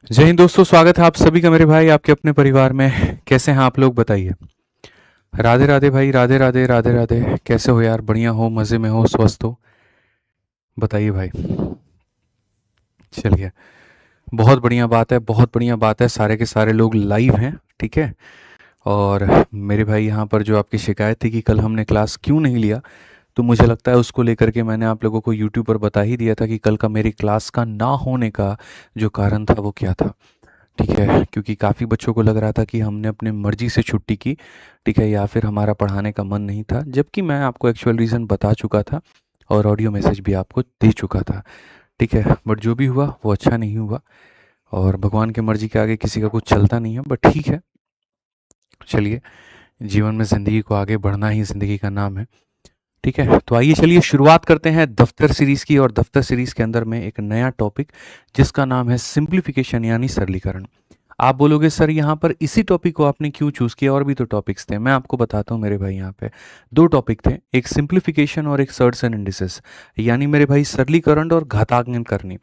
जय हिंद दोस्तों, स्वागत है आप सभी का मेरे भाई आपके अपने परिवार में। कैसे हैं आप लोग बताइए। राधे राधे भाई, राधे राधे राधे राधे। कैसे हो यार? बढ़िया हो, मज़े में हो, स्वस्थ हो? बताइए भाई। चलिए, बहुत बढ़िया बात है, बहुत बढ़िया बात है। सारे के सारे लोग लाइव हैं, ठीक है। और मेरे भाई यहाँ पर जो आपकी शिकायत थी कि कल हमने क्लास क्यों नहीं लिया, तो मुझे लगता है उसको लेकर के मैंने आप लोगों को यूट्यूब पर बता ही दिया था कि कल का मेरी क्लास का ना होने का जो कारण था वो क्या था। ठीक है, क्योंकि काफ़ी बच्चों को लग रहा था कि हमने अपने मर्ज़ी से छुट्टी की, ठीक है, या फिर हमारा पढ़ाने का मन नहीं था, जबकि मैं आपको एक्चुअल रीज़न बता चुका था और ऑडियो मैसेज भी आपको दे चुका था, ठीक है। बट जो भी हुआ वो अच्छा नहीं हुआ और भगवान की मर्ज़ी के आगे किसी का कुछ चलता नहीं है, बट ठीक है। चलिए, जीवन में ज़िंदगी को आगे बढ़ना ही ज़िंदगी का नाम है, ठीक है। तो आइए चलिए शुरुआत करते हैं दफ्तर सीरीज़ की। और दफ्तर सीरीज़ के अंदर में एक नया टॉपिक जिसका नाम है सिंप्लीफिकेशन यानी सरलीकरण। आप बोलोगे सर यहाँ पर इसी टॉपिक को आपने क्यों चूज़ किया? और भी तो टॉपिक्स थे। मैं आपको बताता हूँ मेरे भाई, यहाँ पे दो टॉपिक थे, एक सिंप्लीफिकेशन और एक सर्ट्स एंड इंडिसेस, यानी मेरे भाई सरलीकरण और घातांकन करनी,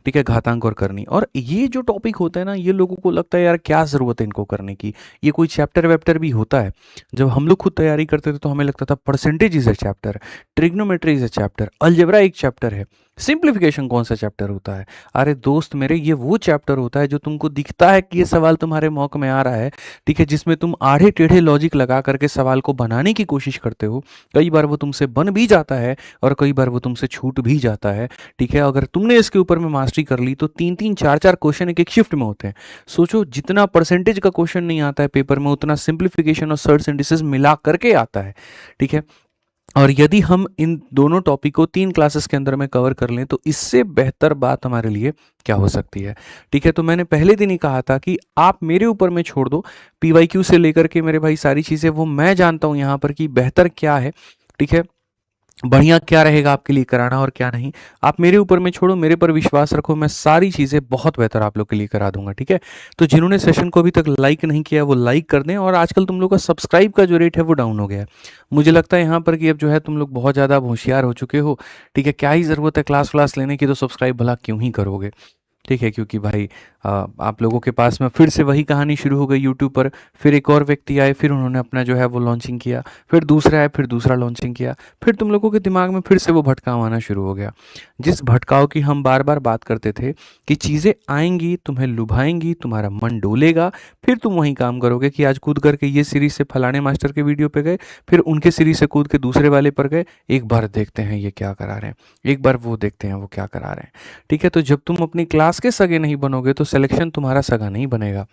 ठीक है, घातांक और करनी। और ये जो टॉपिक होता है ना, ये लोगों को लगता है यार क्या ज़रूरत है इनको करने की, ये कोई चैप्टर वैप्टर भी होता है। जब हम लोग खुद तैयारी करते थे तो हमें लगता था percentage is a chapter, trigonometry is a chapter, algebra एक चैप्टर है, सिंप्लीफिकेशन कौन सा चैप्टर होता है? अरे दोस्त मेरे, ये वो चैप्टर होता है जो तुमको दिखता है कि ये सवाल तुम्हारे मौक में आ रहा है, ठीक है, जिसमें तुम आड़े टेढ़े लॉजिक लगा करके सवाल को बनाने की कोशिश करते हो। कई बार वो तुमसे बन भी जाता है और कई बार वो तुमसे छूट भी जाता है, ठीक है। अगर तुमने इसके ऊपर में मास्टरी कर ली तो तीन तीन चार चार क्वेश्चन एक एक शिफ्ट में होते हैं। सोचो, जितना परसेंटेज का क्वेश्चन नहीं आता है पेपर में, उतना सिंप्लीफिकेशन और सर्च इंडिसेस मिला करके आता है, ठीक है। और यदि हम इन दोनों टॉपिक को 3 क्लासेस के अंदर में कवर कर लें तो इससे बेहतर बात हमारे लिए क्या हो सकती है, ठीक है। तो मैंने पहले दिन ही कहा था कि आप मेरे ऊपर में छोड़ दो, पीवाईक्यू से लेकर के मेरे भाई सारी चीज़ें वो मैं जानता हूँ यहाँ पर कि बेहतर क्या है, ठीक है, बढ़िया क्या रहेगा आपके लिए कराना और क्या नहीं। आप मेरे ऊपर में छोड़ो, मेरे पर विश्वास रखो, मैं सारी चीज़ें बहुत बेहतर आप लोग के लिए करा दूंगा, ठीक है। तो जिन्होंने सेशन को अभी तक लाइक नहीं किया वो लाइक कर दें। और आजकल तुम लोग का सब्सक्राइब का जो रेट है वो डाउन हो गया है। मुझे लगता है यहाँ पर कि अब जो है तुम लोग बहुत ज़्यादा होशियार हो चुके हो, ठीक है। क्या ही ज़रूरत है क्लास व्लास लेने की, तो सब्सक्राइब भला क्यों ही करोगे, ठीक है। क्योंकि भाई आप लोगों के पास में फिर से वही कहानी शुरू हो गई यूट्यूब पर। फिर एक और व्यक्ति आए, फिर उन्होंने अपना जो है वो लॉन्चिंग किया, फिर दूसरा आए, फिर दूसरा लॉन्चिंग किया, फिर तुम लोगों के दिमाग में फिर से वो भटकाव आना शुरू हो गया। जिस भटकाव की हम बार बार बात करते थे कि चीज़ें आएंगी, तुम्हें लुभाएंगी, तुम्हारा मन डोलेगा, फिर तुम वही काम करोगे कि आज कूद करके ये सीरीज से फलाने मास्टर के वीडियो पे गए, फिर उनके सीरीज से कूद के दूसरे वाले पर गए, एक बार देखते हैं ये क्या करा रहे हैं, एक बार वो देखते हैं वो क्या करा रहे हैं, ठीक है। तो जब तुम अपनी क्लास के सगे नहीं बनोगे तो सिलेक्शन तुम्हारा सगा नहीं बनेगा।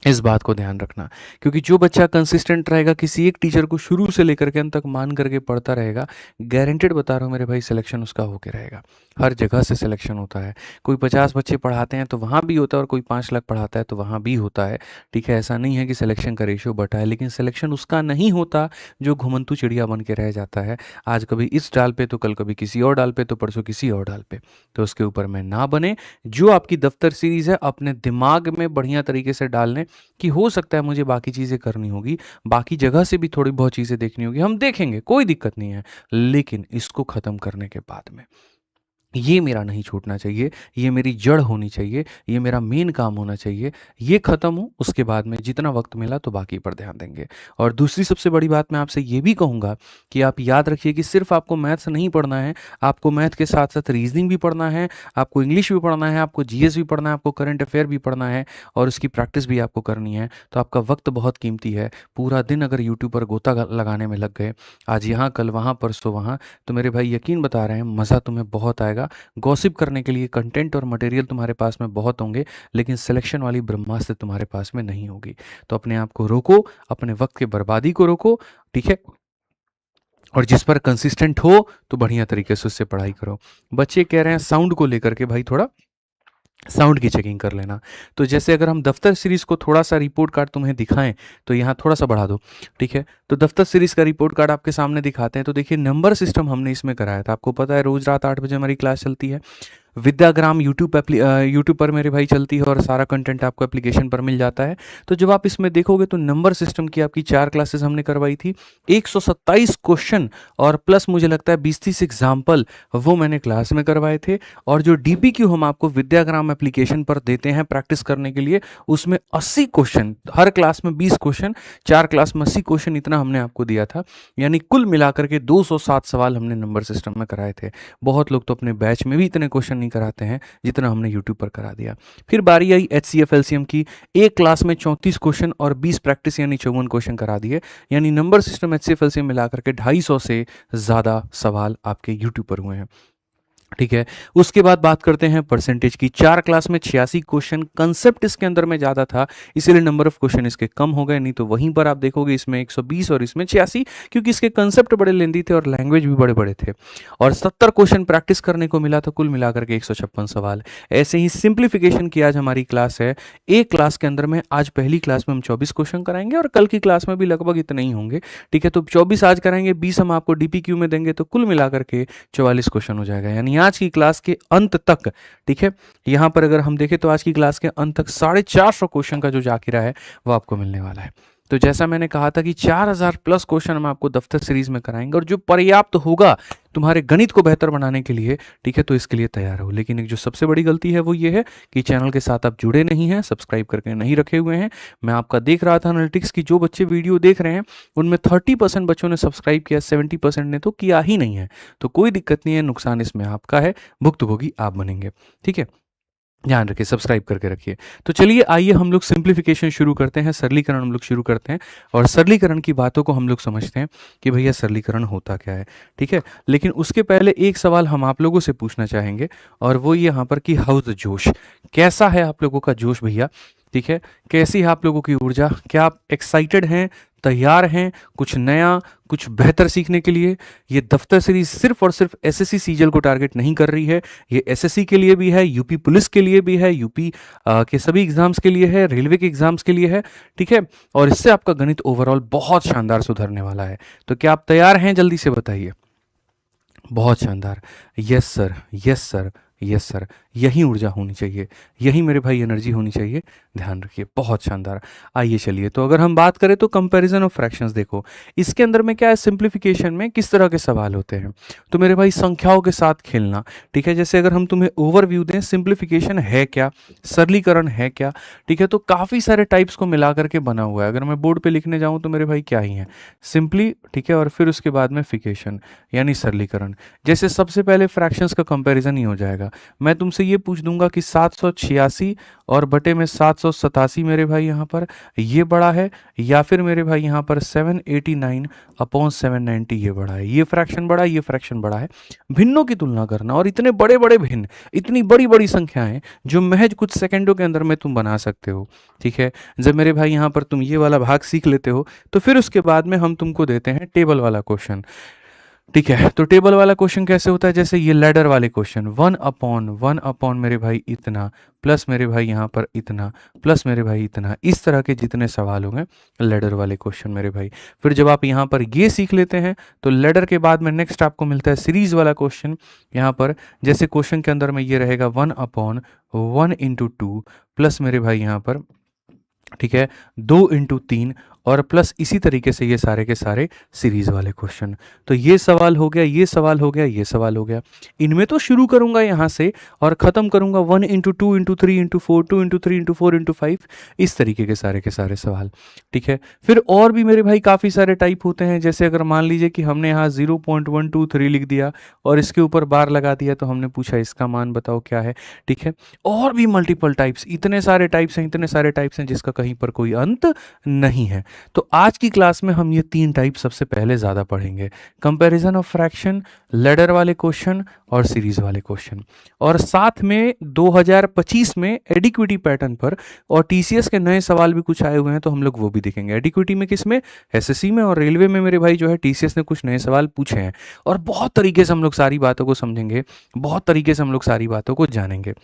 इस बात को ध्यान रखना। क्योंकि जो बच्चा कंसिस्टेंट रहेगा, किसी एक टीचर को शुरू से लेकर के अंत तक मान करके पढ़ता रहेगा, गारंटेड बता रहा हूँ मेरे भाई, सिलेक्शन उसका होके रहेगा। हर जगह से सिलेक्शन होता है। कोई 50 बच्चे पढ़ाते हैं तो वहाँ भी होता है, और कोई 5 लाख पढ़ाता है तो वहाँ भी होता है, ठीक है। ऐसा नहीं है कि सिलेक्शन का रेशियो बटा है, लेकिन सिलेक्शन उसका नहीं होता जो घुमंतू चिड़िया बन के रह जाता है। आज कभी इस डाल पे तो कल कभी किसी और डाल पे, तो परसों किसी और डाल पे। तो उसके ऊपर में ना बने। जो आपकी दफ्तर सीरीज़ है अपने दिमाग में बढ़िया तरीके से डाल लें कि हो सकता है मुझे बाकी चीज़ें करनी होगी, बाकी जगह से भी थोड़ी बहुत चीज़ें देखनी होगी, हम देखेंगे, कोई दिक्कत नहीं है। लेकिन इसको ख़त्म करने के बाद में ये मेरा नहीं छूटना चाहिए, ये मेरी जड़ होनी चाहिए, ये मेरा मेन काम होना चाहिए। ये ख़त्म हो, उसके बाद में जितना वक्त मिला तो बाकी पर ध्यान देंगे। और दूसरी सबसे बड़ी बात मैं आपसे ये भी कहूँगा कि आप याद रखिए कि सिर्फ आपको मैथ्स नहीं पढ़ना है, आपको मैथ के साथ साथ रीजनिंग भी पढ़ना है, आपको इंग्लिश भी पढ़ना है, आपको जीएस भी पढ़ना है, आपको करंट अफेयर भी पढ़ना है, और उसकी प्रैक्टिस भी आपको करनी है। तो आपका वक्त बहुत कीमती है। पूरा दिन अगर यूट्यूब पर गोता लगाने में लग गए, आज यहाँ कल वहाँ परसों वहाँ, तो मेरे भाई यकीन बता रहे हैं मज़ा तुम्हें बहुत आएगा। गॉसिप करने के लिए कंटेंट और मटेरियल तुम्हारे पास में बहुत होंगे, लेकिन सिलेक्शन वाली ब्रह्मास्त्र तुम्हारे पास में नहीं होगी। तो अपने आप को रोको, अपने वक्त की बर्बादी को रोको, ठीक है। और जिस पर कंसिस्टेंट हो तो बढ़िया तरीके से उससे पढ़ाई करो। बच्चे कह रहे हैं साउंड को लेकर के भाई थोड़ा साउंड की चेकिंग कर लेना। तो जैसे अगर हम दफ्तर सीरीज़ को थोड़ा सा रिपोर्ट कार्ड तुम्हें दिखाएं, तो यहाँ थोड़ा सा बढ़ा दो, ठीक है। तो दफ्तर सीरीज़ का रिपोर्ट कार्ड आपके सामने दिखाते हैं। तो देखिए, नंबर सिस्टम हमने इसमें कराया था, आपको पता है रोज़ रात 8 बजे हमारी क्लास चलती है। विद्याग्राम यूट्यूब पर मेरे भाई चलती है और सारा कंटेंट आपको एप्लीकेशन पर मिल जाता है। तो जब आप इसमें देखोगे तो नंबर सिस्टम की आपकी 4 क्लासेस हमने करवाई थी, 127 क्वेश्चन और प्लस मुझे लगता है 20-30 एग्जाम्पल वो मैंने क्लास में करवाए थे। और जो डीपीक्यू हम आपको विद्याग्राम एप्लीकेशन पर देते हैं प्रैक्टिस करने के लिए, उसमें 80 क्वेश्चन, हर क्लास में 20 क्वेश्चन, 4 क्लास में 80 क्वेश्चन, इतना हमने आपको दिया था। यानी कुल मिलाकर के 207 सवाल हमने नंबर सिस्टम में कराए थे। बहुत लोग तो अपने बैच में भी इतने क्वेश्चन नहीं कराते हैं जितना हमने यूट्यूब पर करा दिया। फिर बारी आई HCF LCM की, एक क्लास में 34 क्वेश्चन और 20 प्रैक्टिस यानी 54 क्वेश्चन करा दिए। यानी नंबर सिस्टम HCF LCM मिलाकर के 250 से ज़्यादा सवाल आपके यूट्यूब पर हुए हैं। ठीक है, उसके बाद बात करते हैं परसेंटेज की। 4 क्लास में 86 क्वेश्चन, कंसेप्ट इसके अंदर में ज़्यादा था इसीलिए नंबर ऑफ क्वेश्चन इसके कम हो गए, नहीं तो वहीं पर आप देखोगे इसमें 120 और इसमें 86, क्योंकि इसके कंसेप्ट बड़े लेंदी थे और लैंग्वेज भी बड़े बड़े थे। और 70 क्वेश्चन प्रैक्टिस करने को मिला, तो कुल मिलाकर के 156 सवाल। ऐसे ही सिंप्लीफिकेशन की आज हमारी क्लास है। एक क्लास के अंदर में आज पहली क्लास में हम 24 क्वेश्चन कराएंगे और कल की क्लास में भी लगभग इतने ही होंगे। ठीक है, तो 24 आज कराएंगे, 20 हम आपको DPQ में देंगे, तो कुल मिलाकर के 44 क्वेश्चन हो जाएगा। यानी आज की क्लास के अंत तक, ठीक है, यहां पर अगर हम देखें तो आज की क्लास के अंत तक 450 क्वेश्चन का जो जाकिरा है वो आपको मिलने वाला है। तो जैसा मैंने कहा था कि 4000 प्लस क्वेश्चन हम आपको दफ्तर सीरीज में कराएंगे और जो पर्याप्त होगा तुम्हारे गणित को बेहतर बनाने के लिए, ठीक है, तो इसके लिए तैयार हो। लेकिन एक जो सबसे बड़ी गलती है वो ये है कि चैनल के साथ आप जुड़े नहीं हैं, सब्सक्राइब करके नहीं रखे हुए हैं। मैं आपका देख रहा था एनालिटिक्स की, जो बच्चे वीडियो देख रहे हैं उनमें 30% बच्चों ने सब्सक्राइब किया, 70% ने तो किया ही नहीं है। तो कोई दिक्कत नहीं है, नुकसान इसमें आपका है, भुक्तभोगी आप बनेंगे। ठीक है, ध्यान रखिए, सब्सक्राइब करके रखिए। तो चलिए आइए हम लोग सिंप्लीफिकेशन शुरू करते हैं, सरलीकरण हम लोग शुरू करते हैं और सरलीकरण की बातों को हम लोग समझते हैं कि भैया सरलीकरण होता क्या है। ठीक है, लेकिन उसके पहले एक सवाल हम आप लोगों से पूछना चाहेंगे और वो ये यहाँ पर कि हाउ द जोश, कैसा है आप लोगों का जोश भैया। ठीक है, कैसी है आप लोगों की ऊर्जा, क्या आप एक्साइटेड हैं, तैयार हैं कुछ नया, कुछ बेहतर सीखने के लिए। ये दफ्तर सीरीज सिर्फ और सिर्फ SSC सीजीएल को टारगेट नहीं कर रही है, ये SSC के लिए भी है, यूपी पुलिस के लिए भी है, यूपी के सभी एग्जाम्स के लिए है, रेलवे के एग्जाम्स के लिए है। ठीक है, और इससे आपका गणित ओवरऑल बहुत शानदार सुधरने वाला है। तो क्या आप तैयार हैं, जल्दी से बताइए। बहुत शानदार, yes sir, yes sir, yes sir, यही ऊर्जा होनी चाहिए, यही मेरे भाई एनर्जी होनी चाहिए। ध्यान रखिए, बहुत शानदार। आइए चलिए, तो अगर हम बात करें तो कंपैरिजन ऑफ फ्रैक्शंस, देखो इसके अंदर में क्या है, सिंप्लीफिकेशन में किस तरह के सवाल होते हैं। तो मेरे भाई संख्याओं के साथ खेलना। ठीक है, जैसे अगर हम तुम्हें ओवरव्यू दें, सिंप्लीफिकेशन है क्या, सरलीकरण है क्या। ठीक है, तो काफ़ी सारे टाइप्स को मिला करके बना हुआ है। अगर मैं बोर्ड पे लिखने जाऊँ तो मेरे भाई क्या ही है, सिंपली, ठीक है, और फिर उसके बाद में फिकेशन यानी सरलीकरण। जैसे सबसे पहले फ्रैक्शंस का कंपैरिजन ही हो जाएगा। मैं तुमसे ये पूछ दूंगा कि 786 और बटे में 787 मेरे भाई यहाँ पर ये बड़ा है, या फिर मेरे भाई यहाँ पर 789 अपॉन 790 ये बड़ा है। ये फ्रैक्शन बड़ा है, ये फ्रैक्शन बड़ा है। भिन्नों की तुलना करना, और इतने बड़े बड़े भिन्न, इतनी बड़ी बड़ी संख्याएं जो महज कुछ सेकंडों के अंदर में तुम बना सकते हो। ठीक है, जब मेरे भाई यहाँ पर तुम ये वाला भाग सीख लेते हो तो फिर उसके बाद में हम तुमको देते हैं टेबल वाला क्वेश्चन। ठीक है, तो टेबल वाला क्वेश्चन कैसे होता है, जैसे ये लैडर वाले क्वेश्चन, 1 अपॉन मेरे भाई इतना, प्लस मेरे भाई यहाँ पर इतना, प्लस मेरे भाई इतना, इस तरह के जितने सवाल होंगे लैडर वाले क्वेश्चन मेरे भाई। फिर जब आप यहाँ पर ये सीख लेते हैं तो लैडर के बाद में नेक्स्ट आपको मिलता है सीरीज वाला क्वेश्चन। यहाँ पर जैसे क्वेश्चन के अंदर में ये रहेगा 1/1 इंटू 2 प्लस मेरे भाई यहाँ पर, ठीक है, 2 इंटू 3 और प्लस इसी तरीके से ये सारे के सारे सीरीज वाले क्वेश्चन। तो ये सवाल हो गया, ये सवाल हो गया, ये सवाल हो गया। इनमें तो शुरू करूंगा यहाँ से और ख़त्म करूंगा 1 into 2 into 3 into 4, 2 into 3 into 4 into 5, इस तरीके के सारे सवाल। ठीक है, फिर और भी मेरे भाई काफ़ी सारे टाइप होते हैं। जैसे अगर मान लीजिए कि हमने यहाँ 0.123 लिख दिया और इसके ऊपर बार लगा दिया, तो हमने पूछा इसका मान बताओ क्या है। ठीक है, और भी मल्टीपल टाइप्स, इतने सारे टाइप्स हैं, इतने सारे टाइप्स हैं जिसका कहीं पर कोई अंत नहीं है। तो आज की क्लास में हम ये 3 टाइप सबसे पहले ज़्यादा पढ़ेंगे, कंपैरिजन ऑफ फ्रैक्शन, लैडर वाले क्वेश्चन और सीरीज वाले क्वेश्चन। और साथ में 2025 में एडिक्विटी पैटर्न पर और TCS के नए सवाल भी कुछ आए हुए हैं, तो हम लोग वो भी देखेंगे। एडिक्विटी में किसमें, SSC में और रेलवे में मेरे भाई जो है TCS ने कुछ नए सवाल पूछे हैं और बहुत तरीके से हम लोग सारी बातों को समझेंगे, बहुत तरीके से हम लोग सारी बातों को जानेंगे।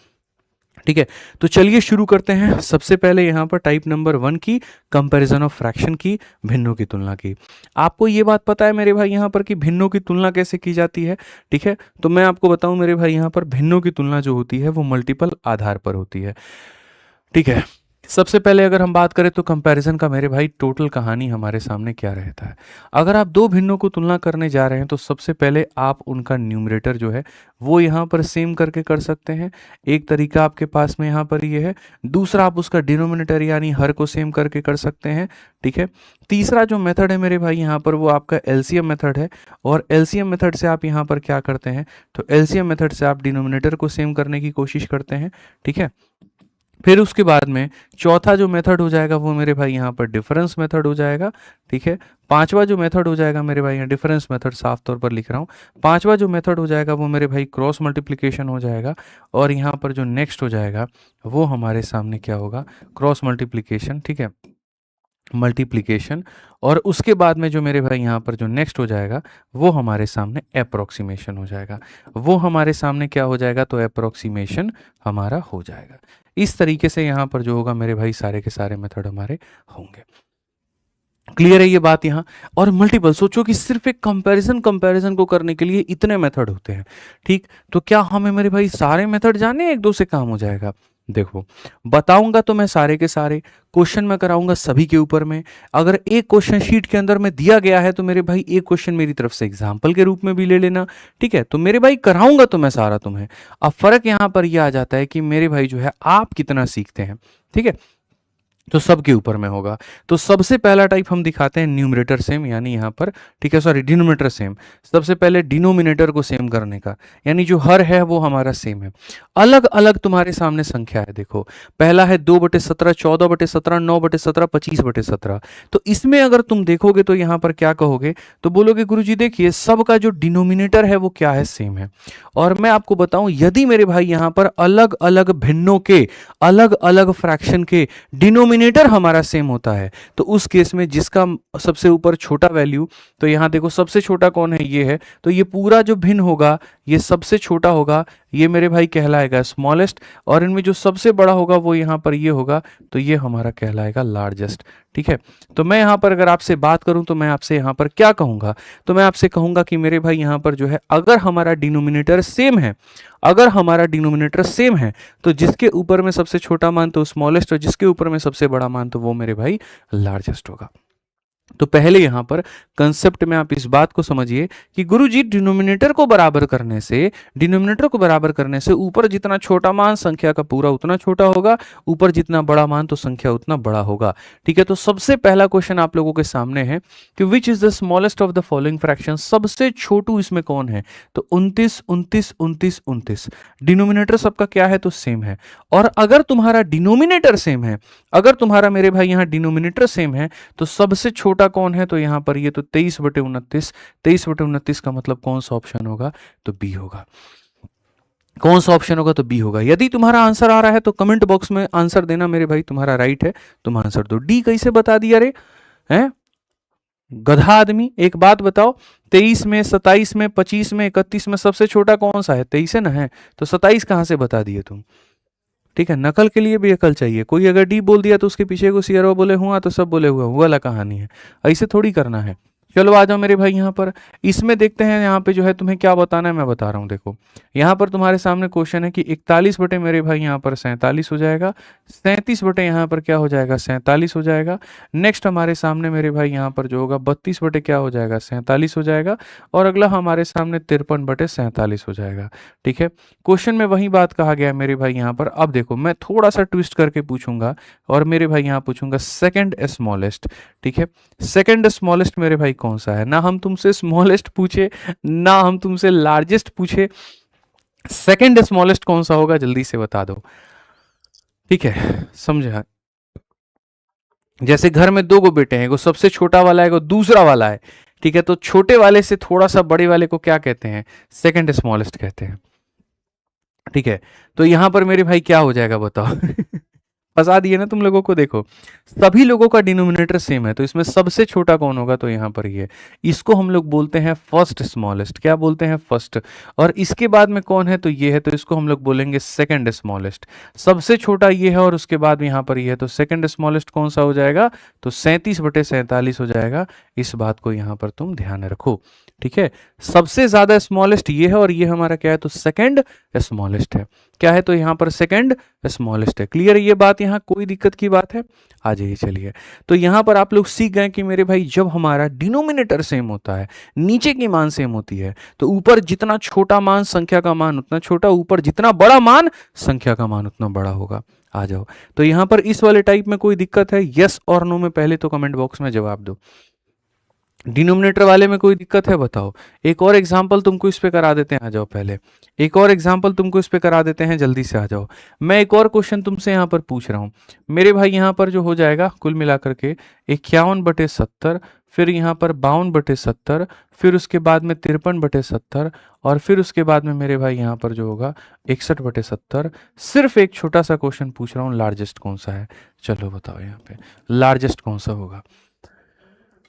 ठीक है, तो चलिए शुरू करते हैं। सबसे पहले यहाँ पर टाइप नंबर 1 की कंपैरिजन ऑफ फ्रैक्शन की, भिन्नों की तुलना की। आपको ये बात पता है मेरे भाई यहाँ पर कि भिन्नों की तुलना कैसे की जाती है? ठीक है, तो मैं आपको बताऊं मेरे भाई, यहाँ पर भिन्नों की तुलना जो होती है वो मल्टीपल आधार पर होती है। ठीक है, सबसे पहले अगर हम बात करें तो कंपैरिजन का मेरे भाई टोटल कहानी हमारे सामने क्या रहता है। अगर आप दो भिन्नों को तुलना करने जा रहे हैं तो सबसे पहले आप उनका न्यूमरेटर जो है वो यहाँ पर सेम करके कर सकते हैं। एक तरीका आपके पास में यहाँ पर ये है। दूसरा, आप उसका डिनोमिनेटर यानी हर को सेम करके कर सकते हैं। ठीक है, तीसरा जो मेथड है मेरे भाई यहाँ पर वो आपका एलसीएम मेथड है। और एलसीएम मेथड से आप यहाँ पर क्या करते हैं, तो एलसीएम मेथड से आप डिनोमिनेटर को सेम करने की कोशिश करते हैं। ठीक है, फिर उसके बाद में चौथा जो मेथड हो जाएगा वो मेरे भाई यहाँ पर डिफरेंस मेथड हो जाएगा। ठीक है, पांचवा जो मेथड हो जाएगा मेरे भाई, यहाँ डिफरेंस मेथड साफ तौर पर लिख रहा हूँ। पांचवा जो मेथड हो जाएगा वो मेरे भाई क्रॉस मल्टीप्लिकेशन हो जाएगा। और यहाँ पर जो नेक्स्ट हो जाएगा वो हमारे सामने क्या होगा, क्रॉस मल्टीप्लिकेशन। ठीक है, मल्टीप्लिकेशन। और उसके बाद में जो मेरे भाई यहाँ पर जो नेक्स्ट हो जाएगा वो हमारे सामने अप्रोक्सीमेशन हो जाएगा। वो हमारे सामने क्या हो जाएगा, तो अप्रोक्सीमेशन हमारा हो जाएगा। इस तरीके से यहाँ पर जो होगा मेरे भाई सारे के सारे मेथड हमारे होंगे। क्लियर है ये बात यहाँ? और मल्टीपल, सोचो कि सिर्फ एक कंपैरिजन को करने के लिए इतने मेथड होते हैं। ठीक, तो क्या हमें मेरे भाई सारे मेथड जाने, एक दो से काम हो जाएगा? देखो, बताऊंगा तो मैं सारे के सारे क्वेश्चन में कराऊंगा सभी के ऊपर में। अगर एक क्वेश्चन शीट के अंदर में दिया गया है तो मेरे भाई एक क्वेश्चन मेरी तरफ से एग्जाम्पल के रूप में भी ले लेना। ठीक है, तो मेरे भाई कराऊंगा तो मैं सारा तुम्हें। अब फर्क यहां पर यह आ जाता है कि मेरे भाई जो है आप कितना सीखते हैं। ठीक है, तो सबके ऊपर में होगा। तो सबसे पहला टाइप हम दिखाते हैं न्यूमरेटर सेम, यानी यहाँ पर, ठीक है, सॉरी, डिनोमिनेटर सेम। सबसे पहले डिनोमिनेटर को सेम करने का, यानी जो हर है वो हमारा सेम है। अलग अलग तुम्हारे सामने संख्या है। देखो, पहला है 2/17, 14/17, 9/17, 25/17। तो इसमें अगर तुम देखोगे तो यहाँ पर क्या कहोगे, तो बोलोगे गुरुजी देखिए सबका जो डिनोमिनेटर है वो क्या है, सेम है। और मैं आपको बताऊं, यदि मेरे भाई यहाँ पर अलग अलग भिन्नों के, अलग अलग फ्रैक्शन के डिनोमिनेटर हमारा सेम होता है तो उस केस में जिसका सबसे ऊपर छोटा वैल्यू, तो यहां देखो सबसे छोटा कौन है, ये है। तो ये पूरा जो भिन्न होगा ये सबसे छोटा होगा, ये मेरे भाई कहलाएगा स्मॉलेस्ट। और इनमें जो सबसे बड़ा होगा वो यहां पर ये होगा, तो ये हमारा कहलाएगा लार्जेस्ट। ठीक है, तो मैं यहां पर अगर आपसे बात करूं तो मैं आपसे यहां पर क्या कहूंगा, तो मैं आपसे कहूंगा कि मेरे भाई यहां पर जो है अगर हमारा डिनोमिनेटर सेम है, अगर हमारा डिनोमिनेटर सेम है तो जिसके ऊपर में सबसे छोटा मान तो स्मॉलेस्ट, और जिसके ऊपर में सबसे बड़ा मान तो वो मेरे भाई लार्जेस्ट होगा। तो पहले यहां पर कंसेप्ट में आप इस बात को समझिए कि गुरुजी डिनोमिनेटर को बराबर करने से, डिनोमिनेटर को बराबर करने से ऊपर जितना छोटा मान संख्या का पूरा उतना छोटा होगा, ऊपर जितना बड़ा मान तो संख्या उतना बड़ा होगा। ठीक है, तो सबसे पहला क्वेश्चन आप लोगों के सामने है कि which is the smallest of the following fraction, सबसे छोटू इसमें कौन है, तो 29, 29, 29, 29। डिनोमिनेटर सबका क्या है, तो सेम है। और अगर तुम्हारा डिनोमिनेटर सेम है, अगर तुम्हारा मेरे भाई यहां डिनोमिनेटर सेम है तो सबसे छोटा कौन है, तो यहां पर ये तो 23/29। 23/29 का मतलब कौन सा ऑप्शन होगा, तो बी होगा। कौन सा ऑप्शन होगा, तो बी होगा। यदि तुम्हारा आंसर आ रहा है तो कमेंट बॉक्स में आंसर देना मेरे भाई, तुम्हारा राइट है, तुम आंसर दो। डी कैसे बता दिया रे, हैं गधा आदमी? एक बात बताओ, 23 में, 27 में, 25 में, 31 में सबसे छोटा कौन सा है, 23 है ना, है तो 27 कहां से बता दिए तुम? ठीक है, नकल के लिए भी अकल चाहिए। कोई अगर डी बोल दिया तो उसके पीछे को सीआरओ बोले हुआ तो सब बोले हुआ, वो वाला कहानी है, ऐसे थोड़ी करना है। चलो आ जाओ मेरे भाई यहाँ पर, इसमें देखते हैं यहाँ पे जो है तुम्हें क्या बताना है, मैं बता रहा हूँ। देखो, यहाँ पर तुम्हारे सामने क्वेश्चन है कि 41 बटे मेरे भाई यहाँ पर 47 हो जाएगा, 37 बटे यहाँ पर क्या हो जाएगा, 47 हो जाएगा। नेक्स्ट हमारे सामने मेरे भाई यहाँ पर जो होगा 32 बटे क्या हो जाएगा, 47 हो जाएगा। और अगला हमारे सामने 53 बटे 47 हो जाएगा। ठीक है, क्वेश्चन में वही बात कहा गया है मेरे भाई यहाँ पर। अब देखो, मैं थोड़ा सा ट्विस्ट करके पूछूंगा और मेरे भाई यहाँ पूछूंगा सेकंड स्मॉलेस्ट। ठीक है, सेकंड स्मॉलेस्ट मेरे भाई कौन सा है, ना हम तुमसे स्मॉलेस्ट पूछे ना हम तुमसे लार्जेस्ट पूछे, सेकंड स्मॉलेस्ट कौन सा होगा जल्दी से बता दो। ठीक है, समझा? जैसे घर में दो गो बेटे हैं, वो सबसे छोटा वाला है, वो दूसरा वाला है। ठीक है, तो छोटे वाले से थोड़ा सा बड़े वाले को क्या कहते हैं, सेकंड स्मॉलेस्ट कहते हैं। ठीक है, तो यहां पर मेरे भाई क्या हो जाएगा बताओ फंसा दिए ना तुम लोगों को। देखो सभी लोगों का डिनोमिनेटर सेम है, तो इसमें सबसे छोटा कौन होगा, तो यहाँ पर ये, इसको हम लोग बोलते हैं फर्स्ट स्मॉलेस्ट। क्या बोलते हैं, फर्स्ट। और इसके बाद में कौन है, तो ये है, तो इसको हम लोग बोलेंगे सेकंड स्मॉलेस्ट। सबसे छोटा ये है और उसके बाद में यहाँ पर ये है, तो सेकंड स्मॉलेस्ट कौन सा हो जाएगा, तो 37/47 हो जाएगा। इस बात को यहाँ पर तुम ध्यान रखो, ठीक है। सबसे ज्यादा स्मॉलेस्ट ये है और ये हमारा क्या है, तो सेकंड स्मॉलेस्ट है। क्या है, तो यहाँ पर सेकंड स्मॉलेस्ट है। क्लियर है ये बात, यहाँ कोई दिक्कत की बात है, आ जाइए चलिए। तो यहाँ पर आप लोग सीख गए कि मेरे भाई जब हमारा डिनोमिनेटर सेम होता है, नीचे की मान सेम होती है, तो ऊपर जितना छोटा मान संख्या का मान उतना छोटा, ऊपर जितना बड़ा मान संख्या का मान उतना बड़ा होगा। आ जाओ, तो यहाँ पर इस वाले टाइप में कोई दिक्कत है, यस और नो में पहले तो कमेंट बॉक्स में जवाब दो। डिनोमिनेटर वाले में कोई दिक्कत है, बताओ। एक और एग्जांपल तुमको इस पे करा देते हैं, आ जाओ पहले। एक और एग्जांपल तुमको इस पे करा देते हैं, जल्दी से आ जाओ। मैं एक और क्वेश्चन तुमसे यहाँ पर पूछ रहा हूँ मेरे भाई। यहाँ पर जो हो जाएगा कुल मिलाकर के 51/70, फिर यहाँ पर 52/70, फिर उसके बाद में 53/70, और फिर उसके बाद में मेरे भाई यहाँ पर जो होगा 61/70। सिर्फ एक छोटा सा क्वेश्चन पूछ रहा हूँ, लार्जेस्ट कौन सा है, चलो बताओ यहाँ पे लार्जेस्ट कौन सा होगा।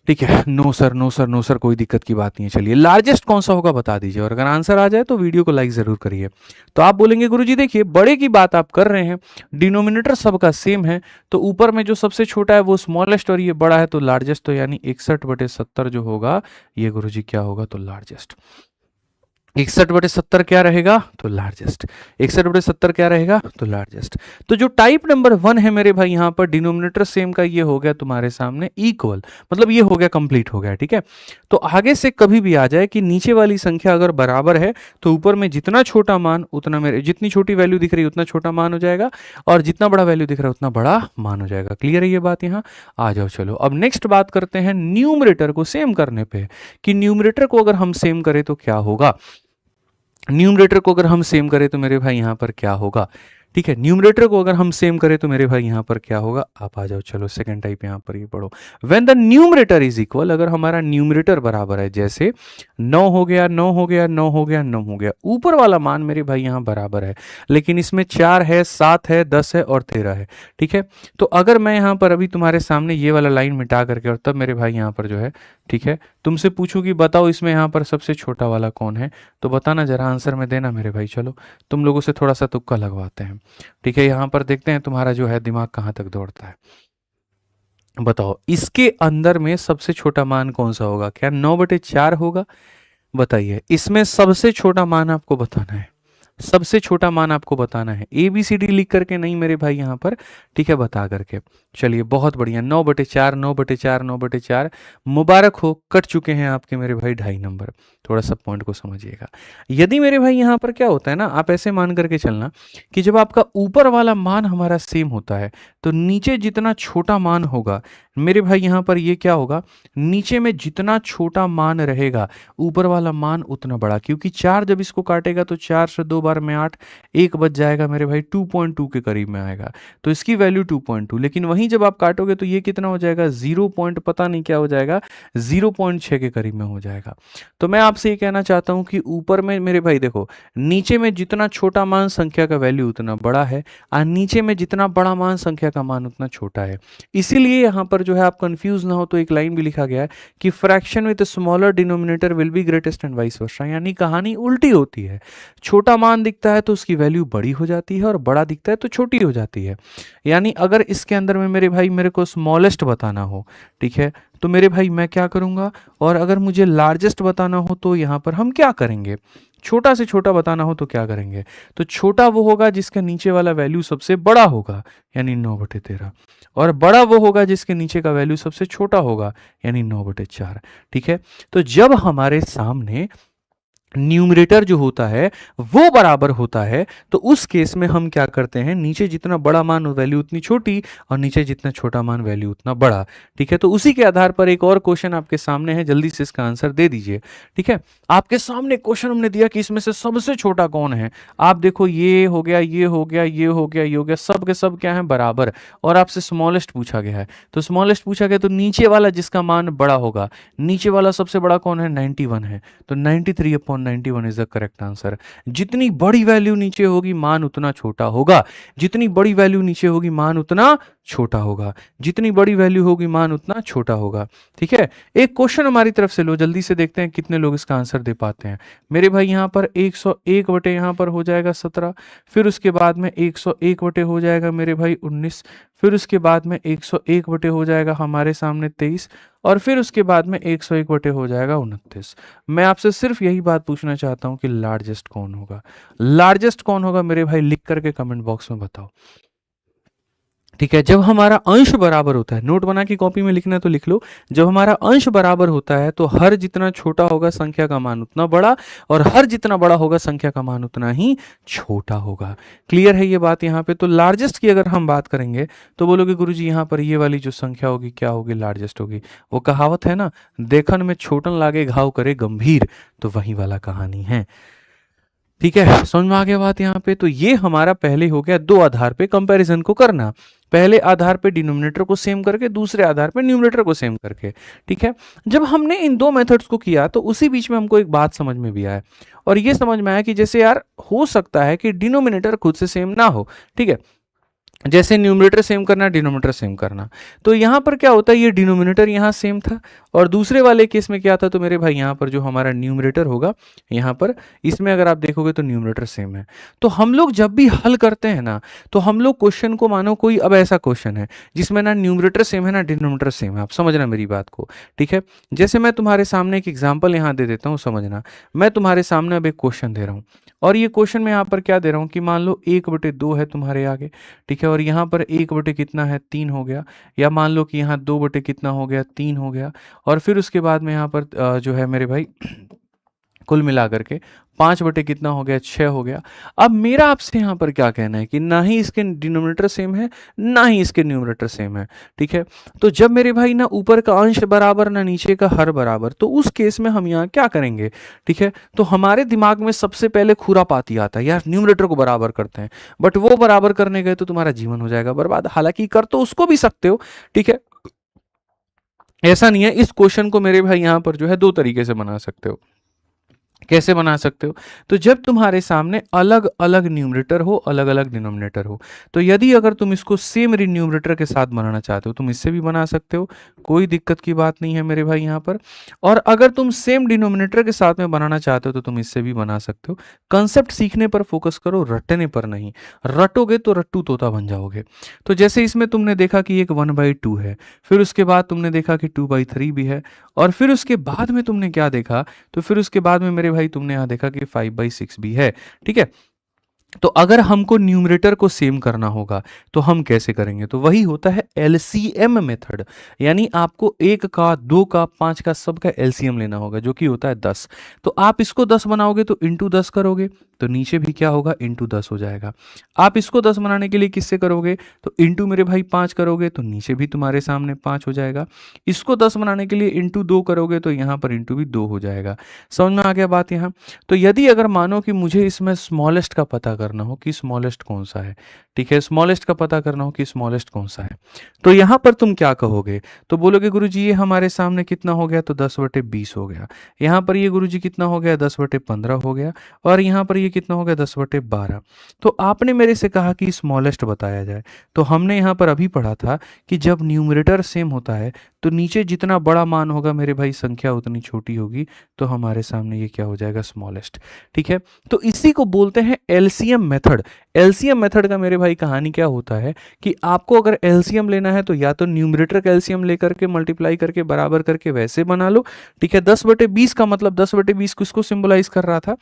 ठीक है, no sir, no sir, no sir, कोई दिक्कत की बात नहीं है। चलिए लार्जेस्ट कौन सा होगा बता दीजिए, और अगर आंसर आ जाए तो वीडियो को लाइक जरूर करिए। तो आप बोलेंगे गुरुजी देखिए बड़े की बात आप कर रहे हैं, डिनोमिनेटर सबका सेम है, तो ऊपर में जो सबसे छोटा है वो स्मॉलेस्ट और ये बड़ा है तो लार्जेस्ट, तो यानी 61/70 जो होगा ये गुरुजी क्या होगा, तो लार्जेस्ट। 61/70 क्या रहेगा, तो लार्जेस्ट। 61/70 क्या रहेगा, तो लार्जेस्ट। तो जो टाइप नंबर 1 है मेरे भाई, यहां पर डिनोमिनेटर सेम का ये हो गया तुम्हारे सामने इक्वल, मतलब ये हो गया कंप्लीट हो गया, ठीक है। तो आगे से कभी भी आ जाए कि नीचे वाली संख्या अगर बराबर है तो ऊपर में जितना छोटा मान उतना, मेरे जितनी छोटी वैल्यू दिख रही है उतना छोटा मान हो जाएगा, और जितना बड़ा वैल्यू दिख रहा है उतना बड़ा मान हो जाएगा। क्लियर है ये बात, यहाँ आ जाओ। चलो अब नेक्स्ट बात करते हैं न्यूमरेटर को सेम करने पे, कि न्यूमरेटर को अगर हम सेम करें तो क्या होगा। न्यूमरेटर को अगर हम सेम करें तो मेरे भाई यहां पर क्या होगा, ठीक है। न्यूमरेटर को अगर हम सेम करें तो मेरे भाई यहां पर क्या होगा, आप आ जाओ। चलो सेकंड टाइप यहां पर ये पढ़ो, when the numerator is equal, अगर हमारा न्यूमरेटर बराबर है, जैसे 9 हो गया, 9 हो गया, 9 हो गया, 9 हो गया, ऊपर वाला मान मेरे भाई यहां बराबर है, लेकिन इसमें 4 है, 7 है, 10 है और 13 है, ठीक है। तो अगर मैं यहां पर अभी तुम्हारे सामने ये वाला लाइन मिटा करके, और तब मेरे भाई यहां पर जो है, ठीक है, तुमसे पूछूं कि बताओ इसमें यहां पर सबसे छोटा वाला कौन है, तो बताना जरा, आंसर में देना मेरे भाई। चलो तुम लोगों से थोड़ा सा तुक्का लगवाते हैं, ठीक है। यहां पर देखते हैं तुम्हारा जो है दिमाग कहां तक दौड़ता है। बताओ इसके अंदर में सबसे छोटा मान कौन सा होगा, क्या 9/4 होगा, बताइए। इसमें सबसे छोटा मान आपको बताना है, सबसे छोटा मान आपको बताना है, ABCD लिख करके नहीं मेरे भाई यहाँ पर, ठीक है, बता करके। चलिए बहुत बढ़िया, 9/4, 9/4, 9/4, मुबारक हो, कट चुके हैं आपके मेरे भाई 2.5 नंबर। थोड़ा सा पॉइंट को समझिएगा। यदि मेरे भाई यहाँ पर क्या होता है ना, आप ऐसे मान करके चलना कि जब आपका ऊपर वाला मान हमारा सेम होता है तो नीचे जितना छोटा मान होगा मेरे भाई यहाँ पर ये क्या होगा, नीचे में जितना छोटा मान रहेगा ऊपर वाला मान उतना बड़ा, क्योंकि 4 जब इसको काटेगा तो 4 से 2 बार में 8, 1 बच जाएगा मेरे भाई, 2.2 के करीब में आएगा, तो इसकी वैल्यू 2.2। लेकिन वहीं जब आप काटोगे तो ये कितना हो जाएगा, 0 पॉइंट पता नहीं क्या हो जाएगा, 0.6 के करीब में हो जाएगा। तो मैं आपसे ये कहना चाहता हूं कि ऊपर में मेरे भाई देखो, नीचे में जितना छोटा मान संख्या का वैल्यू उतना बड़ा है, और नीचे में जितना बड़ा मान संख्या का मान उतना छोटा है। इसीलिए यहां पर जो है आप कंफ्यूज ना हो तो एक लाइन भी लिखा गया है कि fraction with smaller denominator will be greatest and vice versa, यानी कहानी उल्टी होती है। छोटा मान दिखता है तो उसकी वैल्यू बड़ी हो जाती है, और बड़ा दिखता है तो छोटी हो जाती है। यानी अगर इसके अंदर में मेरे भाई मेरे को स्मॉलेस्ट बताना हो, ठीक है, तो मेरे भाई मैं क्या करूंगा, और अगर मुझे लार्जेस्ट बताना हो तो यहां पर हम क्या करेंगे, छोटा से छोटा बताना हो तो क्या करेंगे, तो छोटा वो होगा जिसका नीचे वाला वैल्यू सबसे बड़ा होगा, यानी 9/13, और बड़ा वो होगा जिसके नीचे का वैल्यू सबसे छोटा होगा, यानी 9/4, ठीक है। तो जब हमारे सामने न्यूमरेटर जो होता है वो बराबर होता है तो उस केस में हम क्या करते हैं, नीचे जितना बड़ा मान वैल्यू उतनी छोटी, और नीचे जितना छोटा मान वैल्यू उतना बड़ा, ठीक है। तो उसी के आधार पर एक और क्वेश्चन आपके सामने है, जल्दी से इसका आंसर दे दीजिए, ठीक है। आपके सामने क्वेश्चन हमने दिया कि इसमें से सबसे छोटा कौन है, आप देखो ये हो गया, ये हो गया, ये हो गया, ये हो गया, सब के सब क्या है, बराबर, और आपसे स्मॉलेस्ट पूछा गया है। तो स्मॉलेस्ट पूछा गया तो नीचे वाला जिसका मान बड़ा होगा, नीचे वाला सबसे बड़ा कौन है, 91 है, तो 93/91 191 इज द करेक्ट आंसर। जितनी बड़ी वैल्यू नीचे होगी मान उतना छोटा होगा, जितनी बड़ी वैल्यू नीचे होगी मान उतना छोटा होगा, जितनी बड़ी वैल्यू होगी मान उतना छोटा होगा। ठीक है, एक क्वेश्चन हमारी तरफ से लो, जल्दी से देखते हैं कितने लोग इसका आंसर दे पाते हैं। मेरे भाई यहाँ पर 101 बटे यहाँ पर हो जाएगा 17, फिर उसके बाद में 101 बटे हो जाएगा मेरे भाई 19, फिर उसके बाद में 101 बटे हो जाएगा हमारे सामने 23, और फिर उसके बाद में 101 बटे हो जाएगा 29। मैं आपसे सिर्फ यही बात पूछना चाहता हूँ कि लार्जेस्ट कौन होगा, लार्जेस्ट कौन होगा मेरे भाई, लिख करके कमेंट बॉक्स में बताओ। ठीक है, जब हमारा अंश बराबर होता है, नोट बना के कॉपी में लिखना है तो लिख लो, जब हमारा अंश बराबर होता है तो हर जितना छोटा होगा संख्या का मान उतना बड़ा, और हर जितना बड़ा होगा संख्या का मान उतना ही छोटा होगा। क्लियर है ये बात यहाँ पे? तो लार्जेस्ट की अगर हम बात करेंगे तो बोलोगे गुरुजी यहाँ पर ये वाली जो संख्या होगी क्या होगी, लार्जेस्ट होगी। वो कहावत है ना, देखन में छोटन लागे घाव करे गंभीर, तो वही वाला कहानी है। ठीक है, समझ में आ गया बात यहाँ पे? तो ये हमारा पहले हो गया दो आधार पे कंपैरिजन को करना, पहले आधार पे डिनोमिनेटर को सेम करके, दूसरे आधार पे न्यूमरेटर को सेम करके। ठीक है, जब हमने इन दो मेथड्स को किया तो उसी बीच में हमको एक बात समझ में भी आया, और ये समझ में आया कि जैसे यार हो सकता है कि डिनोमिनेटर खुद से सेम ना हो। ठीक है, जैसे न्यूमरेटर सेम करना, डिनोमिनेटर सेम करना, तो यहाँ पर क्या होता है, ये डिनोमिनेटर यहाँ सेम था, और दूसरे वाले केस में क्या था, तो मेरे भाई यहाँ पर जो हमारा न्यूमरेटर होगा यहाँ पर, इसमें अगर आप देखोगे तो न्यूमरेटर सेम है। तो हम लोग जब भी हल करते हैं ना, तो हम लोग क्वेश्चन को, मानो कोई अब ऐसा क्वेश्चन है जिसमें ना न्यूमरेटर सेम है ना डिनोमिनेटर सेम है, आप समझना मेरी बात को। ठीक है, जैसे मैं तुम्हारे सामने एक एग्जाम्पल यहाँ दे देता हूँ, समझना। मैं तुम्हारे सामने अब एक क्वेश्चन दे रहा हूँ, और ये क्वेश्चन में यहाँ पर क्या दे रहा हूँ कि मान लो 1/2 है तुम्हारे आगे। ठीक है, और यहाँ पर 1 कितना है, 3 हो गया, या मान लो कि यहाँ 2 कितना हो गया, 3 हो गया, और फिर उसके बाद में यहाँ पर जो है मेरे भाई कुल मिला करके 5 कितना हो गया, 6 हो गया। अब मेरा आपसे यहाँ पर क्या कहना है कि ना ही इसके डिनोमिनेटर सेम है ना ही इसके न्यूमरेटर सेम है। ठीक है, तो जब मेरे भाई ना ऊपर का अंश बराबर ना नीचे का हर बराबर, तो उस केस में हम यहाँ क्या करेंगे। ठीक है, तो हमारे दिमाग में सबसे पहले खुरापाती आता है, यार न्यूमरेटर को बराबर करते हैं, बट वो बराबर करने गए तो तुम्हारा जीवन हो जाएगा बर्बाद। हालांकि कर तो उसको भी सकते हो, ठीक है, ऐसा नहीं है। इस क्वेश्चन को मेरे भाई यहाँ पर जो है दो तरीके से बना सकते हो। कैसे बना सकते हो, तो जब तुम्हारे सामने अलग अलग न्यूमरेटर हो, अलग अलग डिनोमिनेटर हो, तो यदि अगर तुम इसको सेम न्यूमरेटर के साथ बनाना चाहते हो तुम इससे भी बना सकते हो, कोई दिक्कत की बात नहीं है मेरे भाई यहाँ पर। और अगर तुम सेम डिनोमिनेटर के साथ में बनाना चाहते हो तो तुम इससे भी बना सकते हो। कंसेप्ट सीखने पर फोकस करो, रटने पर नहीं। रटोगे तो रट्टू तोता बन जाओगे। तो जैसे इसमें तुमने देखा कि एक 1/2 है, फिर उसके बाद तुमने देखा कि 2/3 भी है, और फिर उसके बाद में तुमने क्या देखा, तो फिर उसके बाद में मेरे भाई तुमने यहां देखा कि 5/6 भी है। ठीक है, तो अगर हमको न्यूमरेटर को सेम करना होगा तो हम कैसे करेंगे, तो वही होता है एलसीएम मेथड, यानी आपको 1 का, 2 का, 5 का, सब का एलसीएम लेना होगा, जो कि होता है 10। तो आप इसको 10 बनाओगे तो इंटू 10 करोगे तो नीचे भी क्या होगा, इंटू 10 हो जाएगा। आप इसको 10 बनाने के लिए किससे करोगे, तो इंटू मेरे भाई 5 करोगे तो नीचे भी तुम्हारे सामने 5 हो जाएगा। इसको 10 बनाने के लिए इंटू 2 करोगे तो यहाँ पर इंटू भी 2 हो जाएगा। समझ में आ गया बात यहाँ? तो यदि अगर मानो कि मुझे इसमें स्मॉलेस्ट का पता करना हो कि स्मॉलेस्ट कौन सा है, ठीक है, स्मॉलेस्ट का पता करना हो कि स्मॉलेस्ट कौन सा है, तो यहाँ पर तुम क्या कहोगे, तो बोलोगे गुरुजी ये हमारे सामने कितना हो गया, तो 10/20 हो गया। यहाँ पर ये गुरुजी कितना हो गया, 10/15 हो गया, और यहाँ पर ये कितना हो गया, 10/12। तो आपने मेरे से कहा कि स्मॉलेस्ट बताया जाए, तो हमने यहाँ पर अभी पढ़ा था कि जब न्यूमरेटर सेम होता है तो नीचे जितना बड़ा मान होगा मेरे भाई संख्या उतनी छोटी होगी, तो हमारे सामने ये क्या हो जाएगा, स्मॉलेस्ट। ठीक है, तो इसी को बोलते हैं एलसीएम मेथड। एलसीएम मेथड का मेरे भाई कहानी क्या होता है कि आपको अगर एलसीएम लेना है तो या तो न्यूमरेटर का एलसीएम लेकर के मल्टीप्लाई करके बराबर करके वैसे बना लो। ठीक है, 10/20 का मतलब 10/20 किसको सिंबलाइज कर रहा था,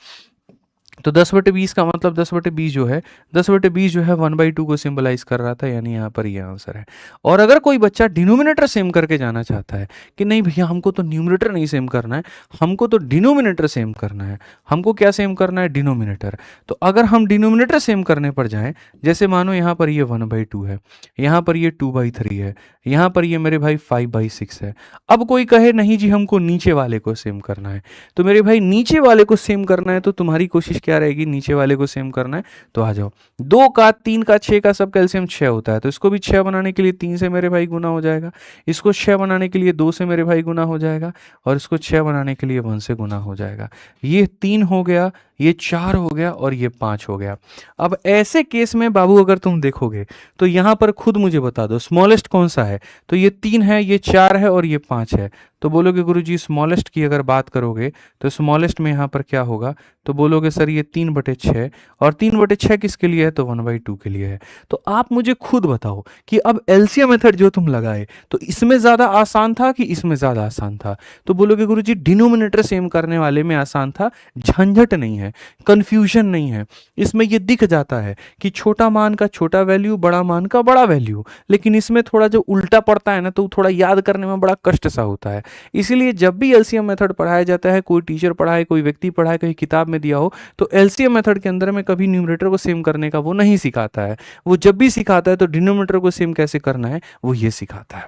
तो 10/20 का मतलब 10/20 जो है, 10/20 जो है 1/2 को सिंबलाइज कर रहा था, यानी यहाँ पर ये आंसर है। और अगर कोई बच्चा डिनोमिनेटर सेम करके जाना चाहता है कि नहीं भैया हमको तो न्यूमरेटर नहीं सेम करना है, हमको तो डिनोमिनेटर सेम करना है, हमको क्या सेम करना है, डिनोमिनेटर, तो अगर हम डिनोमिनेटर सेम करने पर जाएं, जैसे मानो यहाँ पर ये 1/2 है, यहाँ पर ये 2/3 है, यहाँ पर ये मेरे भाई 5/6 है। अब कोई कहे नहीं जी हमको नीचे वाले को सेम करना है, तो मेरे भाई नीचे वाले को सेम करना है तो तुम्हारी कोशिश क्या रहेगी, नीचे वाले को सेम करना है तो आ जाओ। 2 का 3 का 6 का सबका एलसीएम 6 होता है, तो इसको भी 6 बनाने के लिए 3 से मेरे भाई गुना हो जाएगा, इसको 6 बनाने के लिए 2 से मेरे भाई गुना हो जाएगा, और इसको 6 बनाने के लिए 1 से गुना हो जाएगा। ये 3 हो गया, ये 4 हो गया और ये 5 हो गया। अब ऐसे केस में बाबू अगर तुम देखोगे तो यहाँ पर खुद मुझे बता दो स्मॉलेस्ट कौन सा है, तो ये 3 है, ये 4 है और ये 5 है। तो बोलोगे गुरुजी स्मॉलेस्ट की अगर बात करोगे तो स्मॉलेस्ट में यहाँ पर क्या होगा, तो बोलोगे सर ये 3/6, और 3/6 किसके लिए है, तो 1/2 के लिए है। तो आप मुझे खुद बताओ कि अब एलसीएम मेथड जो तुम लगाए तो इसमें ज़्यादा आसान था कि इसमें ज़्यादा आसान था, तो बोलोगे गुरुजी डिनोमिनेटर सेम करने वाले में आसान था, झंझट नहीं है, कंफ्यूजन नहीं है। इसमें ये दिख जाता है कि छोटा मान का छोटा वैल्यू, बड़ा मान का बड़ा वैल्यू, लेकिन इसमें थोड़ा जो उल्टा पड़ता है ना तो थोड़ा याद करने में बड़ा कष्ट सा होता है। इसीलिए जब भी एलसीएम मेथड पढ़ाया जाता है, कोई टीचर पढ़ाए, कोई व्यक्ति पढ़ाए, कहीं किताब में दिया हो, तो एलसीएम मेथड के अंदर में कभी न्यूमरेटर को सेम करने का वो नहीं सिखाता है। वो जब भी सिखाता है तो डिनोमिनेटर को सेम कैसे करना है वो ये सिखाता है,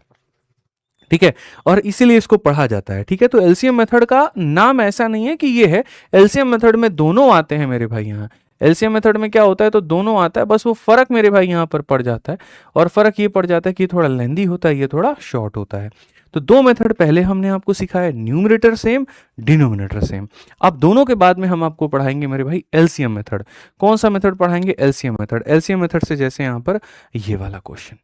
ठीक है, और इसीलिए इसको पढ़ा जाता है। ठीक है, तो एलसीएम मेथड का नाम ऐसा नहीं है कि ये है, एलसीएम मेथड में दोनों आते हैं मेरे भाई। यहाँ एलसीएम मेथड में क्या होता है, तो दोनों आता है, बस वो फर्क मेरे भाई यहाँ पर पड़ जाता है, और फर्क ये पड़ जाता है कि थोड़ा लेंदी होता है, ये थोड़ा शॉर्ट होता है। तो 2 मेथड पहले हमने आपको सिखाया, न्यूमरेटर सेम, डिनोमिनेटर सेम। अब दोनों के बाद में हम आपको पढ़ाएंगे मेरे भाई एलसीएम मेथड। कौन सा मेथड पढ़ाएंगे, एलसीएम मेथड। एलसीएम मेथड से जैसे यहाँ पर ये वाला क्वेश्चन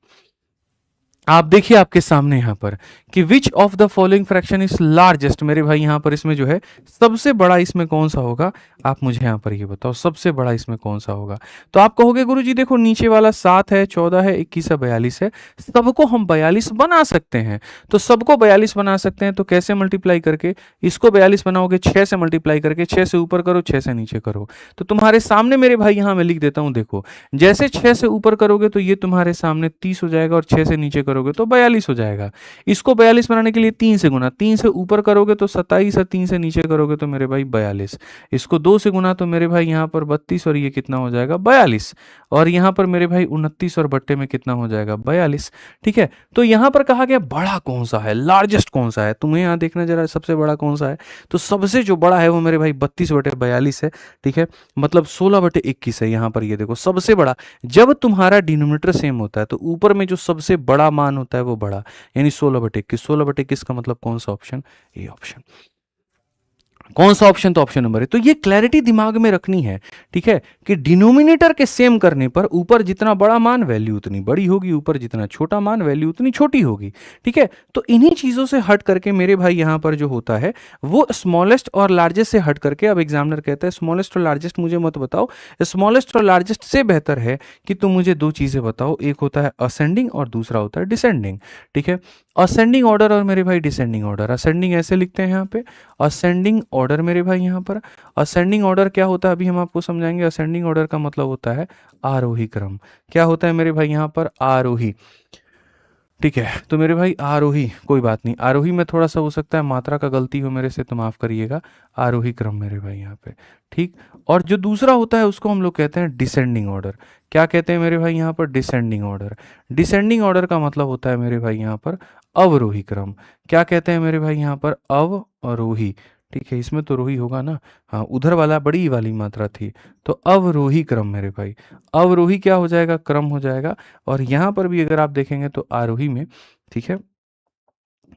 आप देखिए आपके सामने यहाँ पर कि which of the following fraction is largest, मेरे भाई यहाँ पर इसमें जो है सबसे बड़ा इसमें कौन सा होगा, आप मुझे यहाँ पर ये बताओ सबसे बड़ा इसमें कौन सा होगा। तो आप कहोगे गुरुजी देखो नीचे वाला 7 है, 14 है, 21 है, 42 है, सबको हम 42 बना सकते हैं। तो सबको 42 बना सकते हैं, तो कैसे मल्टीप्लाई करके, इसको 42 बनाओगे 6 से मल्टीप्लाई करके, 6 से ऊपर करो 6 से नीचे करो। तो तुम्हारे सामने मेरे भाई यहाँ मैं लिख देता हूँ, देखो जैसे 6 से ऊपर करोगे तो ये तुम्हारे सामने 30 हो जाएगा, और 6 से नीचे करोगे तो 42 हो जाएगा। इसको 42 बनाने के लिए 3 से गुना, 3 से ऊपर करोगे तो 27, और 3 से नीचे करोगे तो मेरे भाई 42। इसको 2 से गुना तो मेरे भाई यहाँ पर 32, और ये कितना हो जाएगा 42, और यहाँ पर मेरे भाई 29, और बट्टे में कितना हो जाएगा 42। ठीक है, तो यहाँ पर कहा गया बड़ा कौन सा है, लार्जेस्ट कौन सा है, तुम्हें यहाँ देखना जरा सबसे बड़ा कौन सा है। तो सबसे जो बड़ा है वो मेरे भाई 32/42 है। ठीक है, मतलब 16/21 है। यहाँ पर ये देखो सबसे बड़ा, जब तुम्हारा डिनोमिनेटर सेम होता है तो ऊपर में जो सबसे बड़ा मान होता है वो बड़ा, यानी 16/21। 16/21 का मतलब कौन सा ऑप्शन, ए ऑप्शन। कौन सा ऑप्शन, तो ऑप्शन नंबर है। तो ये क्लैरिटी दिमाग में रखनी है, ठीक है, कि डिनोमिनेटर के सेम करने पर ऊपर जितना बड़ा मान वैल्यू उतनी बड़ी होगी, ऊपर जितना छोटा मान वैल्यू उतनी छोटी होगी। ठीक है, तो इन्हीं चीजों से हट करके मेरे भाई यहां पर जो होता है वो स्मॉलेस्ट और लार्जेस्ट से हट करके, अब एग्जामिनर कहता है स्मॉलेस्ट और लार्जेस्ट मुझे मत बताओ, स्मॉलेस्ट और लार्जेस्ट से बेहतर है कि तुम मुझे 2 चीजें बताओ, एक होता है असेंडिंग और दूसरा होता है डिसेंडिंग। ठीक है, असेंडिंग ऑर्डर और मेरे भाई डिसेंडिंग ऑर्डर। असेंडिंग ऐसे लिखते हैं यहाँ पे, असेंडिंग ऑर्डर मेरे भाई यहाँ पर, असेंडिंग ऑर्डर क्या होता है अभी हम आपको समझाएंगे। असेंडिंग ऑर्डर का मतलब होता है आरोही क्रम। क्या होता है मेरे भाई यहाँ पर, आरोही। ठीक है, तो मेरे भाई आरोही, कोई बात नहीं, आरोही में थोड़ा सा हो सकता है मात्रा का गलती हो मेरे से तो माफ करिएगा, आरोही क्रम मेरे भाई यहाँ पे। ठीक, और जो दूसरा होता है उसको हम लोग कहते हैं डिसेंडिंग ऑर्डर। क्या कहते हैं मेरे भाई यहाँ पर, डिसेंडिंग ऑर्डर। डिसेंडिंग ऑर्डर का मतलब होता है मेरे भाई यहाँ पर अवरोही क्रम। क्या कहते हैं मेरे भाई यहाँ पर, अवरोही। ठीक है, इसमें तो रोही होगा ना, हाँ उधर वाला बड़ी वाली मात्रा थी, तो अवरोही क्रम मेरे भाई। अवरोही क्या हो जाएगा, क्रम हो जाएगा। और यहाँ पर भी अगर आप देखेंगे तो आरोही में, ठीक है,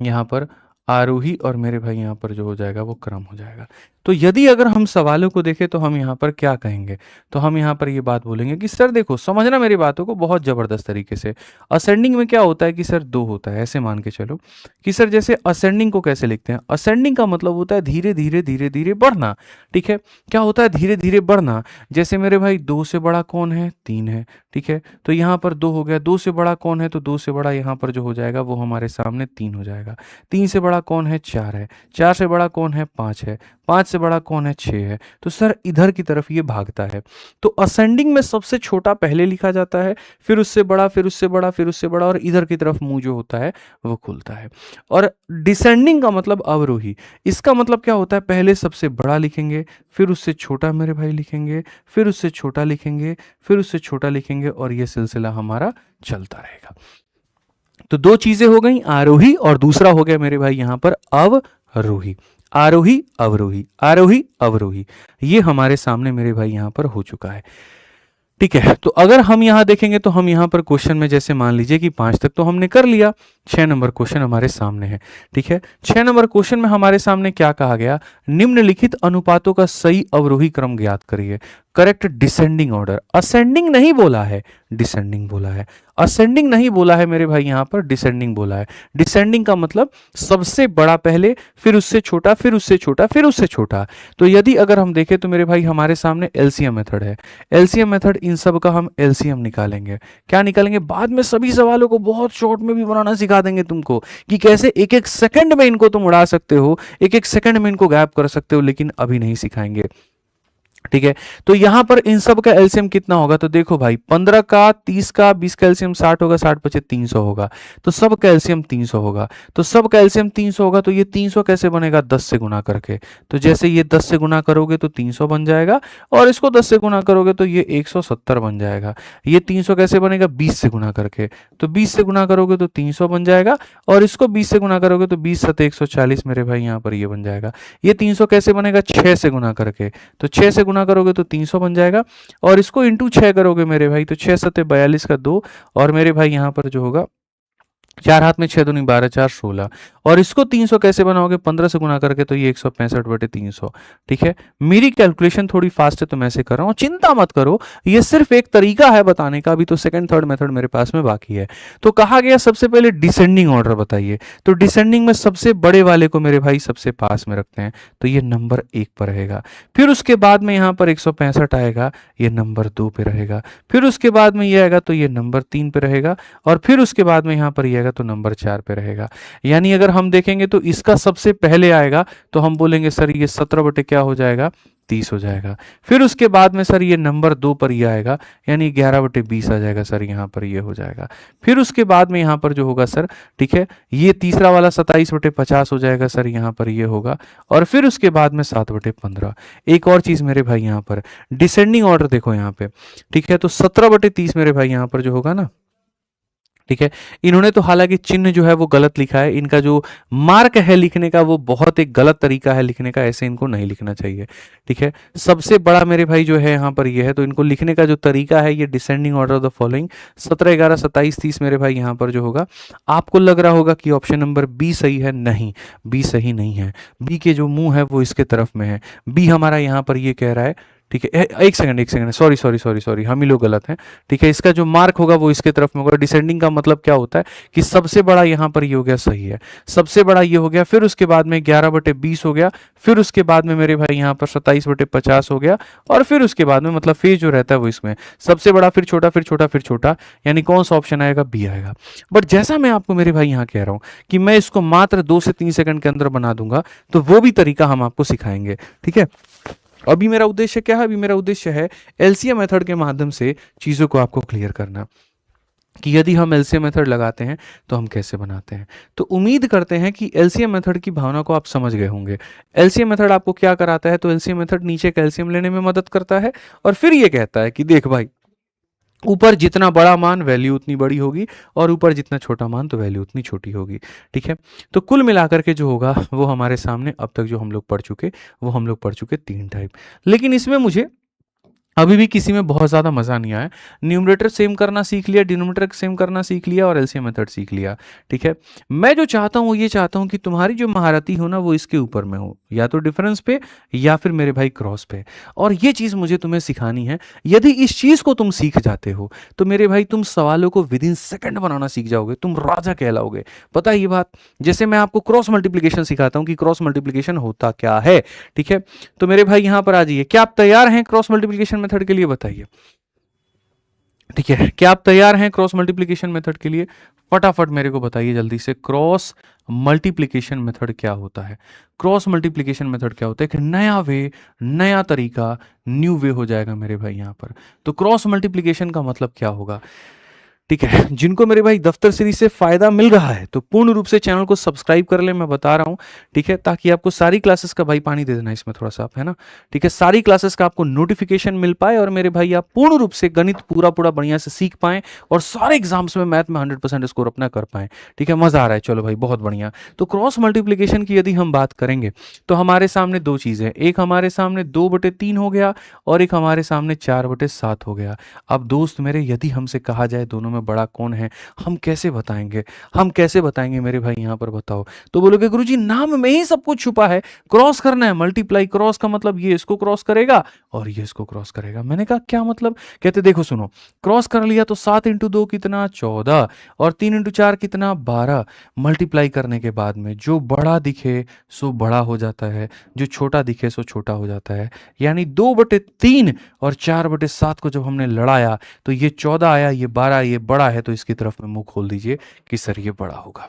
यहाँ पर आरोही और मेरे भाई यहाँ पर जो हो जाएगा वो क्रम हो जाएगा। तो यदि अगर हम सवालों को देखें तो हम यहाँ पर क्या कहेंगे, तो हम यहाँ पर ये बात बोलेंगे कि सर देखो समझना मेरी बातों को बहुत ज़बरदस्त तरीके से। असेंडिंग में क्या होता है कि सर 2 होता है, ऐसे मान के चलो कि सर जैसे असेंडिंग को कैसे लिखते हैं, असेंडिंग का मतलब होता है धीरे धीरे धीरे धीरे बढ़ना। ठीक है, क्या होता है धीरे धीरे बढ़ना, जैसे मेरे भाई 2 से बड़ा कौन है, 3 है। ठीक है, तो यहाँ पर 2 हो गया, 2 से बड़ा कौन है, तो 2 से बड़ा यहाँ पर जो हो जाएगा वो हमारे सामने 3 हो जाएगा। 3 से बड़ा कौन है, 4 है। 4 से बड़ा कौन है, 5 है। 5 से बड़ा कौन है, 6 है। तो सर इधर की तरफ ये भागता है। तो असेंडिंग में सबसे छोटा पहले लिखा जाता है, फिर उससे बड़ा, फिर उससे बड़ा, फिर उससे बड़ा, और इधर की तरफ मुंह जो होता है वो खुलता है। और डिसेंडिंग का मतलब अवरोही। इसका मतलब क्या होता है, पहले सबसे बड़ा लिखेंगे, फिर उससे छोटा मेरे भाई लिखेंगे, फिर उससे छोटा लिखेंगे, फिर उससे छोटा लिखेंगे, और ये सिलसिला हमारा चलता रहेगा। तो 2 चीजें हो गई, आरोही और दूसरा हो गया मेरे भाई यहां पर अवरोही। आरोही अवरोही, आरोही अवरोही, ये हमारे सामने मेरे भाई यहाँ पर हो चुका है। ठीक है, तो अगर हम यहाँ देखेंगे तो हम यहाँ पर क्वेश्चन में जैसे मान लीजिए कि 5 तक तो हमने कर लिया, 6 नंबर क्वेश्चन हमारे सामने है। ठीक है, 6 नंबर क्वेश्चन में हमारे सामने क्या कहा गया, निम्नलिखित अनुपातों का सही अवरोही क्रम ज्ञात करिए। करेक्ट डिसेंडिंग ऑर्डर, असेंडिंग नहीं बोला है, डिसेंडिंग बोला है। असेंडिंग नहीं बोला है मेरे भाई, यहाँ पर डिसेंडिंग बोला है। डिसेंडिंग का मतलब सबसे बड़ा पहले, फिर उससे छोटा, फिर उससे छोटा, फिर उससे छोटा। तो यदि अगर हम देखें तो मेरे भाई हमारे सामने एलसीएम मेथड है। एलसीएम मेथड, इन सब का हम एलसीएम निकालेंगे। क्या निकालेंगे, बाद में सभी सवालों को बहुत शॉर्ट में भी बनाना सिखा देंगे तुमको कि कैसे एक एक सेकंड में इनको तुम उड़ा सकते हो, एक एक सेकंड में इनको गैप कर सकते हो, लेकिन अभी नहीं सिखाएंगे। ठीक है, तो यहां पर इन सब का एलसीएम कितना होगा, तो देखो भाई 15 का, 30 का, 20 का एलसीएम 60 होगा, 60 पचे 300 होगा, तो सब का एलसीएम 300 होगा। तो सब का एलसीएम 300 होगा, तो ये 300 कैसे बनेगा, 10 से गुना करके। तो जैसे ये 10 से गुना करोगे तो 300 बन जाएगा, और इसको 10 से गुना करोगे तो ये 170 बन जाएगा। ये 300 कैसे बनेगा, 20 से गुना करके, तो 20 से गुना करोगे तो 300 बन जाएगा, और इसको 20 से गुना करोगे तो 20 सते 140 मेरे भाई यहाँ पर ये बन जाएगा। ये 300 कैसे बनेगा, 6 से गुना करके, तो 6 से गुना करोगे तो 300 बन जाएगा, और इसको इंटू 6 करोगे मेरे भाई, तो 6 सते 42 का 2, और मेरे भाई यहां पर जो होगा 4 हाथ में 6 दूनी 12, 4 16, और इसको 300 कैसे बनाओगे, 15 से गुना करके, तो ये 165/300। ठीक है, मेरी कैलकुलेशन थोड़ी फास्ट है तो मैं ऐसे कर रहा हूं, चिंता मत करो, ये सिर्फ एक तरीका है बताने का, अभी तो सेकंड थर्ड मेथड मेरे पास में बाकी है। तो कहा गया सबसे पहले डिसेंडिंग ऑर्डर बताइए, तो डिसेंडिंग में सबसे बड़े वाले को मेरे भाई सबसे पास में रखते हैं, तो ये नंबर 1 पर रहेगा। फिर उसके बाद में यहाँ पर 165 आएगा, ये नंबर 2 पे रहेगा। फिर उसके बाद में ये आएगा तो ये नंबर 3 पे रहेगा, और फिर उसके बाद में यहाँ पर ये आएगा तो नंबर 4 पे रहेगा। यानी अगर हम देखेंगे तो इसका सबसे पहले आएगा तो हम बोलेंगे सर ये 17 बटे क्या हो जाएगा, 30 हो जाएगा। फिर उसके बाद में सर ये नंबर 2 पर ये आएगा, यानी 11/20 आ जाएगा सर, यहाँ पर ये हो जाएगा। फिर उसके बाद में यहाँ पर जो होगा सर, ठीक है, ये तीसरा वाला 27/50 हो जाएगा सर, यहाँ पर ये होगा। और फिर उसके बाद में 7/15। एक और चीज मेरे भाई यहाँ पर डिसेंडिंग ऑर्डर देखो यहाँ पे, ठीक है, तो 17/30 मेरे भाई यहाँ पर जो होगा ना, ठीक है, इन्होंने तो हालांकि चिन्ह जो है वो गलत लिखा है, इनका जो मार्क है लिखने का वो बहुत एक गलत तरीका है लिखने का, ऐसे इनको नहीं लिखना चाहिए। ठीक है, सबसे बड़ा मेरे भाई जो है यहाँ पर ये है, तो इनको लिखने का जो तरीका है ये descending order of the following 17, 11, 27, 30 मेरे भाई यहाँ पर जो होगा। आपको लग रहा होगा कि ऑप्शन नंबर बी सही है, नहीं, बी सही नहीं है। बी के जो मुंह है वो इसके तरफ में है, बी हमारा यहाँ पर ये कह रहा है, ठीक है, एक second, sorry sorry sorry sorry, हम ही लोग गलत हैं। ठीक है, इसका जो मार्क होगा वो इसके तरफ में होगा। डिसेंडिंग का मतलब क्या होता है कि सबसे बड़ा यहाँ पर ये हो गया, सही है, सबसे बड़ा ये हो गया। फिर उसके बाद में 11/20 हो गया, फिर उसके बाद में मेरे भाई यहाँ पर 27/50 हो गया, और फिर उसके बाद में मतलब फेज जो रहता है वो इसमें सबसे बड़ा, फिर छोटा, फिर छोटा, फिर छोटा, यानी कौन सा ऑप्शन आएगा, बी आएगा। बट जैसा मैं आपको मेरे भाई यहाँ कह रहा हूँ कि मैं इसको मात्र 2 से 3 सेकंड के अंदर बना दूंगा, तो वो भी तरीका हम आपको सिखाएंगे। ठीक है, अभी मेरा उद्देश्य क्या है, अभी मेरा उद्देश्य है एलसीएम मेथड के माध्यम से चीज़ों को आपको क्लियर करना, कि यदि हम एलसीएम मेथड लगाते हैं तो हम कैसे बनाते हैं। तो उम्मीद करते हैं कि एलसीएम मेथड की भावना को आप समझ गए होंगे। एलसीएम मेथड आपको क्या कराता है, तो एलसीएम मेथड नीचे कैल्शियम लेने में मदद करता है, और फिर ये कहता है कि देख भाई, ऊपर जितना बड़ा मान वैल्यू उतनी बड़ी होगी, और ऊपर जितना छोटा मान तो वैल्यू उतनी छोटी होगी। ठीक है, तो कुल मिलाकर के जो होगा वो हमारे सामने अब तक जो हम लोग पढ़ चुके, वो हम लोग पढ़ चुके 3 टाइप। लेकिन इसमें मुझे अभी भी किसी में बहुत ज़्यादा मज़ा नहीं आया। न्यूमरेटर सेम करना सीख लिया, डिनोमिनेटर सेम करना सीख लिया, और एलसीएम मेथड सीख लिया। ठीक है, मैं जो चाहता हूँ वो ये चाहता हूँ कि तुम्हारी जो महारती हो ना वो इसके ऊपर में हो, या तो डिफरेंस पे या फिर मेरे भाई क्रॉस पे, और ये चीज़ मुझे तुम्हें सिखानी है। यदि इस चीज़ को तुम सीख जाते हो तो मेरे भाई तुम सवालों को विद इन सेकंड बनाना सीख जाओगे, तुम राजा कहलाओगे। पता है ये बात, जैसे मैं आपको क्रॉस मल्टीप्लिकेशन सिखाता हूँ कि क्रॉस मल्टीप्लिकेशन होता क्या है। ठीक है, तो मेरे भाई यहाँ पर आ जाइए, क्या आप तैयार हैं क्रॉस मल्टीप्लिकेशन मेथड के लिए, बताइए। ठीक है, क्या आप तैयार हैं क्रॉस मल्टीप्लिकेशन मेथड के लिए? फटाफट मेरे को बताइए जल्दी से, क्रॉस मल्टीप्लिकेशन मेथड क्या होता है? क्रॉस मल्टीप्लिकेशन मेथड क्या होता है? एक नया वे, नया तरीका, न्यू वे हो जाएगा मेरे भाई यहाँ पर। तो क्रॉस मल्टीप्लिकेशन का मतलब क्या होगा? ठीक है, जिनको मेरे भाई दफ्तर सीरीज से फायदा मिल रहा है तो पूर्ण रूप से चैनल को सब्सक्राइब कर ले, मैं बता रहा हूं, ठीक है, ताकि आपको सारी क्लासेस का भाई पानी दे देना इसमें थोड़ा सा आप, है ना, ठीक है, सारी क्लासेस का आपको नोटिफिकेशन मिल पाए और मेरे भाई आप पूर्ण रूप से गणित पूरा पूरा बढ़िया से सीख पाएं और सारे एग्जाम्स में मैथ में 100% स्कोर अपना कर पाएं। ठीक है, मजा आ रहा है, चलो भाई बहुत बढ़िया। तो क्रॉस मल्टीप्लीकेशन की यदि हम बात करेंगे तो हमारे सामने दो चीजें, एक हमारे सामने 2/3 हो गया और एक हमारे सामने 4/7 हो गया। अब दोस्त मेरे, यदि हमसे कहा जाए दोनों में बड़ा कौन है, हम कैसे बताएंगे, हम कैसे बताएंगे मेरे भाई, यहाँ पर बताओ। तो बोलोगे गुरुजी नाम में ही सब कुछ छुपा है, क्रॉस करना है, मल्टीप्लाई, क्रॉस का मतलब ये इसको क्रॉस करेगा और ये इसको क्रॉस करेगा। मैंने कहा क्या मतलब, कहते देखो सुनो, क्रॉस कर लिया तो 7 × 2 कितना 14 और 3 × 4 कितना 12। मल्टीप्लाई करने के बाद में जो बड़ा दिखे सो बड़ा हो जाता है, जो छोटा दिखे सो छोटा हो जाता है। यानी 2/3 और 4/7 को जब हमने लड़ाया तो ये 14 आया, ये 12, ये बड़ा है, तो इसकी तरफ में मुंह खोल दीजिए कि सर ये बड़ा होगा,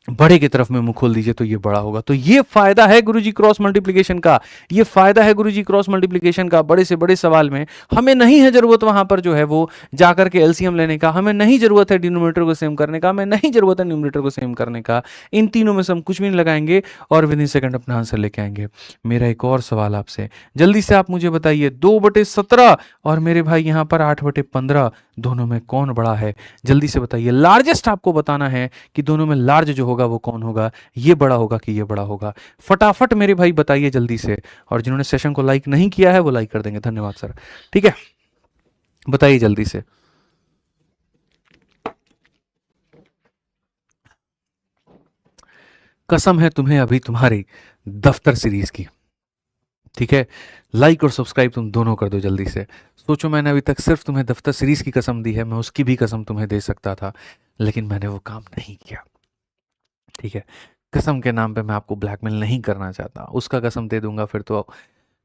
बड़े की तरफ में मुंह खोल दीजिए तो ये बड़ा होगा। तो ये फायदा है गुरुजी क्रॉस मल्टीप्लिकेशन का, ये फायदा है गुरुजी क्रॉस मल्टीप्लिकेशन का। बड़े से बड़े सवाल में हमें नहीं है जरूरत वहां पर जो है वो जाकर के एलसीएम लेने का, हमें नहीं जरूरत है डिनोमिनेटर को सेम करने का, हमें नहीं जरूरत है न्यूमरेटर को सेम करने का। इन तीनों में से हम कुछ भी नहीं लगाएंगे और विद इन सेकंड अपना आंसर लेके आएंगे। मेरा एक और सवाल आपसे, जल्दी से आप मुझे बताइए, 2/17 और मेरे भाई यहाँ पर 8/15, दोनों में कौन बड़ा है? जल्दी से बताइए। लार्जेस्ट आपको बताना है कि दोनों में लार्ज जो होगा वो कौन होगा, ये बड़ा होगा कि ये बड़ा होगा। फटाफट मेरे भाई बताइए जल्दी से। और जिन्होंने सेशन को लाइक नहीं किया है वो लाइक कर देंगे, धन्यवाद सर। ठीक है, बताइए जल्दी से। कसम है तुम्हें अभी तुम्हारी दफ्तर सीरीज की, ठीक है, लाइक और सब्सक्राइब तुम दोनों कर दो जल्दी से। सोचो मैंने अभी तक सिर्फ तुम्हें दफ्तर सीरीज की कसम दी है, मैं उसकी भी कसम तुम्हें दे सकता था लेकिन मैंने वो काम नहीं किया। ठीक है, कसम के नाम पे मैं आपको ब्लैकमेल नहीं करना चाहता, उसका कसम दे दूंगा फिर तो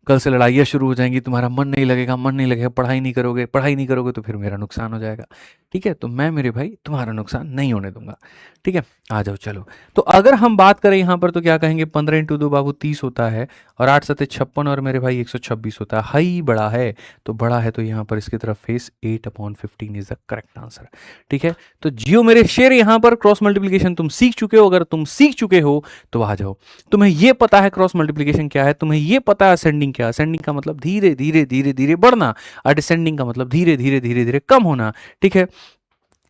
कल से लड़ाइयाँ शुरू हो जाएंगी, तुम्हारा मन नहीं लगेगा, मन नहीं लगेगा, पढ़ाई नहीं करोगे, पढ़ाई नहीं करोगे तो फिर मेरा नुकसान हो जाएगा। ठीक है, तो मैं मेरे भाई तुम्हारा नुकसान नहीं होने दूंगा। ठीक है, आ जाओ चलो। तो अगर हम बात करें यहाँ पर तो क्या कहेंगे, 15 × 2 बाबू 30 होता है और 8 × 7 56 और मेरे भाई 126 होता है। हाई बड़ा है, तो बड़ा है तो यहाँ पर इसकी तरफ face 8/15 is the correct answer. ठीक है, तो जियो मेरे शेर, यहाँ पर क्रॉस मल्टीप्लीकेशन तुम सीख चुके हो। अगर तुम सीख चुके हो तो आ जाओ, तुम्हें ये पता है क्रॉस मल्टीप्लीकेशन क्या है, तुम्हें ये पता है असेंडिंग क्या, असेंडिंग का मतलब धीरे धीरे धीरे धीरे बढ़ना और डिसेंडिंग का मतलब धीरे धीरे धीरे धीरे कम होना। ठीक है,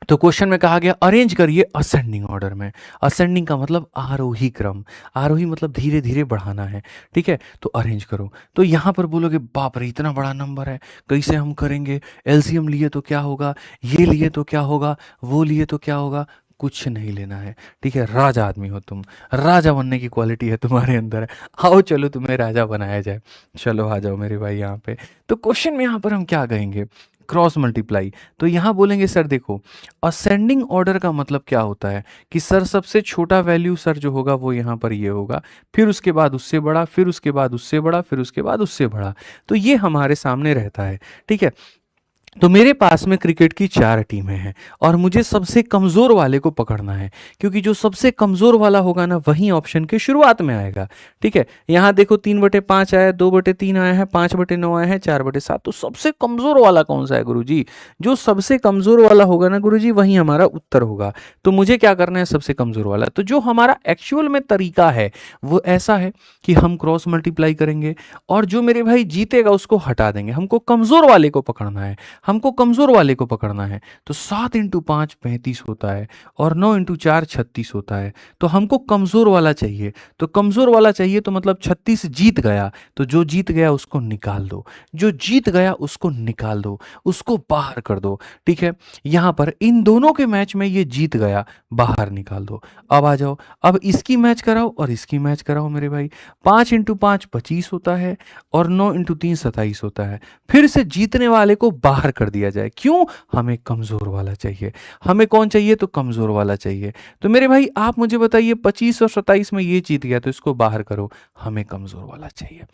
तो क्वेश्चन में कहा गया अरेंज करिए असेंडिंग ऑर्डर में। असेंडिंग का मतलब आरोही क्रम, आरोही मतलब धीरे धीरे बढ़ाना है। ठीक है, तो अरेंज करो। तो यहां पर बोलोगे बाप रे इतना बड़ा नंबर है, कैसे हम करेंगे, एलसीएम लिए तो क्या होगा, ये लिए तो क्या होगा, वो लिए तो क्या होगा, कुछ नहीं लेना है। ठीक है, राजा आदमी हो तुम, राजा बनने की क्वालिटी है तुम्हारे अंदर है। आओ चलो तुम्हें राजा बनाया जाए, चलो आ जाओ मेरे भाई यहाँ पे। तो क्वेश्चन में यहाँ पर हम क्या कहेंगे, क्रॉस मल्टीप्लाई। तो यहाँ बोलेंगे सर देखो, असेंडिंग ऑर्डर का मतलब क्या होता है कि सर सबसे छोटा वैल्यू सर जो होगा वो यहाँ पर ये होगा, फिर उसके बाद उससे बड़ा, फिर उसके बाद उससे बड़ा, फिर उसके बाद उससे बड़ा। तो ये हमारे सामने रहता है। ठीक है, तो मेरे पास में क्रिकेट की 4 टीमें हैं और मुझे सबसे कमज़ोर वाले को पकड़ना है, क्योंकि जो सबसे कमज़ोर वाला होगा ना वही ऑप्शन के शुरुआत में आएगा। ठीक है, यहाँ देखो 3/5 आया, 2/3 आया है, 5/9 आया है, 4/7। तो सबसे कमज़ोर वाला कौन सा है गुरुजी? जो सबसे कमज़ोर वाला होगा ना गुरुजी वही हमारा उत्तर होगा। तो मुझे क्या करना है, सबसे कमज़ोर वाला। तो जो हमारा एक्चुअल में तरीका है वो ऐसा है कि हम क्रॉस मल्टीप्लाई करेंगे और जो मेरे भाई जीतेगा उसको हटा देंगे। हमको कमज़ोर वाले को पकड़ना है, हमको कमजोर वाले को पकड़ना है। तो 7 × 5 35 होता है और 9 × 4 36 होता है। तो हमको कमजोर वाला चाहिए, तो कमजोर वाला चाहिए तो मतलब 36 जीत गया, तो जो जीत गया उसको निकाल दो, जो जीत गया उसको निकाल दो, उसको बाहर कर दो। ठीक है, यहां पर इन दोनों के मैच में ये जीत गया, बाहर निकाल दो। अब आ जाओ, अब इसकी मैच कराओ और इसकी मैच कराओ मेरे भाई। 5 × 5 25 होता है और 9 × 3 27 होता है। फिर से जीतने वाले को बाहर कर दिया जाए, क्यों? हमें कमजोर वाला चाहिए। हमें कौन चाहिए? तो कमजोर वाला चाहिए। तो मेरे भाई आप मुझे बताइए 25 और 27 में ये जीत गया तो इसको बाहर करो, हमें कमजोर वाला चाहिए।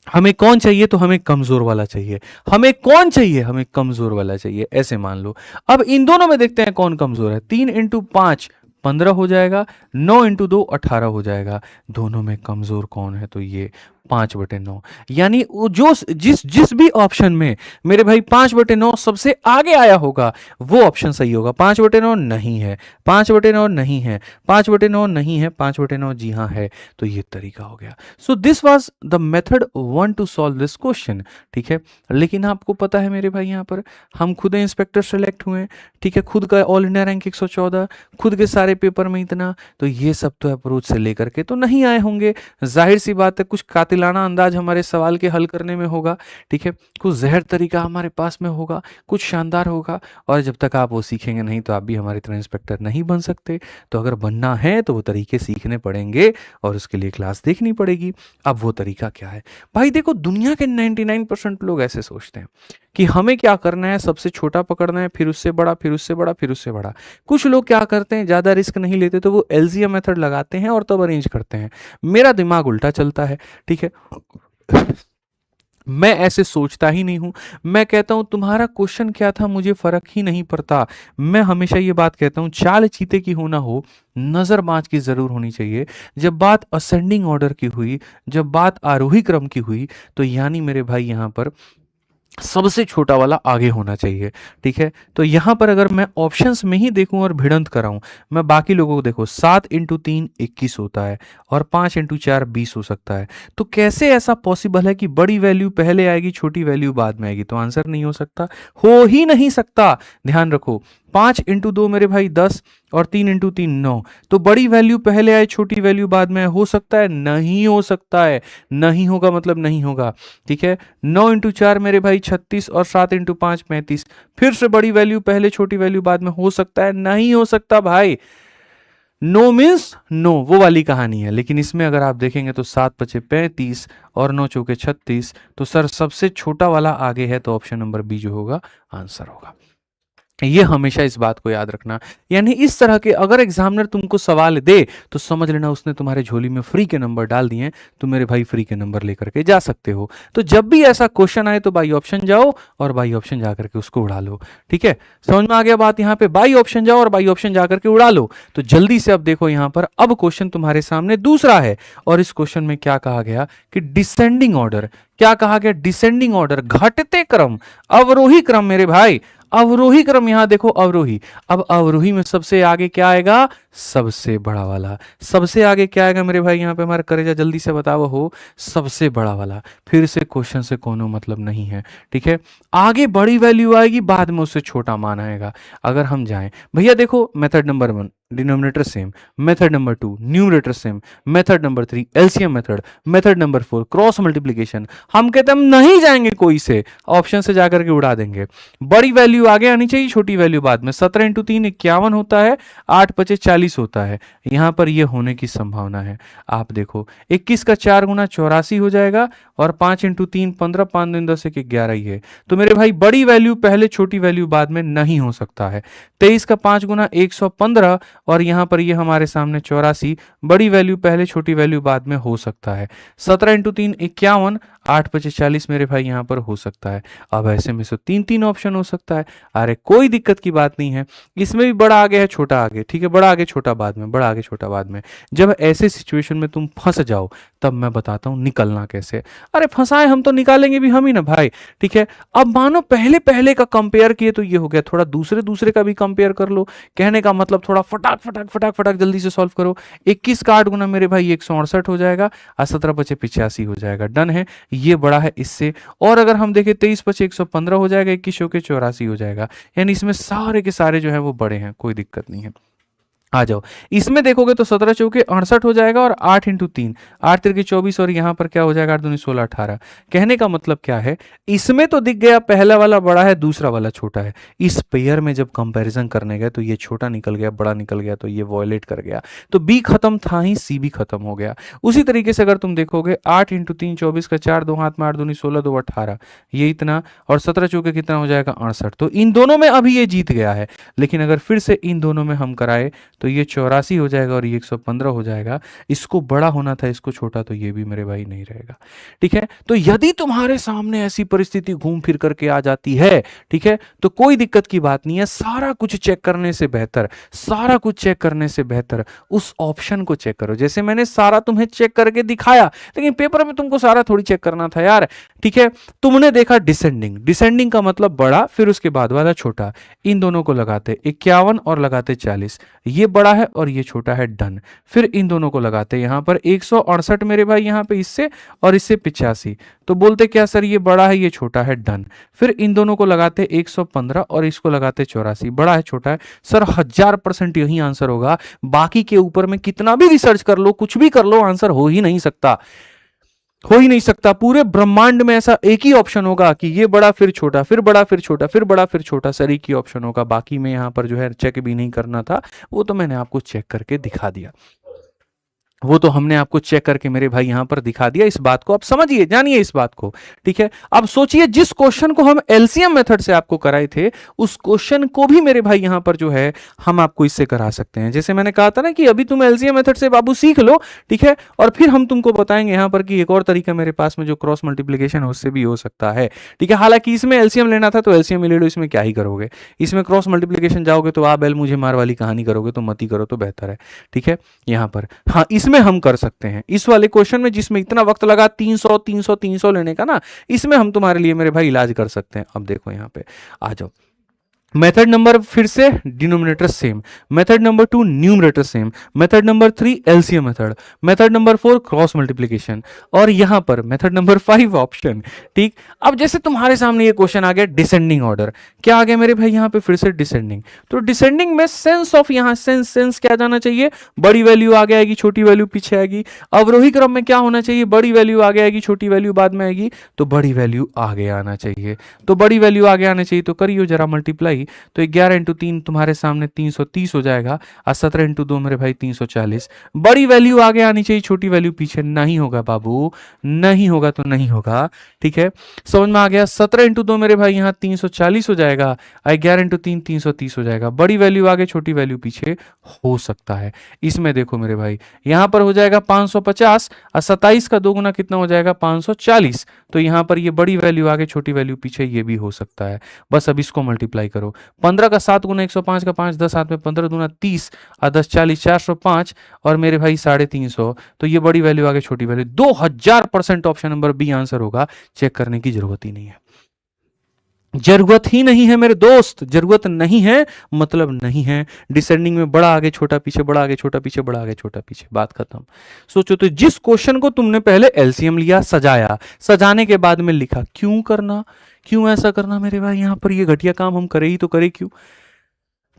हमें कौन चाहिए? तो हमें कमजोर वाला चाहिए। हमें कौन चाहिए? हमें कमजोर वाला चाहिए। ऐसे मान लो। अब इन दोनों में देखते हैं कौन कमजोर है। 3 × 5 15 हो जाएगा, 9 इंटू 2 18 हो जाएगा। दोनों में कमजोर कौन है? तो ये 5/9। यानी वो जो जिस जिस भी ऑप्शन में मेरे भाई 5/9 सबसे आगे आया होगा वो ऑप्शन सही होगा। 5/9 नहीं है, 5/9 नहीं है, 5/9 नहीं है, 5/9 जी हाँ है। तो ये तरीका हो गया। So this was the method 1 to solve this question. ठीक है, लेकिन आपको पता है मेरे भाई यहाँ पर हम खुद इंस्पेक्टर सेलेक्ट हुए हैं। ठीक है, खुद का ऑल इंडिया रैंक 114, खुद के सारे पेपर में इतना, तो ये सब तो अप्रोच से लेकर के तो नहीं आए होंगे। जाहिर सी बात है, कुछ कातिलाना अंदाज हमारे सवाल के हल करने में होगा। ठीक है, कुछ जहर तरीका हमारे पास में होगा, कुछ शानदार होगा। और जब तक आप वो सीखेंगे नहीं तो आप भी हमारी तरह इंस्पेक्टर नहीं बन सकते। तो अगर बनना है तो वो तरीके सीखने पड़ेंगे और उसके लिए क्लास देखनी पड़ेगी। अब वो तरीका क्या है भाई? देखो, दुनिया के 99% लोग ऐसे सोचते हैं कि हमें क्या करना है, सबसे छोटा पकड़ना है, फिर उससे बड़ा, फिर उससे बड़ा, फिर उससे बड़ा। कुछ लोग क्या करते हैं, ज़्यादा रिस्क नहीं लेते तो वो एलजीएम मेथड लगाते हैं और तब अरेंज करते हैं। मेरा दिमाग उल्टा चलता है। ठीक है, मैं ऐसे सोचता ही नहीं हूं। मैं कहता हूं तुम्हारा क्वेश्चन क्या था मुझे फर्क ही नहीं पड़ता। मैं हमेशा ये बात कहता हूं, चाल चीते की हो ना हो, नजर बाज की जरूर होनी चाहिए। जब बात असेंडिंग ऑर्डर की हुई, जब बात आरोही क्रम की हुई, तो यानी मेरे भाई यहां पर सबसे छोटा वाला आगे होना चाहिए। ठीक है, तो यहां पर अगर मैं ऑप्शंस में ही देखूं और भिड़ंत कराऊं, मैं बाकी लोगों को देखो, 7 इंटू 3 21 होता है और 5 इंटू 4 20 हो सकता है। तो कैसे ऐसा पॉसिबल है कि बड़ी वैल्यू पहले आएगी, छोटी वैल्यू बाद में आएगी? तो आंसर नहीं हो सकता, हो ही नहीं सकता। ध्यान रखो, 5 इंटू 2 मेरे भाई 10 और 3 इंटू 3 9। तो बड़ी वैल्यू पहले आए, छोटी वैल्यू बाद में? हो सकता है? नहीं हो सकता है। नहीं होगा मतलब नहीं होगा। ठीक है, 9 इंटू 4 मेरे भाई 36 और 7 इंटू 5 35। फिर से बड़ी वैल्यू पहले, छोटी वैल्यू बाद में? हो सकता है? नहीं हो सकता भाई। नो मीन्स नो, वो वाली कहानी है। लेकिन इसमें अगर आप देखेंगे तो 7×5 35 और 9×4 36। तो सर सबसे छोटा वाला आगे है, तो ऑप्शन नंबर बी जो होगा आंसर होगा। ये हमेशा इस बात को याद रखना। यानी इस तरह के अगर एग्जामिनर तुमको सवाल दे तो समझ लेना उसने तुम्हारे झोली में फ्री के नंबर डाल दिए हैं, तो मेरे भाई फ्री के नंबर लेकर के जा सकते हो। तो जब भी ऐसा क्वेश्चन आए तो बाई ऑप्शन जाओ और बाई ऑप्शन जाकर के उसको उड़ा लो। ठीक है, समझ में आ गया बात? यहाँ पे बाई ऑप्शन जाओ और बाई ऑप्शन जाकर के उड़ा लो। तो जल्दी से अब देखो यहाँ पर, अब क्वेश्चन तुम्हारे सामने दूसरा है और इस क्वेश्चन में क्या कहा गया कि डिसेंडिंग ऑर्डर। क्या कहा गया? डिसेंडिंग ऑर्डर, घटते क्रम, अवरोही क्रम मेरे भाई, अवरोही क्रम। यहां देखो अवरोही, अब अवरोही में सबसे आगे क्या आएगा? सबसे बड़ा वाला। सबसे आगे क्या आएगा मेरे भाई? यहां पे हमारा करेजा जल्दी से बताओ हो, सबसे बड़ा वाला। फिर से क्वेश्चन से कोनो मतलब नहीं है। ठीक है, आगे बड़ी वैल्यू आएगी, बाद में उससे छोटा मान आएगा। अगर हम जाएं भैया, देखो method number 1 denominator same, method number 2 numerator same, method number 3 LCM method, method number 4 cross multiplication. हम कहते हैं हम नहीं जाएंगे कोई से, ऑप्शन से जाकर के उड़ा देंगे। बड़ी वैल्यू आगे आनी चाहिए, छोटी वैल्यू बाद में। 17 इंटू 3 51 होता है, 8×5 40 होता है। यहां पर यह होने की संभावना है। आप देखो 21 का 4 गुना 84 हो जाएगा और 5 इंटू 3 15, 5 दूनी 10 1 11 ही है। तो मेरे भाई बड़ी वैल्यू पहले, छोटी वैल्यू बाद में नहीं हो सकता है। 23 का 5 गुना 115 और यहां पर ये हमारे सामने 84, बड़ी वैल्यू पहले, छोटी वैल्यू बाद में हो सकता है। 17 इंटू 3 51, 8×5 40 मेरे भाई यहां पर हो सकता है। अब ऐसे में से 3 ऑप्शन हो सकता है। अरे कोई दिक्कत की बात नहीं है, इसमें भी बड़ा आगे है, छोटा आगे। ठीक है, बड़ा आगे छोटा बाद में, बड़ा आगे छोटा बाद में। जब ऐसे सिचुएशन में तुम फंस जाओ तब मैं बताता हूं निकलना कैसे। अरे फंसाए हम तो निकालेंगे भी हम ही ना भाई। ठीक है, अब मानो पहले पहले का कंपेयर किए तो ये हो गया, थोड़ा दूसरे दूसरे का भी कंपेयर कर लो। कहने का मतलब थोड़ा फटाक फटाक फटाक फटाक जल्दी से सॉल्व करो। 21 का 8 गुना मेरे भाई 168 हो जाएगा और 17×5 85 हो जाएगा। डन है, ये बड़ा है इससे। और अगर हम देखें 23×5 115 हो जाएगा, 21 के 84 हो जाएगा। यानी इसमें सारे के सारे जो है वो बड़े हैं, कोई दिक्कत नहीं है। आ जाओ, इसमें देखोगे तो 17 चौके 68 हो जाएगा और 8 इंटू 3 8 तिरके 24 और यहां पर क्या हो जाएगा 8 दूनी 16 18। कहने का मतलब क्या है, इसमें तो दिख गया पहला वाला बड़ा है, दूसरा वाला छोटा है। इस पेयर में जब कंपैरिजन करने गए तो ये छोटा निकल गया, बड़ा निकल गया, तो ये वॉयलेट कर गया। तो बी खत्म था ही, सी भी खत्म हो गया। उसी तरीके से अगर तुम देखोगे 8 इंटू 3 24 का 4 दो हाथ में 8 दूनी 16 2 18, ये इतना, और 17 चौके कितना हो जाएगा 68। तो इन दोनों में अभी ये जीत गया है। लेकिन अगर फिर से इन दोनों में हम कराए तो ये 84 हो जाएगा और ये 115 हो जाएगा। इसको बड़ा होना था, इसको छोटा, तो ये भी मेरे भाई नहीं रहेगा। ठीक है, तो यदि तुम्हारे सामने ऐसी परिस्थिति घूम फिर करके आ जाती है, ठीक है, तो कोई दिक्कत की बात नहीं है। सारा कुछ चेक करने से बेहतर, सारा कुछ चेक करने से बेहतर उस ऑप्शन को चेक करो। जैसे मैंने सारा तुम्हें चेक करके दिखाया, लेकिन पेपर में तुमको सारा थोड़ी चेक करना था यार। ठीक है, तुमने देखा डिसेंडिंग, डिसेंडिंग का मतलब बड़ा, फिर उसके बाद वाला छोटा, इन दोनों को लगाते 51 और लगाते 40, ये बड़ा है और ये छोटा है, डन। फिर इन दोनों को लगाते यहां पर 168 मेरे भाई यहां पे इससे और इससे 85, तो बोलते क्या सर ये बड़ा है ये छोटा है, डन। फिर इन दोनों को लगाते 115 और इसको लगाते 84, बड़ा है छोटा है, सर 1000% यही आंसर होगा। बाकी के ऊपर में कितना भी रिसर्च कर लो, कुछ भी कर लो, आंसर हो ही नहीं सकता, हो ही नहीं सकता। पूरे ब्रह्मांड में ऐसा एक ही ऑप्शन होगा कि ये बड़ा फिर छोटा, फिर बड़ा फिर छोटा, फिर बड़ा फिर छोटा, सर एक ही ऑप्शन होगा। बाकी में यहां पर जो है चेक भी नहीं करना था, वो तो मैंने आपको चेक करके दिखा दिया, वो तो हमने आपको चेक करके मेरे भाई यहां पर दिखा दिया। इस बात को आप समझिए, जानिए इस बात को। ठीक है, अब सोचिए जिस क्वेश्चन को हम एलसीएम मेथड से आपको कराए थे, उस क्वेश्चन को भी मेरे भाई यहां पर जो है हम आपको इससे करा सकते हैं। जैसे मैंने कहा था ना कि अभी तुम एलसीएम मेथड से बाबू सीख लो, ठीक है, और फिर हम तुमको बताएंगे यहां पर कि एक और तरीका मेरे पास में जो क्रॉस मल्टीप्लीकेशन है उससे भी हो सकता है। ठीक है, हालांकि इसमें एलसीएम लेना था तो एलसीएम ले लो, इसमें क्या ही करोगे। इसमें क्रॉस मल्टीप्लीकेशन जाओगे तो आप एल मुझे मार वाली कहानी करोगे, तो मत ही करो तो बेहतर है। ठीक है, यहां पर हाँ इसमें हम कर सकते हैं। इस वाले क्वेश्चन में जिसमें इतना वक्त लगा 300 300 300 लेने का ना, इसमें हम तुम्हारे लिए मेरे भाई इलाज कर सकते हैं। अब देखो यहां पे आ जाओ, मेथड नंबर फिर से denominator same, method number 2 numerator same, method number 3 LCM method, method number 4 cross multiplication, और यहां पर मेथड नंबर 5 ऑप्शन। ठीक, अब जैसे तुम्हारे सामने ये क्वेश्चन आ गया डिसेंडिंग ऑर्डर, क्या आ गया मेरे भाई यहां पे फिर से डिसेंडिंग, तो डिसेंडिंग में सेंस ऑफ यहां सेंस क्या जाना चाहिए, बड़ी वैल्यू आगे आएगी, छोटी वैल्यू पीछे आएगी। अवरोही क्रम में क्या होना चाहिए, बड़ी वैल्यू आगे आएगी, छोटी वैल्यू बाद में आएगी, तो बड़ी वैल्यू आगे आना चाहिए, तो बड़ी वैल्यू आगे आना चाहिए। तो करियो जरा मल्टीप्लाई, तो 11 इंटू 3 तुम्हारे सामने 330 हो जाएगा, और 17 इंटू 2 मेरे भाई 340। बड़ी वैल्यू आगे आनी चाहिए, छोटी वैल्यू पीछे, नहीं होगा बाबू, नहीं होगा तो नहीं होगा। ठीक है, समझ में आ गया। 17 इंटू 2 मेरे भाई यहाँ 340 हो जाएगा, और 11 इंटू 3 330 हो जाएगा। बड़ी वैल्यू आगे छोटी वैल्यू पीछे हो सकता है। इसमें देखो मेरे भाई यहां पर हो जाएगा 550, और 27 का 2 गुना कितना हो जाएगा 540, तो यहां पर ये बड़ी वैल्यू आगे छोटी वैल्यू पीछे ये भी हो सकता है। बस अब इसको मल्टीप्लाई करो, 15 का 7 गुना 105 का 5, 10 हाथ में 15 दूना 30, और 10 40 405, और मेरे भाई 350, तो ये बड़ी वैल्यू आगे छोटी value 2000% option number B answer होगा। चेक करने की जरूरत ही नहीं है, जरूरत ही नहीं है मेरे दोस्त, जरूरत नहीं है मतलब नहीं है। डिसेंडिंग में बड़ा आगे छोटा पीछे, बड़ा आगे छोटा पीछे, बड़ा आगे छोटा पीछे, बात खत्म। सोचो तो जिस क्वेश्चन को तुमने पहले एलसीएम लिया, सजाया, सजाने के बाद में लिखा, क्यों करना, क्यों ऐसा करना मेरे भाई, यहां पर ये घटिया काम हम करे ही तो करे क्यों।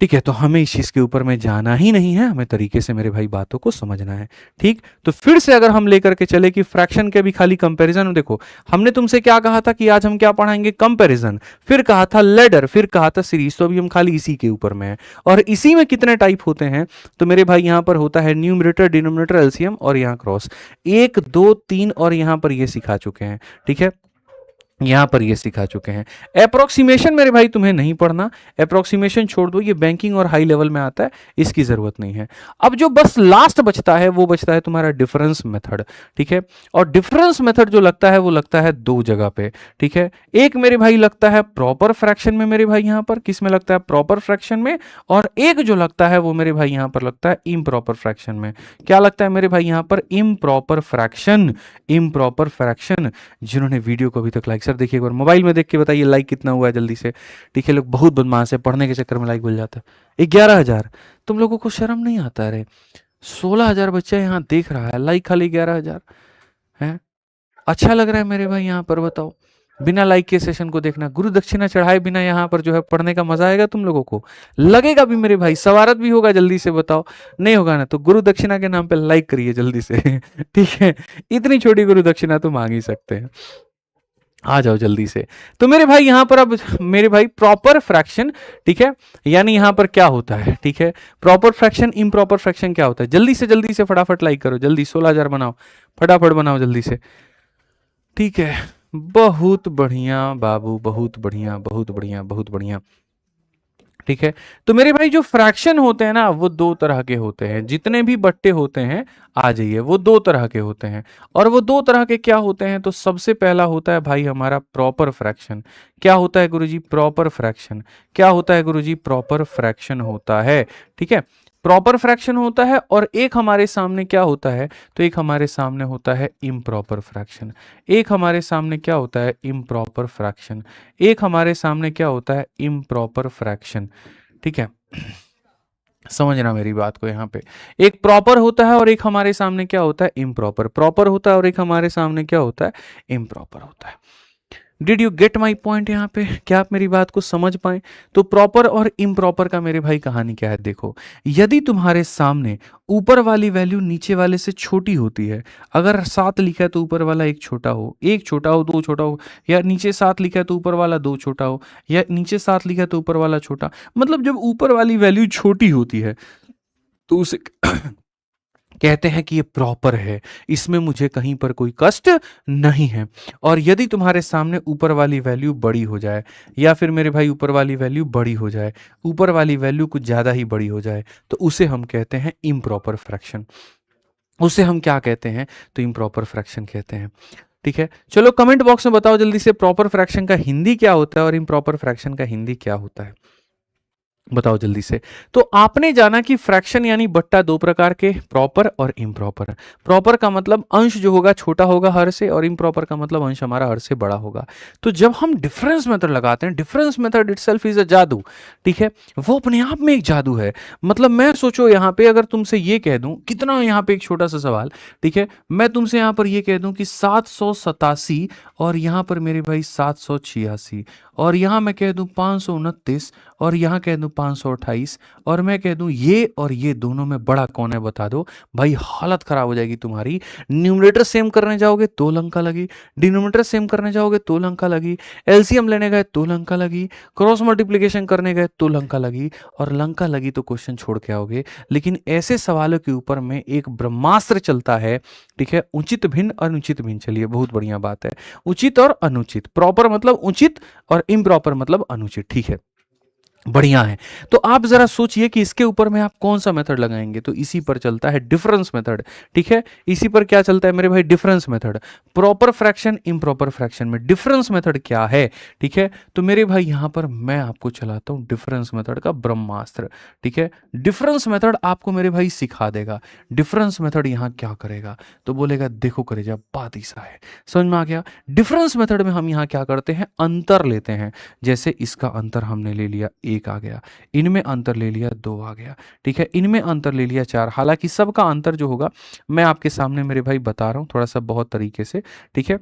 ठीक है, तो हमें इस चीज के ऊपर में जाना ही नहीं है, हमें तरीके से मेरे भाई बातों को समझना है। ठीक, तो फिर से अगर हम लेकर के चले कि फ्रैक्शन के भी खाली कंपैरिजन, देखो हमने तुमसे क्या कहा था कि आज हम क्या पढ़ाएंगे, कंपैरिजन, फिर कहा था लेडर, फिर कहा था सीरीज, तो अभी हम खाली इसी के ऊपर में है। और इसी में कितने टाइप होते हैं, तो मेरे भाई यहां पर होता है न्यूमरेटर, डिनोमिनेटर, एलसीएम, और यहां क्रॉस, 1 2 3, और यहां पर ये सिखा चुके हैं। ठीक है, यहां पर ये सिखा चुके हैं। अप्रोक्सीमेशन मेरे भाई तुम्हें नहीं पढ़ना, अप्रोक्सीमेशन छोड़ दो, ये बैंकिंग और हाई लेवल में आता है, इसकी जरूरत नहीं है। अब जो बस लास्ट बचता है वो बचता है तुम्हारा डिफरेंस मेथड। ठीक है, और डिफरेंस मेथड जो लगता है वो लगता है दो जगह पे। ठीक है, एक मेरे भाई लगता है प्रॉपर फ्रैक्शन में, मेरे भाई यहां पर किस में लगता है, प्रॉपर फ्रैक्शन में, और एक जो लगता है वो मेरे भाई यहां पर लगता है इम्प्रॉपर फ्रैक्शन में। क्या लगता है मेरे भाई यहां पर, इम्प्रॉपर फ्रैक्शन, इम्प्रॉपर फ्रैक्शन। जिन्होंने वीडियो को अभी तक लाइक, सर देखिए एक बार मोबाइल में देख के बताइए लाइक कितना हुआ है जल्दी से। ठीक है, लोग बहुत बदमाश है, पढ़ने के चक्कर में लाइक भूल जाता है। 11,000, तुम लोगों को शर्म नहीं आता, रे 16,000 बच्चा यहाँ देख रहा है, लाइक खाली 11,000 है। अच्छा लग रहा है मेरे भाई यहाँ पर, बताओ बिना लाइक के सेशन को देखना, गुरु दक्षिणा चढ़ाए बिना यहाँ पर जो है पढ़ने का मजा आएगा तुम लोगों को, लगेगा भी मेरे भाई, सवारत भी होगा जल्दी से, बताओ नहीं होगा ना, तो गुरु दक्षिणा के नाम पे लाइक करिए जल्दी से। ठीक है, इतनी छोटी गुरु दक्षिणा तो मांग ही सकते हैं, आ जाओ जल्दी से। तो मेरे भाई यहां पर अब मेरे भाई प्रॉपर फ्रैक्शन, ठीक है, यानी यहां पर क्या होता है, ठीक है, प्रॉपर फ्रैक्शन, इम्प्रॉपर फ्रैक्शन क्या होता है, जल्दी से फटाफट लाइक करो, जल्दी 16,000 बनाओ, फटाफट बनाओ जल्दी से। ठीक है, बहुत बढ़िया बाबू, बहुत बढ़िया, बहुत बढ़िया, बहुत बढ़िया। ठीक है। तो मेरे भाई जो फ्रैक्शन होते हैं ना वो दो तरह के होते हैं, जितने भी बट्टे होते हैं आ जाइए, वो दो तरह के होते हैं। और वो दो तरह के क्या होते हैं? तो सबसे पहला होता है भाई हमारा प्रॉपर फ्रैक्शन। क्या होता है गुरुजी? Proper fraction. क्या होता है गुरुजी? प्रॉपर फ्रैक्शन होता है। ठीक है, प्रॉपर फ्रैक्शन होता है। और एक हमारे सामने क्या होता है? तो एक हमारे सामने होता है इम्प्रॉपर फ्रैक्शन। एक हमारे सामने क्या होता है? Improper fraction. एक हमारे सामने क्या होता है? Improper fraction. ठीक है, समझना मेरी बात को यहाँ पे। एक प्रॉपर होता है और एक हमारे सामने क्या होता है? इम्प्रॉपर। प्रॉपर होता है और एक हमारे सामने क्या होता है? इम्प्रॉपर होता है। Did you get my point? यहाँ पे क्या आप मेरी बात को समझ पाए? तो प्रॉपर और इम्प्रॉपर का मेरे भाई कहानी क्या है? देखो, यदि तुम्हारे सामने ऊपर वाली वैल्यू नीचे वाले से छोटी होती है, अगर 7 लिखा है तो ऊपर वाला एक छोटा हो, एक छोटा हो, दो छोटा हो, या नीचे 7 लिखा है तो ऊपर वाला दो छोटा हो, या नीचे 7 लिखा है तो ऊपर वाला छोटा, मतलब जब ऊपर वाली वैल्यू छोटी होती है तो उसे कहते हैं कि ये प्रॉपर है, इसमें मुझे कहीं पर कोई कष्ट नहीं है। और यदि तुम्हारे सामने ऊपर वाली वैल्यू बड़ी हो जाए, या फिर मेरे भाई ऊपर वाली वैल्यू बड़ी हो जाए, ऊपर वाली वैल्यू कुछ ज़्यादा ही बड़ी हो जाए, तो उसे हम कहते हैं इम्प्रॉपर फ्रैक्शन। उसे हम क्या कहते हैं? तो इम्प्रॉपर फ्रैक्शन कहते हैं। ठीक है, चलो कमेंट बॉक्स में बताओ जल्दी से, प्रॉपर फ्रैक्शन का हिंदी क्या होता है और इम्प्रॉपर फ्रैक्शन का हिंदी क्या होता है? बताओ जल्दी से। तो आपने जाना कि फ्रैक्शन यानी बट्टा दो प्रकार के, प्रॉपर और इम्प्रॉपर। प्रॉपर का मतलब अंश जो होगा छोटा होगा हर से, और इम्प्रॉपर का मतलब अंश हमारा हर से बड़ा होगा। तो जब हम डिफरेंस मेथड लगाते हैं, difference method itself is a जादू। ठीक है, वो अपने आप में एक जादू है। मतलब मैं सोचो यहाँ पे अगर तुमसे ये कह दूं, कितना यहाँ पे एक छोटा सा सवाल, ठीक है, मैं तुमसे यहाँ पर ये कह दूं कि 787 और यहाँ पर मेरे भाई 786, और यहाँ मैं कह दूं 529, और यहाँ कह दूं 528, और मैं कह दूं ये और ये दोनों में बड़ा कौन है बता दो, भाई हालत खराब हो जाएगी तुम्हारी। न्यूमरेटर सेम करने जाओगे तो लंका लगी, डिनोमिनेटर सेम करने जाओगे तो लंका लगी, एलसीएम लेने गए तो लंका लगी, क्रॉस मल्टीप्लिकेशन करने गए तो लंका लगी, और लंका लगी तो क्वेश्चन छोड़ के आओगे। लेकिन ऐसे सवालों के ऊपर में एक ब्रह्मास्त्र चलता है। ठीक है, उचित भिन्न अनुचित भिन्न। चलिए, बहुत बढ़िया बात है। उचित और अनुचित, प्रॉपर मतलब उचित और इम्प्रॉपर मतलब अनुचित। ठीक है, बढ़िया है। तो आप जरा सोचिए कि इसके ऊपर में आप कौन सा मेथड लगाएंगे? तो इसी पर चलता है डिफरेंस मेथड। ठीक है, इसी पर क्या चलता है मेरे भाई? Difference method. Proper fraction improper fraction में डिफरेंस मेथड क्या है? ठीक है, तो मेरे भाई यहां पर मैं आपको चलाता हूं डिफरेंस मेथड का ब्रह्मास्त्र। ठीक है, डिफरेंस मेथड आपको मेरे भाई सिखा देगा। डिफरेंस मेथड यहां क्या करेगा? तो बोलेगा देखो करेजा बात ऐसा है। समझ में आ गया? डिफरेंस मेथड में हम यहां क्या करते हैं? अंतर लेते हैं। जैसे इसका अंतर हमने ले लिया, एक आ गया, इनमें अंतर ले लिया, दो आ गया। ठीक है, इनमें अंतर ले लिया, चार। हालांकि सबका अंतर जो होगा मैं आपके सामने मेरे भाई बता रहा हूं थोड़ा सा बहुत तरीके से। ठीक है,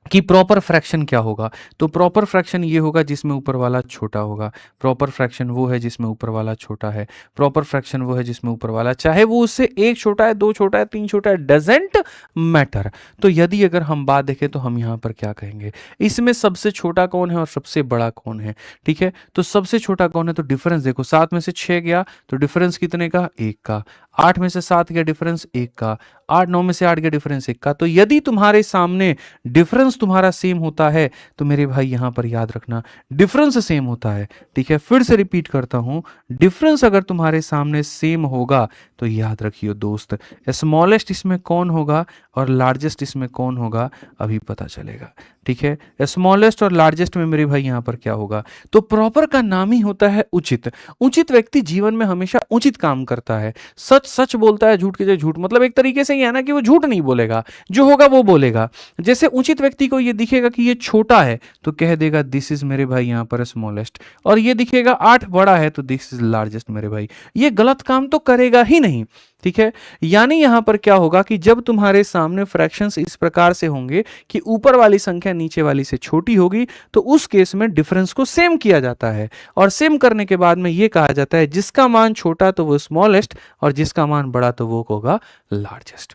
कि प्रॉपर फ्रैक्शन क्या होगा? तो प्रॉपर फ्रैक्शन ये होगा जिसमें ऊपर वाला छोटा होगा। प्रॉपर फ्रैक्शन वो है जिसमें ऊपर वाला छोटा है। प्रॉपर फ्रैक्शन वो है जिसमें ऊपर वाला, चाहे वो उससे एक छोटा है, दो छोटा है, तीन छोटा है, डजेंट मैटर। तो यदि अगर हम बात देखें तो हम यहाँ पर क्या कहेंगे? इसमें सबसे छोटा कौन है और सबसे बड़ा कौन है? ठीक है, तो सबसे छोटा कौन है? तो डिफरेंस देखो, 7 में से 6 गया तो डिफरेंस कितने का? 1 का। 8 में से 7 गया डिफरेंस 1 का। 8 9 में से 8 गया डिफरेंस 1 का। तो यदि तुम्हारे सामने डिफरेंस तुम्हारा सेम होता है तो मेरे भाई यहां पर याद रखना डिफरेंस सेम होता है। ठीक है, फिर से रिपीट करता हूं, डिफरेंस अगर तुम्हारे सामने सेम होगा तो याद रखियो दोस्त, स्मॉलेस्ट इसमें कौन होगा और लार्जेस्ट इसमें कौन होगा अभी पता चलेगा। ठीक है, स्मॉलेस्ट और लार्जेस्ट में मेरे भाई यहां पर क्या होगा? तो प्रॉपर का नाम ही होता है उचित। उचित व्यक्ति जीवन में हमेशा उचित काम करता है, सच सच बोलता है, झूठ के जगह झूठ। मतलब एक तरीके से ये है ना कि वो झूठ नहीं बोलेगा, जो होगा वो बोलेगा। जैसे उचित व्यक्ति को ये दिखेगा कि ये छोटा है तो कह देगा दिस इज मेरे भाई यहां पर स्मॉलेस्ट, और ये दिखेगा 8 बड़ा है तो दिस इज लार्जेस्ट मेरे भाई। ये गलत काम तो करेगा ही नहीं। ठीक है, यानी यहां पर क्या होगा कि जब तुम्हारे सामने फ्रैक्शंस इस प्रकार से होंगे कि ऊपर वाली संख्या नीचे वाली से छोटी होगी, तो उस केस में डिफरेंस को सेम किया जाता है, और सेम करने के बाद में यह कहा जाता है जिसका मान छोटा तो वो स्मॉलेस्ट और जिसका मान बड़ा तो वो होगा लार्जेस्ट।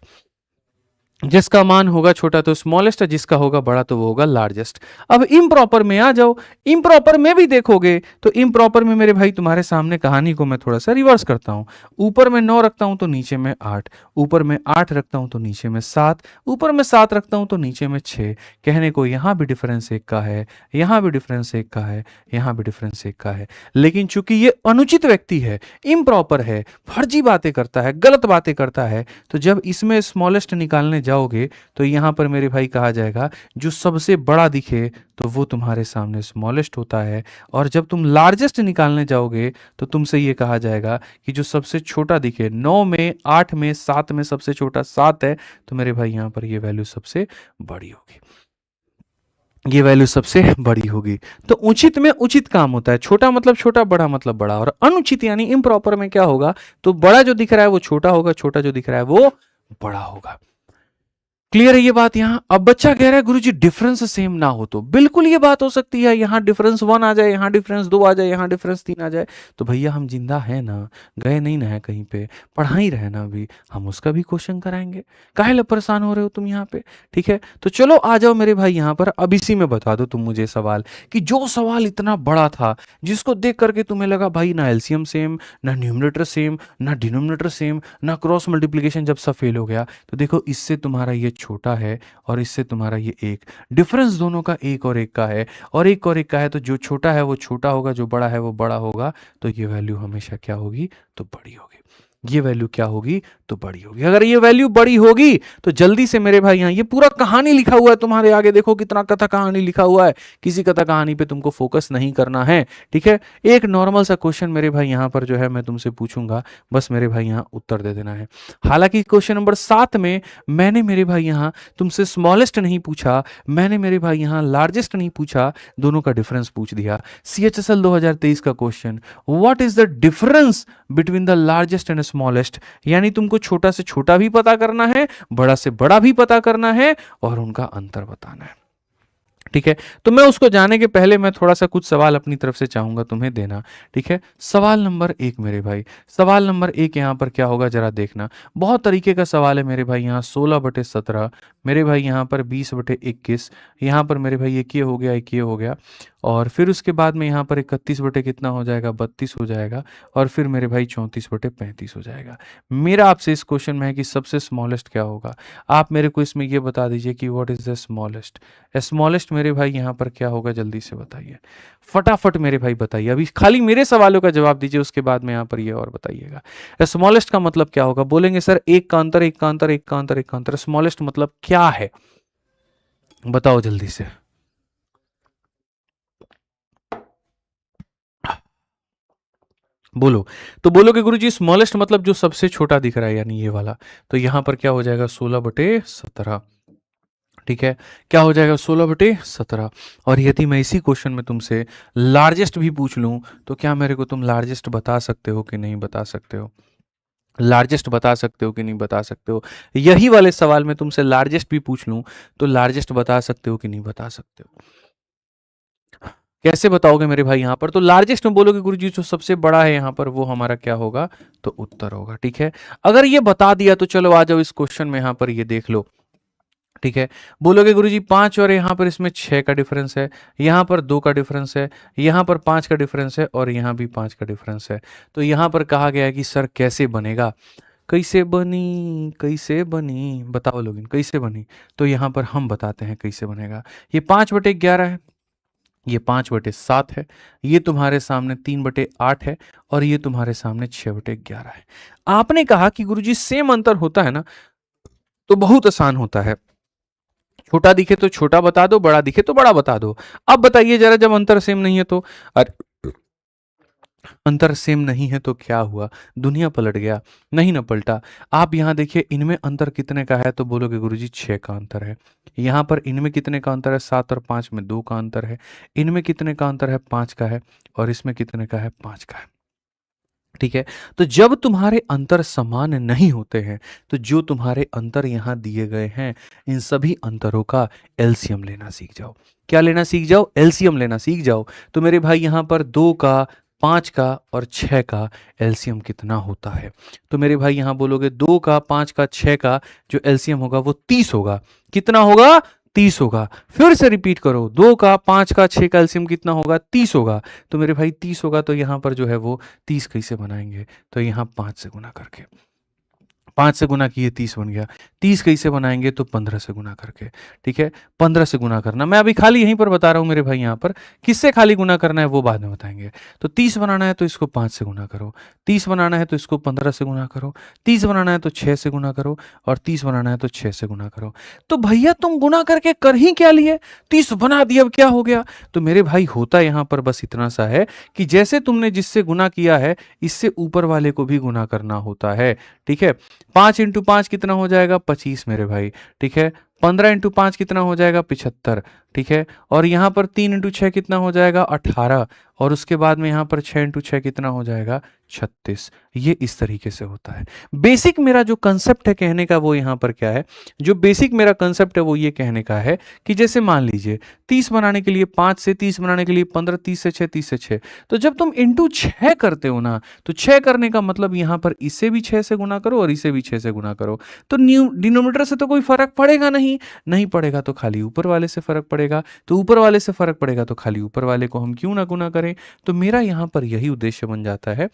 जिसका मान होगा छोटा तो स्मॉलेस्ट है, जिसका होगा बड़ा तो वो होगा लार्जेस्ट। अब इम्प्रॉपर में आ जाओ। इम्प्रॉपर में भी देखोगे तो इम्प्रॉपर में मेरे भाई तुम्हारे सामने कहानी को मैं थोड़ा सा रिवर्स करता हूं। ऊपर में 9 रखता हूं तो नीचे में 8, ऊपर में 8 रखता हूं तो नीचे में 7, ऊपर में 7 रखता हूं तो नीचे में 6। कहने को यहां भी डिफरेंस एक का है, यहां भी डिफरेंस एक का है, यहां भी डिफरेंस एक का है। लेकिन चूंकि ये अनुचित व्यक्ति है, इम्प्रॉपर है, फर्जी बातें करता है, गलत बातें करता है, तो जब इसमें स्मॉलेस्ट निकालने जाओगे तो यहां पर मेरे भाई कहा जाएगा जो सबसे बड़ा दिखे तो वो तुम्हारे सामने स्मॉलेस्ट होता है, और जब तुम लार्जेस्ट निकालने जाओगे तो तुमसे ये कहा जाएगा कि जो सबसे छोटा दिखे, 9 में, 8 में, 7 में सबसे छोटा 7 है, तो मेरे भाई यहां पर ये वैल्यू सबसे बड़ी होगी, ये वैल्यू सबसे बड़ी होगी। तो उचित में उचित काम होता है, छोटा मतलब छोटा, बड़ा मतलब बड़ा, और अनुचित यानी इम्प्रॉपर में क्या होगा, तो बड़ा जो दिख रहा है वो छोटा होगा, छोटा जो दिख रहा है वो बड़ा होगा। क्लियर है ये बात यहाँ? अब बच्चा कह रहा है गुरुजी डिफरेंस सेम ना हो तो, बिल्कुल ये बात हो सकती है, यहाँ डिफरेंस 1 आ जाए, यहाँ डिफरेंस 2 आ जाए, यहाँ डिफरेंस 3 आ जाए, तो भैया हम जिंदा है ना, गए नहीं ना है कहीं पे, पढ़ा ही रहे ना अभी, हम उसका भी क्वेश्चन कराएंगे, काहे ला परेशान हो रहे हो तुम यहाँ पे? ठीक है, तो चलो आ जाओ मेरे भाई यहाँ पर, अब इसी में बता दो तुम मुझे सवाल, कि जो सवाल इतना बड़ा था, जिसको देख करके तुम्हें लगा भाई ना एलसीएम सेम, ना न्यूमरेटर सेम, ना डिनोमिनेटर सेम, ना क्रॉस मल्टीप्लीकेशन, जब सब फेल हो गया, तो देखो इससे तुम्हारा ये छोटा है और इससे तुम्हारा ये एक, डिफरेंस दोनों का एक और एक का है, और एक और एक का है, तो जो छोटा है वो छोटा होगा, जो बड़ा है वो बड़ा होगा, तो ये वैल्यू हमेशा क्या होगी, तो बड़ी होगी। ये वैल्यू क्या होगी, तो बड़ी होगी। अगर ये वैल्यू बड़ी होगी तो जल्दी से मेरे भाई यहां ये पूरा कहानी लिखा हुआ है तुम्हारे आगे, देखो कितना कथा कहानी लिखा हुआ है, किसी कथा कहानी पे तुमको फोकस नहीं करना है। ठीक है, एक नॉर्मल सा क्वेश्चन मेरे भाई यहां पर जो है मैं तुमसे पूछूंगा, बस मेरे भाई यहां उत्तर दे देना है। हालांकि क्वेश्चन नंबर 7 में मैंने मेरे भाई यहां तुमसे स्मॉलेस्ट नहीं पूछा, मैंने मेरे भाई यहां लार्जेस्ट नहीं पूछा, दोनों का डिफरेंस पूछ दिया। CHSL 2023 का question, what is the difference between the largest and smallest, यानी तुमको छोटा से छोटा भी पता करना है, बड़ा से बड़ा भी पता करना है, और उनका अंतर बताना है। ठीक है, तो मैं उसको जाने के पहले मैं थोड़ा सा कुछ सवाल अपनी तरफ से चाहूंगा तुम्हें देना। ठीक है, सवाल नंबर 1 मेरे भाई, सवाल नंबर 1 यहां पर क्या होगा जरा देखना, बहुत तरीके का सवाल है मेरे भाई। यहाँ 16/17, मेरे भाई यहाँ पर 20/21, यहाँ पर मेरे भाई एक ये हो गया, एक ये हो गया, और फिर उसके बाद में यहाँ पर 31 बटे कितना हो जाएगा, 32 हो जाएगा, और फिर मेरे भाई 34/35 हो जाएगा। मेरा आपसे इस क्वेश्चन में है कि सबसे स्मॉलेस्ट क्या होगा, आप मेरे को इसमें ये बता दीजिए कि what is the smallest. Smallest मेरे भाई यहाँ पर क्या होगा, जल्दी से बताइए, फटाफट मेरे भाई बताइए, अभी खाली मेरे सवालों का जवाब दीजिए, उसके बाद में यहाँ पर ये और बताइएगा। स्मॉलेस्ट का मतलब क्या होगा, बोलेंगे सर एक का अंतर, एक का अंतर, एक का अंतर, एक का अंतर, स्मॉलेस्ट मतलब क्या है, बताओ जल्दी से। बोलो, तो बोलो कि गुरुजी स्मॉलेस्ट मतलब जो सबसे छोटा दिख रहा है, यानी ये वाला, तो यहां पर क्या हो जाएगा, 16/17। ठीक है, क्या हो जाएगा, 16/17। और यदि मैं इसी क्वेश्चन में तुमसे लार्जेस्ट भी पूछ लूं, तो क्या मेरे को तुम लार्जेस्ट बता सकते हो कि नहीं बता सकते हो, लार्जेस्ट बता सकते हो कि नहीं बता सकते हो? यही वाले सवाल में तुमसे लार्जेस्ट भी पूछ लूं, तो लार्जेस्ट बता सकते हो कि नहीं बता सकते हो? कैसे बताओगे मेरे भाई यहाँ पर, तो लार्जेस्ट में बोलोगे गुरुजी जो सबसे बड़ा है यहाँ पर वो हमारा क्या होगा, तो उत्तर होगा। ठीक है, अगर ये बता दिया तो चलो आ जाओ इस क्वेश्चन में, यहाँ पर ये देख लो। ठीक है, बोलोगे गुरुजी 5 और यहाँ पर इसमें 6 का डिफरेंस है, यहाँ पर 2 का डिफरेंस है, यहाँ पर 5 का डिफरेंस है, और यहाँ भी 5 का डिफरेंस है, तो यहाँ पर कहा गया है कि सर कैसे बनेगा, कैसे बनी, कैसे बनी, बताओ लोगिन कैसे बनी? तो यहाँ पर हम बताते हैं कैसे बनेगा। ये 5/11 है, ये 5/7 है, ये तुम्हारे सामने 3/8 है, और ये तुम्हारे सामने 6/11 है। आपने कहा कि गुरुजी सेम अंतर होता है ना, तो बहुत आसान होता है, छोटा दिखे तो छोटा बता दो, बड़ा दिखे तो बड़ा बता दो। अब बताइए जरा, जब अंतर सेम नहीं है तो, अरे अंतर सेम नहीं है तो क्या हुआ, दुनिया पलट गया? नहीं ना पलटा। आप यहाँ देखिए इनमें अंतर कितने का है, तो बोलोगे गुरुजी 6 का अंतर है। यहाँ पर इनमें कितने का अंतर है, 7 और 5 में 2 का अंतर है। इनमें कितने का अंतर है, 5 का है, और इसमें कितने का है, 5 का है। ठीक है, तो जब तुम्हारे अंतर समान नहीं होते हैं, तो जो तुम्हारे अंतर यहाँ दिए गए हैं, इन सभी अंतरों का एलसीएम लेना सीख जाओ। क्या लेना सीख जाओ, एलसीएम लेना सीख जाओ। तो मेरे भाई यहाँ पर 2 का 5 का और 6 का एलसीएम कितना होता है? तो मेरे भाई यहाँ बोलोगे 2 का, 5 का, 6 का जो एलसीएम होगा वो 30 होगा। कितना होगा? 30 होगा। फिर से रिपीट करो, 2 का, 5 का, 6 का एलसीएम कितना होगा? 30 होगा। तो मेरे भाई 30 होगा, तो यहाँ पर जो है वो 30 कैसे बनाएंगे? तो यहाँ 5 से गुना करके, 5 से गुना किए 30 बन गया। 30 कैसे बनाएंगे? तो 15 से गुना करके, ठीक है, 15 से गुना करना। मैं अभी खाली यहीं पर बता रहा हूँ मेरे भाई, यहाँ पर किससे खाली गुना करना है वो बाद में बताएंगे। तो 30 बनाना है तो इसको 5 से गुना करो, 30 बनाना है तो इसको 15 से गुना करो, 30 बनाना है तो 6 से गुना करो, और 30 बनाना है तो 6 से गुना करो। तो भैया तुम गुना करके कर ही क्या लिए? 30 बना दिया, अब क्या हो गया? तो मेरे भाई होता यहाँ पर बस इतना सा है कि जैसे तुमने जिससे गुना किया है, इससे ऊपर वाले को भी गुना करना होता है, ठीक है। 5 इंटू 5 कितना हो जाएगा? 25 मेरे भाई, ठीक है। 15 इंटू 5 कितना हो जाएगा? 75, ठीक है। और यहाँ पर 3 इंटू 6 कितना हो जाएगा? 18, और उसके बाद में यहाँ पर 6 इंटू 6 कितना हो जाएगा? 36। ये इस तरीके से होता है। बेसिक मेरा जो कंसेप्ट है कहने का वो यहाँ पर क्या है? जो बेसिक मेरा कंसेप्ट है वो ये कहने का है कि जैसे मान लीजिए 30 बनाने के लिए 5 से, 30 बनाने के लिए 15, 30 से 6, 30 से 6, तो जब तुम इंटू 6 करते हो ना, तो 6 करने का मतलब यहाँ पर इसे भी 6 से गुना करो और इसे भी 6 से गुना करो। तो डिनोमिनेटर से तो कोई फर्क पड़ेगा नहीं, नहीं पड़ेगा तो खाली ऊपर वाले से फर्क पड़ेगा, तो ऊपर वाले से फर्क पड़ेगा तो खाली ऊपर वाले को हम क्यों ना गुना करें। तो मेरा यहाँ पर यही उद्देश्य बन जाता है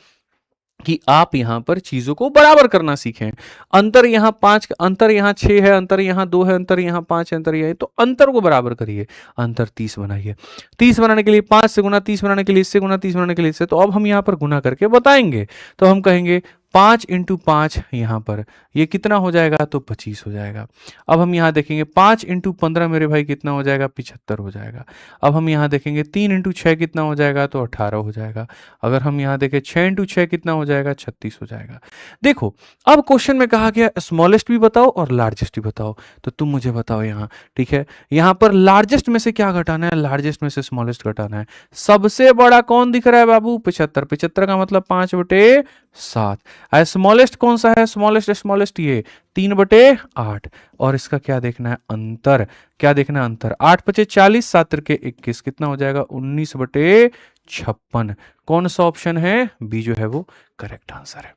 कि आप यहां पर चीजों को बराबर करना सीखें। अंतर यहां 5, अंतर यहां 6 है, अंतर यहां 2 है, अंतर यहां 5 है, अंतर यहां, तो अंतर को बराबर करिए। अंतर 30 बनाइए। 30 बनाने के लिए 5 से गुना, 30 बनाने के लिए इससे गुना, 30 बनाने के लिए इससे। तो अब हम यहां पर गुना करके बताएंगे। तो हम कहेंगे 5 इंटू 5 यहाँ पर ये कितना हो जाएगा? तो 25 हो जाएगा। अब हम यहाँ देखेंगे 5 इंटू 15 मेरे भाई कितना हो जाएगा? 75 हो जाएगा। अब हम यहाँ देखेंगे 3 इंटू 6 कितना हो जाएगा? तो 18 हो जाएगा। अगर हम यहाँ देखें 6 इंटू 6 कितना हो जाएगा? 36 हो जाएगा। देखो, अब क्वेश्चन में कहा गया स्मॉलेस्ट भी बताओ और लार्जेस्ट भी बताओ। तो तुम मुझे बताओ यहाँ, ठीक है, यहाँ पर लार्जेस्ट में से क्या घटाना है? लार्जेस्ट में से स्मॉलेस्ट घटाना है। सबसे बड़ा कौन दिख रहा है बाबू? 75। 75 का मतलब 5/7। स्मॉलेस्ट कौन सा है? स्मॉलेस्ट ये 3/8। और इसका क्या देखना है? अंतर। क्या देखना है? अंतर। 8×5 = 40, 7×21 कितना हो जाएगा? 19/56। कौन सा ऑप्शन है? बी जो है वो करेक्ट आंसर है।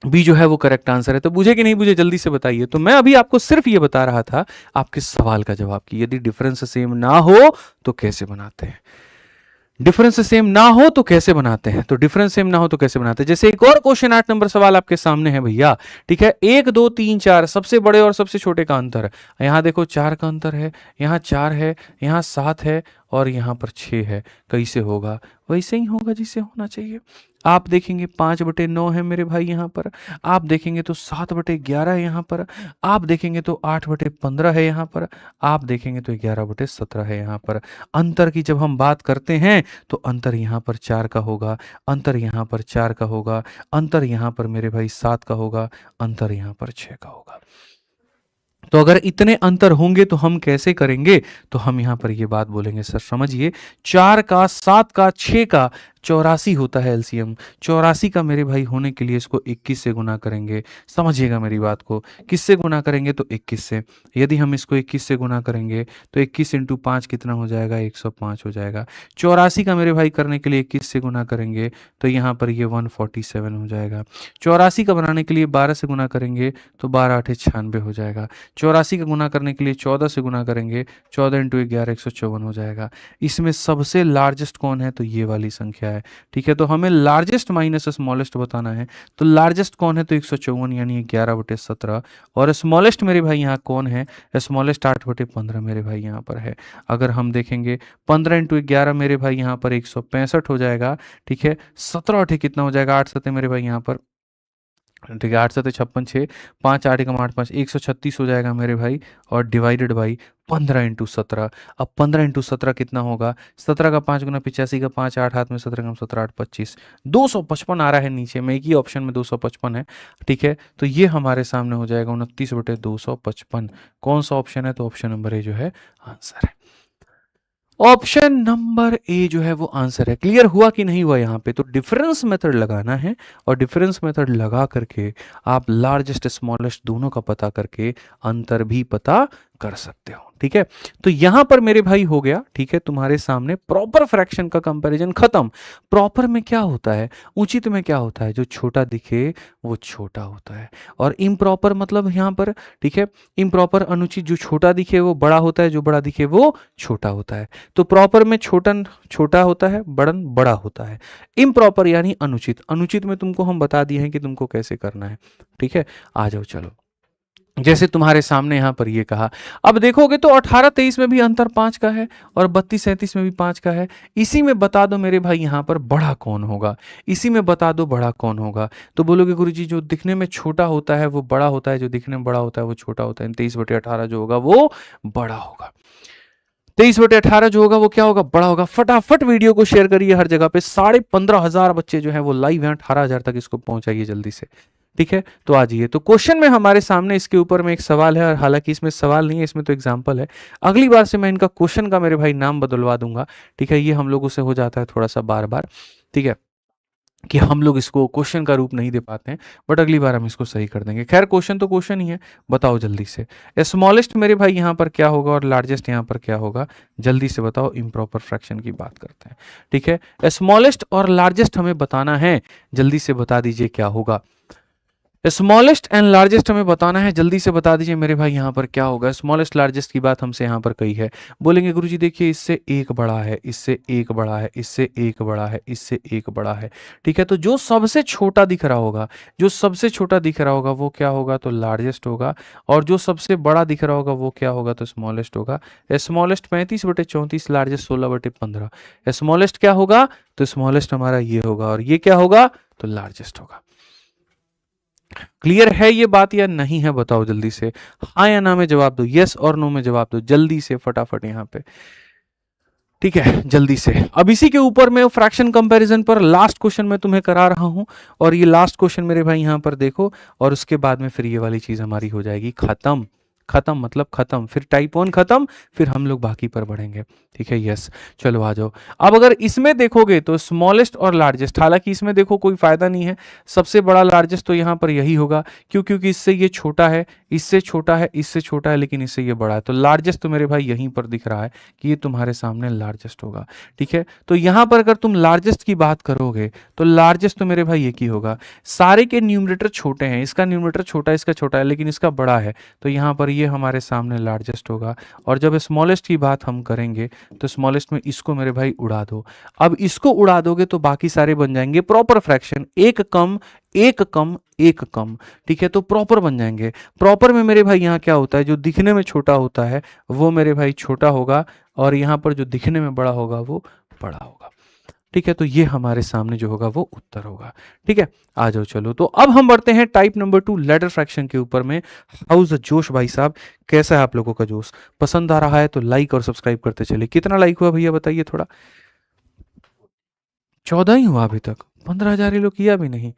बी जो है वो करेक्ट आंसर है। तो बुझे कि नहीं बुझे जल्दी से बताइए। तो मैं अभी आपको सिर्फ ये बता रहा था आपके सवाल का जवाब कि यदि डिफरेंस सेम ना हो तो कैसे बनाते हैं, डिफरेंस सेम ना हो तो कैसे बनाते हैं। तो डिफरेंस सेम ना हो तो कैसे बनाते हैं, जैसे एक और क्वेश्चन 8 नंबर सवाल आपके सामने है भैया, ठीक है। 1 2 3 4 सबसे बड़े और सबसे छोटे का अंतर। यहां देखो 4 का अंतर है, यहां 4 है, यहां 7 है, और यहां पर 6 है। कैसे होगा? वैसे ही होगा जिसे होना चाहिए। आप देखेंगे 5/9 है मेरे भाई यहाँ पर, आप देखेंगे तो 7/11 है यहाँ पर, आप देखेंगे तो 8/15 है यहाँ पर, आप देखेंगे तो 11/17 है यहाँ पर। अंतर की जब हम बात करते हैं तो अंतर यहाँ पर 4 का होगा, अंतर यहाँ पर 4 का होगा, अंतर यहाँ पर मेरे भाई 7 का होगा, अंतर यहाँ पर 6 का होगा। तो अगर इतने अंतर होंगे तो हम कैसे करेंगे? तो हम यहां पर ये बात बोलेंगे, सर समझिए, 4 का, 7 का, 6 का 84 होता है एलसीएम। 84 का मेरे भाई होने के लिए इसको 21 से गुना करेंगे। समझिएगा मेरी बात को, किससे गुना करेंगे? तो 21 से। यदि हम इसको 21 से गुना करेंगे तो 21 इंटू 5 कितना हो जाएगा? 105 हो जाएगा। 84 का मेरे भाई करने के लिए 21 से गुना करेंगे तो यहाँ पर ये 147 हो जाएगा। 84 का बनाने के लिए 12 से गुना करेंगे तो 12 8 96 हो जाएगा। 84 का गुना करने के लिए 14 से गुना करेंगे, 14 इंटू 11 154 हो जाएगा। इसमें सबसे लार्जेस्ट कौन है? तो ये वाली संख्या है, ठीक है। तो हमें लार्जेस्ट माइनस स्मॉलेस्ट बताना है। तो लार्जेस्ट कौन है? तो 154 यानी 11/17। और स्मॉलेस्ट मेरे भाई यहाँ कौन है? स्मॉलेस्ट 8/15 मेरे भाई यहाँ पर है। अगर हम देखेंगे 15 इंटू 11 मेरे भाई यहाँ पर 165 हो जाएगा, ठीक है। 17 8 कितना हो जाएगा? 8 7 मेरे भाई यहाँ पर, ठीक है, 8 7 56 6, 5 8 8 5 136 हो जाएगा मेरे भाई, और डिवाइडेड बाई 15 इंटू 17। अब 15 इंटू 17 कितना होगा? 17 का 5 गुना 85 का 5, 8 हाथ में 17 कम 17 8 25, 255 आ रहा है नीचे में, एक ही ऑप्शन में 255 है, ठीक है। तो ये हमारे सामने हो जाएगा 29/255। कौन सा ऑप्शन है? तो ऑप्शन नंबर ए जो है आंसर है। ऑप्शन नंबर ए जो है वो आंसर है। क्लियर हुआ कि नहीं हुआ यहाँ पे? तो डिफरेंस मेथड लगाना है, और डिफरेंस मेथड लगा करके आप लार्जेस्ट स्मॉलेस्ट दोनों का पता करके अंतर भी पता कर सकते हो। ठीक है, तो यहां पर मेरे भाई हो गया, ठीक है, तुम्हारे सामने प्रॉपर फ्रैक्शन का कंपैरिजन खत्म। प्रॉपर में क्या होता है, उचित में क्या होता है, जो छोटा दिखे वो छोटा होता है, और इम्प्रॉपर मतलब यहां पर, ठीक है, इम्प्रॉपर अनुचित, जो छोटा दिखे वो बड़ा होता है, जो बड़ा दिखे वो छोटा होता है। तो प्रॉपर में छोटन छोटा होता है, बड़न बड़ा होता है। इम्प्रॉपर यानी अनुचित, अनुचित में तुमको हम बता दिए हैं कि तुमको कैसे करना है। ठीक है, आ जाओ चलो, जैसे तुम्हारे सामने यहां पर ये कहा, अब देखोगे तो 18-23 में भी अंतर 5 का है, और 32-37 में भी 5 का है। इसी में बता दो मेरे भाई यहां पर बड़ा कौन होगा, इसी में बता दो बड़ा कौन होगा। तो बोलोगे गुरुजी जो दिखने में छोटा होता है वो बड़ा होता है, जो दिखने में बड़ा होता है वो छोटा होता है। 23/18 जो होगा वो बड़ा होगा, 23/18 जो होगा वो क्या होगा, बड़ा होगा। फटाफट वीडियो को शेयर करिए हर जगह पे, 15,500 बच्चे जो हैं वो लाइव हैं, 18,000 तक इसको पहुंचाइए जल्दी से। ठीक है, तो आ जाइए, तो क्वेश्चन में हमारे सामने इसके ऊपर में एक सवाल है, और हालांकि इसमें सवाल नहीं है, इसमें तो एग्जाम्पल है। अगली बार से मैं इनका क्वेश्चन का मेरे भाई नाम बदलवा दूंगा। ठीक है, ये हम लोगों से हो जाता है थोड़ा सा बार बार, ठीक है, कि हम लोग इसको क्वेश्चन का रूप नहीं दे पाते हैं, बट अगली बार हम इसको सही कर देंगे। खैर क्वेश्चन तो क्वेश्चन ही है, बताओ जल्दी से, स्मॉलेस्ट मेरे भाई यहाँ पर क्या होगा और लार्जेस्ट यहाँ पर क्या होगा, जल्दी से बताओ। इम्प्रॉपर फ्रैक्शन की बात करते हैं। ठीक है, स्मॉलेस्ट और लार्जेस्ट हमें बताना है, जल्दी से बता दीजिए क्या होगा। स्मॉलेस्ट एंड लार्जेस्ट हमें बताना है, जल्दी से बता दीजिए मेरे भाई यहाँ पर क्या होगा। स्मॉलेस्ट लार्जेस्ट की बात हमसे यहाँ पर कही है, बोलेंगे गुरुजी देखिए इससे एक बड़ा है, इससे एक बड़ा है, इससे एक बड़ा है, इससे एक बड़ा है। ठीक है, तो जो सबसे छोटा दिख रहा होगा, जो सबसे छोटा दिख रहा होगा वो क्या होगा, तो लार्जेस्ट होगा, और जो सबसे बड़ा दिख रहा होगा वो क्या होगा, तो स्मॉलेस्ट होगा। Smallest 35/34, largest 16/15। स्मॉलेस्ट क्या होगा, तो स्मॉलेस्ट हमारा ये होगा, और ये क्या होगा, तो लार्जेस्ट होगा। क्लियर है ये बात या नहीं है, बताओ जल्दी से, हाँ या ना में जवाब दो, यस और नो में जवाब दो जल्दी से फटाफट यहाँ पे। ठीक है, जल्दी से। अब इसी के ऊपर मैं फ्रैक्शन कंपैरिजन पर लास्ट क्वेश्चन मैं तुम्हें करा रहा हूं, और ये लास्ट क्वेश्चन मेरे भाई यहां पर देखो, और उसके बाद में फिर ये वाली चीज हमारी हो जाएगी खत्म। खत्म मतलब खत्म, फिर टाइप 1 खत्म, फिर हम लोग बाकी पर बढ़ेंगे। ठीक है, यस, चलो आ जाओ। अब अगर इसमें देखोगे तो स्मॉलेस्ट और लार्जेस्ट, हालांकि इसमें देखो कोई फायदा नहीं है, सबसे बड़ा लार्जेस्ट तो यहाँ पर यही होगा, क्योंकि इससे ये छोटा है, इससे छोटा है, इससे छोटा है, लेकिन इससे ये बड़ा है, तो लार्जेस्ट तो मेरे भाई यहीं पर दिख रहा है कि ये तुम्हारे सामने लार्जेस्ट होगा। ठीक है, तो यहां पर अगर तुम लार्जेस्ट की बात करोगे तो लार्जेस्ट तो मेरे भाई एक ही होगा। सारे के न्यूमरेटर छोटे हैं, इसका न्यूमरेटर छोटा है, इसका छोटा है, लेकिन इसका बड़ा है, तो यहां पर ये हमारे सामने लार्जेस्ट होगा। और जब स्मॉलेस्ट की बात हम करेंगे तो स्मॉलेस्ट में इसको मेरे भाई उड़ा दो। अब इसको उड़ा दोगे तो बाकी सारे बन जाएंगे प्रॉपर फ्रैक्शन, एक कम एक कम एक कम। ठीक है, तो प्रॉपर बन जाएंगे। प्रॉपर में मेरे भाई यहाँ क्या होता है, जो दिखने में छोटा होता है वो मेरे भाई छोटा होगा, और यहाँ पर जो दिखने में बड़ा होगा वो बड़ा होगा। ठीक है, तो ये हमारे सामने जो होगा वो उत्तर होगा। ठीक है, आ जाओ चलो, तो अब हम बढ़ते हैं टाइप नंबर 2 लैडर फ्रैक्शन के ऊपर में। हाउस द जोश भाई साहब, कैसा है आप लोगों का जोश, पसंद आ रहा है तो लाइक और सब्सक्राइब करते चलिए। कितना लाइक हुआ भैया बताइए थोड़ा, 14 ही हुआ अभी तक, 15,000 लोग किया भी नहीं।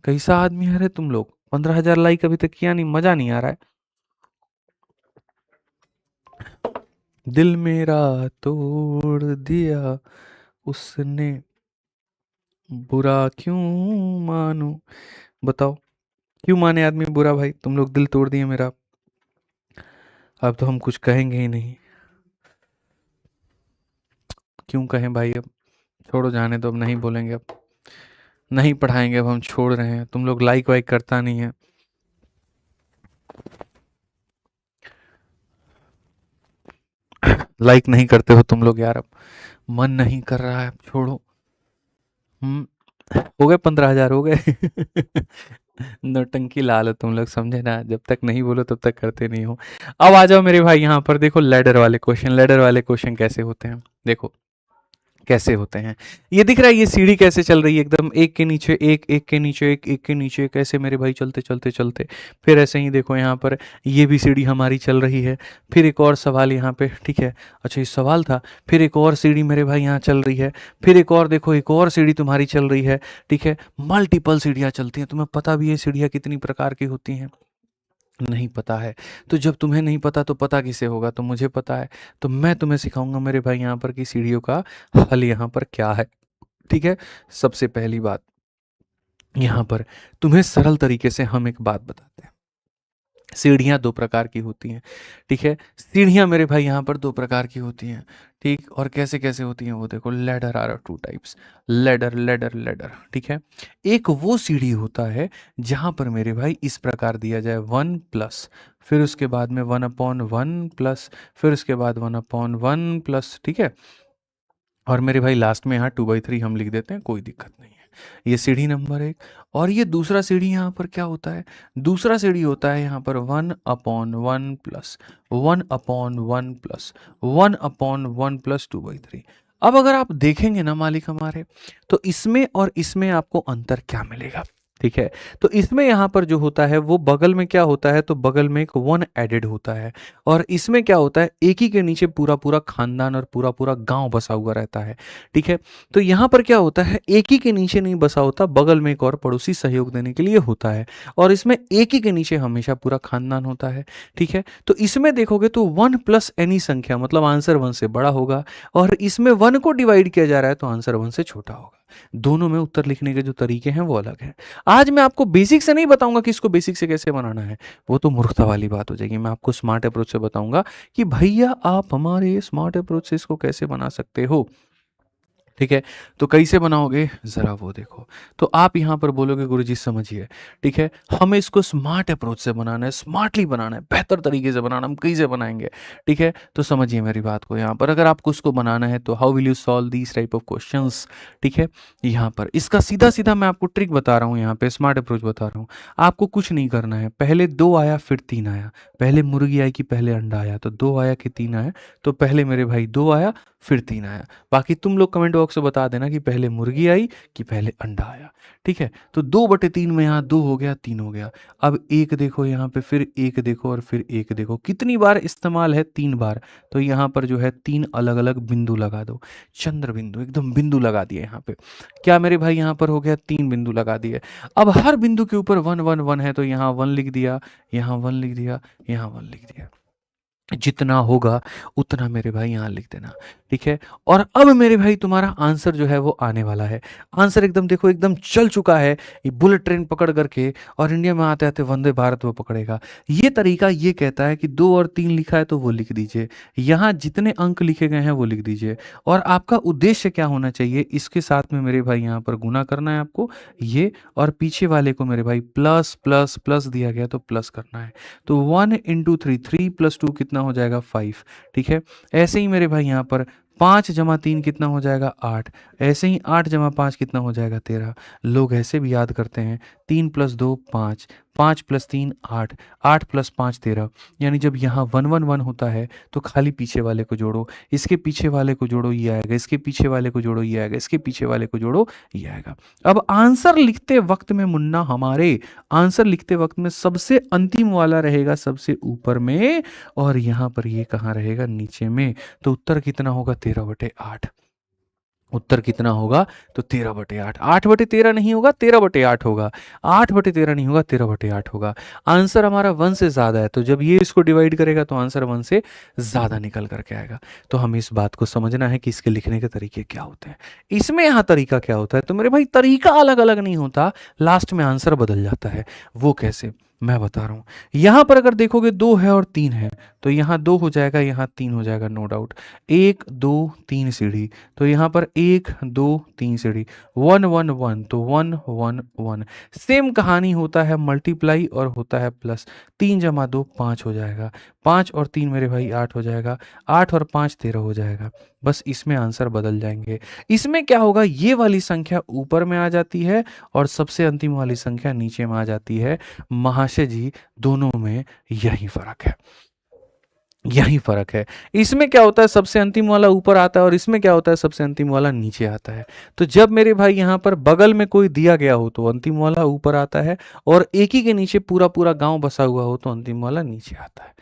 कैसा आदमी है रे तुम लोग, 15,000 लाइक अभी तक किया नहीं, मजा नहीं आ रहा है। दिल मेरा तोड़ दिया उसने, बुरा क्यों मानूं, बताओ क्यों माने आदमी बुरा, भाई तुम लोग दिल तोड़ दिए मेरा, अब तो हम कुछ कहेंगे ही नहीं। क्यों कहें भाई, अब छोड़ो जाने दो, अब नहीं बोलेंगे, अब नहीं पढ़ाएंगे, अब हम छोड़ रहे हैं, तुम लोग लाइक वाइक करता नहीं है। लाइक नहीं करते हो तुम लोग यार, अब मन नहीं कर रहा है, अब छोड़ो। हो गए 15,000 हो गए। नौटंकी लाल हो तुम लोग, समझे ना, जब तक नहीं बोलो तब तक करते नहीं हो। अब आ जाओ मेरे भाई यहाँ पर, देखो लैडर वाले क्वेश्चन, लैडर वाले क्वेश्चन कैसे होते हैं, देखो कैसे होते हैं। ये दिख रहा है, ये सीढ़ी कैसे चल रही है, एकदम एक के नीचे एक, एक के नीचे एक, एक के नीचे एक, ऐसे मेरे भाई चलते चलते चलते। फिर ऐसे ही देखो यहाँ पर ये भी सीढ़ी हमारी चल रही है। फिर एक और सवाल यहाँ पे, ठीक है, अच्छा ये सवाल था। फिर एक और सीढ़ी मेरे भाई यहाँ चल रही है। फिर एक और देखो, एक और सीढ़ी तुम्हारी चल रही है। ठीक है, मल्टीपल सीढ़ियाँ चलती हैं, तुम्हें पता भी है सीढ़ियाँ कितनी प्रकार की होती हैं, नहीं पता है। तो जब तुम्हें नहीं पता तो पता किसे होगा, तो मुझे पता है, तो मैं तुम्हें सिखाऊंगा मेरे भाई यहाँ पर कि सीढ़ियों का हल यहाँ पर क्या है। ठीक है, सबसे पहली बात यहाँ पर तुम्हें सरल तरीके से हम एक बात बताते हैं। सीढ़ियाँ 2 प्रकार की होती हैं, ठीक है? सीढ़ियाँ मेरे भाई यहाँ पर 2 प्रकार की होती हैं, ठीक? और कैसे-कैसे होती हैं वो देखो, ladder are 2 types, ladder, ladder, ladder, ठीक है? एक वो सीढ़ी होता है जहाँ पर मेरे भाई इस प्रकार दिया जाए 1 प्लस, फिर उसके बाद में 1/1 प्लस, फिर उसके बाद 1/1 प्लस, ठीक है? और मेरे भाई लास्ट में यहाँ 2/3 हम लिख देते हैं, कोई दिक्कत नहीं है। ये सीढ़ी नंबर 1। और ये दूसरा सीढ़ी यहाँ पर क्या होता है? दूसरा सीढ़ी होता है यहाँ पर 1/1 प्लस, 1/1 प्लस, 1/1 प्लस 2/3। अब अगर आप देखेंगे ना मालिक हमारे, तो इसमें और इसमें आपको अंतर क्या मिलेगा? ठीक है, तो इसमें यहाँ पर जो होता है वो बगल में क्या होता है, तो बगल में एक 1 एडेड होता है। और इसमें क्या होता है, एक ही के नीचे पूरा पूरा खानदान और पूरा पूरा गांव बसा हुआ रहता है। ठीक है, तो यहाँ पर क्या होता है, एक ही के नीचे नहीं बसा होता, बगल में एक और पड़ोसी सहयोग देने के लिए होता है। और इसमें एक ही के नीचे हमेशा पूरा खानदान होता है। ठीक है, तो इसमें देखोगे तो 1 प्लस एनी संख्या मतलब आंसर 1 से बड़ा होगा, और इसमें 1 को डिवाइड किया जा रहा है तो आंसर 1 से छोटा होगा। दोनों में उत्तर लिखने के जो तरीके हैं वो अलग हैं। आज मैं आपको बेसिक से नहीं बताऊंगा कि इसको बेसिक से कैसे बनाना है, वो तो मूर्खता वाली बात हो जाएगी। मैं आपको स्मार्ट अप्रोच से बताऊंगा कि भैया आप हमारे स्मार्ट अप्रोच से इसको कैसे बना सकते हो। ठीक है, तो कैसे बनाओगे ज़रा वो देखो। तो आप यहाँ पर बोलोगे गुरुजी समझिए, ठीक है, हमें इसको स्मार्ट अप्रोच से बनाना है, स्मार्टली बनाना है, बेहतर तरीके से बनाना, हम कैसे बनाएंगे? ठीक है, तो समझिए मेरी बात को यहाँ पर। अगर आपको उसको बनाना है तो how will you solve these type of questions? ठीक है, यहाँ पर इसका सीधा सीधा मैं आपको ट्रिक बता रहा हूँ, यहाँ पे स्मार्ट अप्रोच बता रहा हूँ। आपको कुछ नहीं करना है, पहले 2 आया फिर 3 आया, पहले मुर्गी आई कि पहले अंडा आया, तो 2 आया कि 3 आया, तो पहले मेरे भाई 2 आया फिर 3 आया। बाकी तुम लोग कमेंट बॉक्स में बता देना कि पहले मुर्गी आई कि पहले अंडा आया। ठीक है, तो 2/3 में यहाँ 2 हो गया, 3 हो गया। अब 1 देखो यहाँ पे, फिर 1 देखो और फिर 1 देखो, कितनी बार इस्तेमाल है? 3 बार। तो यहाँ पर जो है 3 अलग अलग बिंदु लगा दो, चंद्र बिंदु, एकदम बिंदु लगा दिए यहाँ पे। क्या मेरे भाई यहाँ पर हो गया? 3 बिंदु लगा दिए। अब हर बिंदु के ऊपर 1 1 1 है, तो यहाँ 1 लिख दिया, यहाँ 1 लिख दिया, यहाँ 1 लिख दिया। जितना होगा उतना मेरे भाई यहाँ लिख देना। ठीक है, और अब मेरे भाई तुम्हारा आंसर जो है वो आने वाला है। आंसर एकदम देखो, एकदम चल चुका है ये बुलेट ट्रेन पकड़ करके, और इंडिया में आते आते वंदे भारत वो पकड़ेगा। ये तरीका ये कहता है कि 2 और 3 लिखा है तो वो लिख दीजिए, यहाँ जितने अंक लिखे गए हैं वो लिख दीजिए। और आपका उद्देश्य क्या होना चाहिए? इसके साथ में मेरे भाई यहाँ पर गुना करना है आपको ये, और पीछे वाले को मेरे भाई प्लस प्लस प्लस दिया गया तो प्लस करना है। तो 1 × 3, 3 + 2 कितना हो जाएगा? 5। ठीक है, ऐसे ही मेरे भाई यहाँ पर 5 + 3 कितना हो जाएगा? 8। ऐसे ही 8 + 5 कितना हो जाएगा? 13। लोग ऐसे भी याद करते हैं, 3 + 2 5, 5 + 3 8, 8 + 5 13। यानी जब यहाँ 1 1 1 होता है तो खाली पीछे वाले को जोड़ो, इसके पीछे वाले को जोड़ो ये आएगा, इसके पीछे वाले को जोड़ो ये आएगा, इसके पीछे वाले को जोड़ो ये आएगा। अब आंसर लिखते वक्त में मुन्ना हमारे, आंसर लिखते वक्त में सबसे अंतिम वाला रहेगा सबसे ऊपर में, और यहाँ पर ये कहाँ रहेगा? नीचे में। तो उत्तर कितना होगा? 13/8। उत्तर कितना होगा? तो 13/8। 8/13 नहीं होगा, 13/8 होगा। 8/13 नहीं होगा, 13/8 होगा। आंसर हमारा 1 से ज़्यादा है, तो जब ये इसको डिवाइड करेगा तो आंसर 1 से ज़्यादा निकल करके आएगा। तो हमें इस बात को समझना है कि इसके लिखने के तरीके क्या होते हैं। इसमें यहाँ तरीका क्या होता है? तो मेरे भाई तरीका अलग अलग नहीं होता, लास्ट में आंसर बदल जाता है। वो कैसे? मैं बता रहा हूँ। यहाँ पर अगर देखोगे 2 है और 3 है, तो यहाँ 2 हो जाएगा, यहाँ 3 हो जाएगा, नो डाउट। 1 2 3 सीढ़ी, तो यहाँ पर 1 2 3 सीढ़ी, 1 1 1, तो 1 1 1। सेम कहानी होता है मल्टीप्लाई और होता है प्लस। 3 + 2 5 हो जाएगा, 5 और 3 मेरे भाई 8 हो जाएगा, 8 और 5 13 हो जाएगा। बस इसमें आंसर बदल जाएंगे। इसमें क्या होगा? ये वाली संख्या ऊपर में आ जाती है और सबसे अंतिम वाली संख्या नीचे में आ जाती है। महाशय जी, दोनों में यही फर्क है, यही फर्क है। इसमें क्या होता है? सबसे अंतिम वाला ऊपर आता है, और इसमें क्या होता है? सबसे अंतिम वाला नीचे आता है। तो जब मेरे भाई यहाँ पर बगल में कोई दिया गया हो तो अंतिम वाला ऊपर आता है, और एक ही के नीचे पूरा पूरा गांव बसा हुआ हो तो अंतिम वाला नीचे आता है।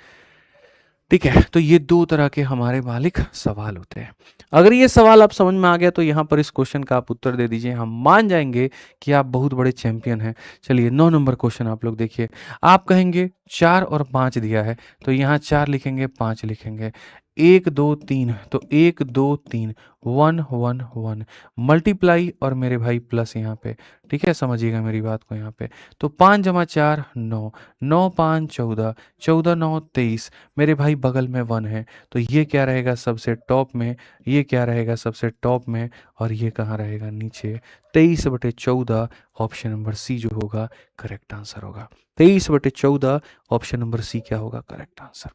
ठीक है, तो ये 2 तरह के हमारे मालिक सवाल होते हैं। अगर ये सवाल आप समझ में आ गया तो यहाँ पर इस क्वेश्चन का आप उत्तर दे दीजिए, हम मान जाएंगे कि आप बहुत बड़े चैंपियन हैं। चलिए 9 नंबर क्वेश्चन आप लोग देखिए। आप कहेंगे 4 और 5 दिया है, तो यहाँ 4 लिखेंगे, 5 लिखेंगे। 1 2 3, तो 1 2 3, 1 1 1 मल्टीप्लाई और मेरे भाई प्लस यहाँ पे, ठीक है, समझिएगा मेरी बात को यहाँ पे। तो 5 जमा 4 9, 9 5 14, 14 9 23, मेरे भाई बगल में 1 है, तो ये क्या रहेगा सबसे टॉप में, ये क्या रहेगा सबसे टॉप में, और ये कहाँ रहेगा नीचे। 23/14 ऑप्शन नंबर सी जो होगा करेक्ट आंसर होगा। 23/14 ऑप्शन नंबर सी क्या होगा करेक्ट आंसर।